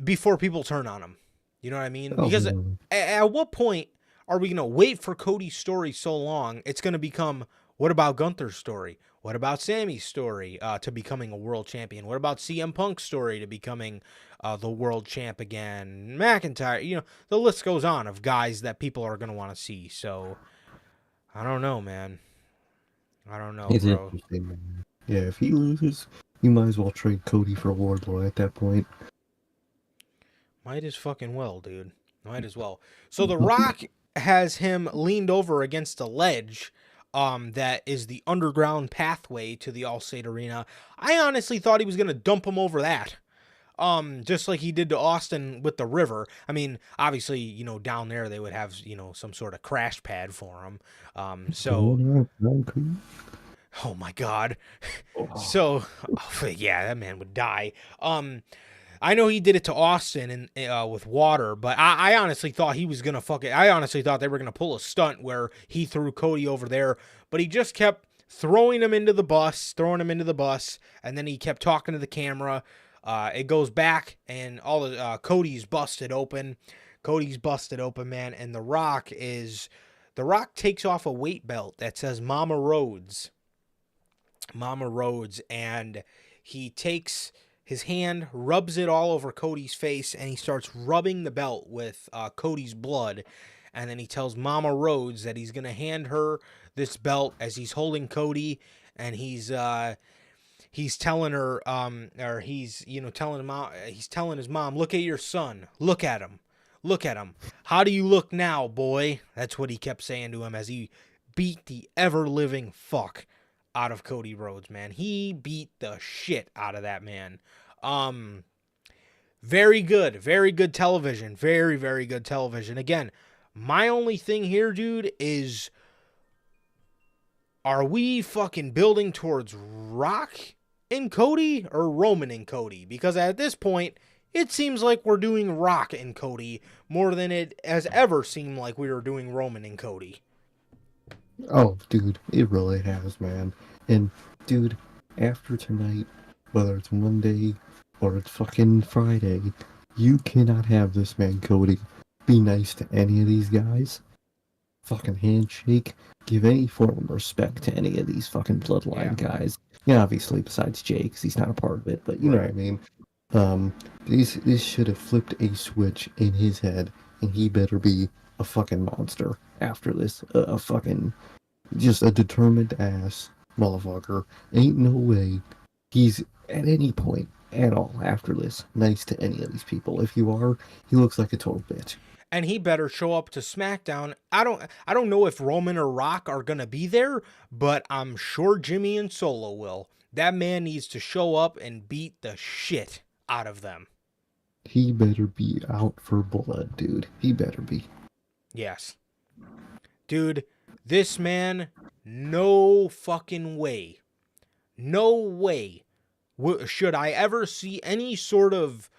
before people turn on him. You know what I mean? Because at what point are we going to wait for Cody's story so long? It's going to become, what about Gunther's story? What about Sammy's story to becoming a world champion? What about CM Punk's story to becoming the world champ again? McIntyre, the list goes on of guys that people are going to want to see. So, I don't know, man. I don't know, it's bro. Interesting, man. Yeah, if he loses, you might as well trade Cody for Wardlow at that point. Might as fucking well, dude. Might as well. So The Rock has him leaned over against a ledge that is the underground pathway to the Allstate Arena. I honestly thought he was going to dump him over that. Just like he did to Austin with the river. I mean, obviously, down there they would have, some sort of crash pad for him. Oh my God. So, yeah, that man would die. I know he did it to Austin and with water, but I honestly thought he was going to I honestly thought they were going to pull a stunt where he threw Cody over there, but he just kept throwing him into the bus, and then he kept talking to the camera. It goes back, and all the Cody's busted open. Man, and The Rock takes off a weight belt that says Mama Rhodes, and he takes his hand, rubs it all over Cody's face, and he starts rubbing the belt with Cody's blood. And then he tells Mama Rhodes that he's going to hand her this belt as he's holding Cody, and he's telling her, he's telling his mom, look at your son. Look at him. How do you look now, boy? That's what he kept saying to him as he beat the ever-living fuck out of Cody Rhodes, man. He beat the shit out of that man. Very good television. Very, very good television. Again, my only thing here, dude, is are we fucking building towards Rock and Cody or Roman and Cody? Because at this point, it seems like we're doing Rock and Cody more than it has ever seemed like we were doing Roman and Cody. Oh, dude, it really has, man. And, dude, after tonight, whether it's Monday or it's fucking Friday, you cannot have this man, Cody, be nice to any of these guys. Fucking handshake, give any form of respect to any of these fucking bloodline guys. Yeah, obviously, besides Jay, because he's not a part of it, but you know what I mean. This should have flipped a switch in his head, and he better be a fucking monster after this. A fucking, just a determined ass motherfucker. Ain't no way he's at any point at all after this nice to any of these people. If you are, he looks like a total bitch. And he better show up to SmackDown. I don't know if Roman or Rock are gonna be there, but I'm sure Jimmy and Solo will. That man needs to show up and beat the shit out of them. He better be out for blood, dude. He better be. Yes. Dude, this man, no fucking way. No way should I ever see any sort of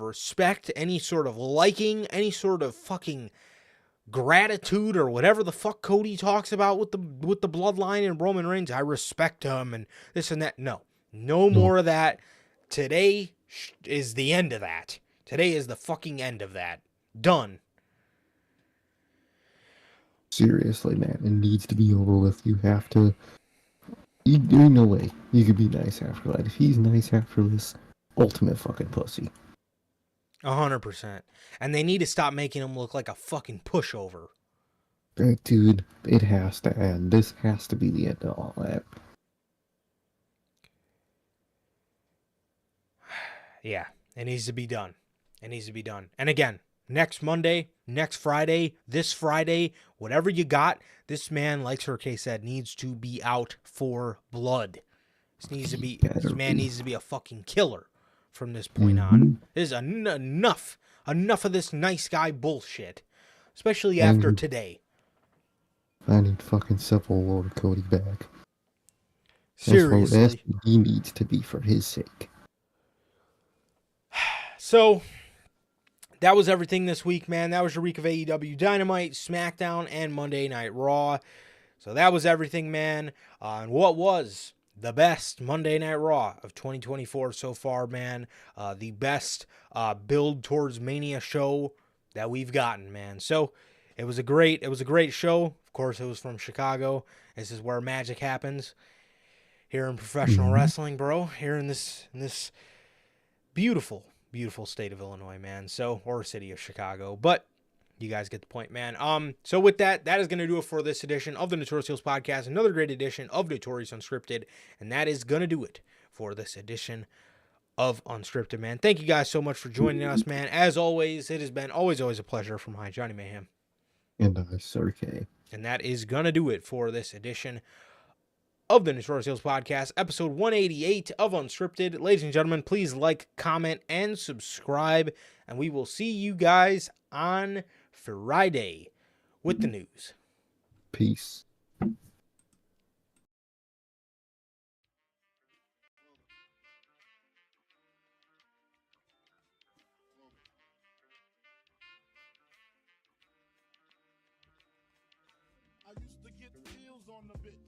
respect, any sort of liking, any sort of fucking gratitude or whatever the fuck Cody talks about with the bloodline and Roman Reigns. I respect him and this and that. No more of that. Today is the end of that. Today is the fucking end of that. Done. Seriously, man, it needs to be over with. You have to. There's no way you could be nice after that. If he's nice after this, ultimate fucking pussy. 100%. And they need to stop making him look like a fucking pushover. Dude, it has to end. This has to be the end of all that. Yeah, it needs to be done. It needs to be done. And again, next Monday, next Friday, this Friday, whatever you got, this man, like Sir K said, needs to be out for blood. This man needs to be a fucking killer from this point on. There's enough of this nice guy bullshit, especially after today. I need fucking Civil War Cody back. Seriously. That's what he needs to be for his sake. So, that was everything this week, man. That was your week of AEW Dynamite, SmackDown, and Monday Night Raw. So that was everything, man. And what was the best Monday Night Raw of 2024 so far, man. The best build towards Mania show that we've gotten, man. So it was a great show. Of course, it was from Chicago. This is where magic happens here in professional wrestling, bro. Here in this beautiful state of Illinois, man. So, or city of Chicago, but you guys get the point, man. So with that is going to do it for this edition of the Notorious Heels podcast. Another great edition of Notorious Unscripted, and that is going to do it for this edition of Unscripted, man. Thank you guys so much for joining us, man. As always, it has been always a pleasure. From Johnny Mayhem. And Sir K. And that is going to do it for this edition of the Notorious Heels podcast, episode 188 of Unscripted. Ladies and gentlemen, please like, comment, and subscribe, and we will see you guys on Friday with the news. Peace. I used to get deals on the bitch.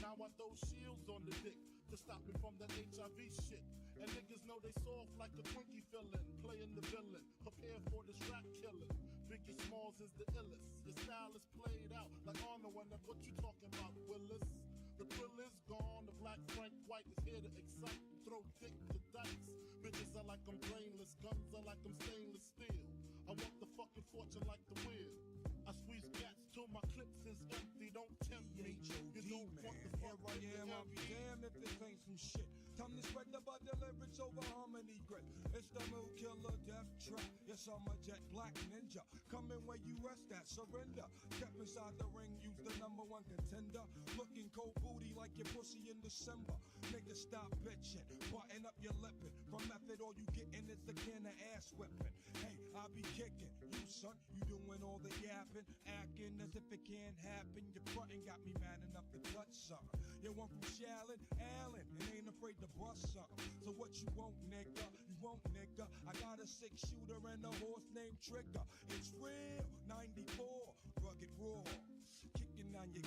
Now I throw shields on the dick to stop me from that HIV shit. And niggas know they soft like a Twinkie fillin', playing the villain, prepare for this rap killing. Biggie Smalls is the illest. Your style is played out like Arnold, and that's what you talking about, Willis. The thrill is gone. The black Frank White is here to excite and throw dick to dice. Bitches are like I'm brainless, guns are like I'm stainless steel. I want the fucking fortune like the wheel. I squeeze cats till my clips is empty. Don't tempt me. You don't want the fuck with the I'll be damned if this ain't some shit. Time to spread the butter lyrics over harmony grit. It's the mood killer death trap. Yes, I'm a jet black ninja. Coming where you rest at, surrender. Step inside the ring, use the #1 contender. Looking cold booty like your pussy in December. Nigga, stop bitching, button up your lippin'. From method, all you gettin' is the can of ass whipping. Hey, I be kicking you, son. You doing all the yapping, acting as if it can't happen. Your frontin' got me mad enough to touch something. You want from Shallon, Allen, and ain't afraid to bust something. So what you want, nigga? You want, nigga? I got a 6-shooter and a horse named Trigger. It's real, 94, rugged raw. Kicking on your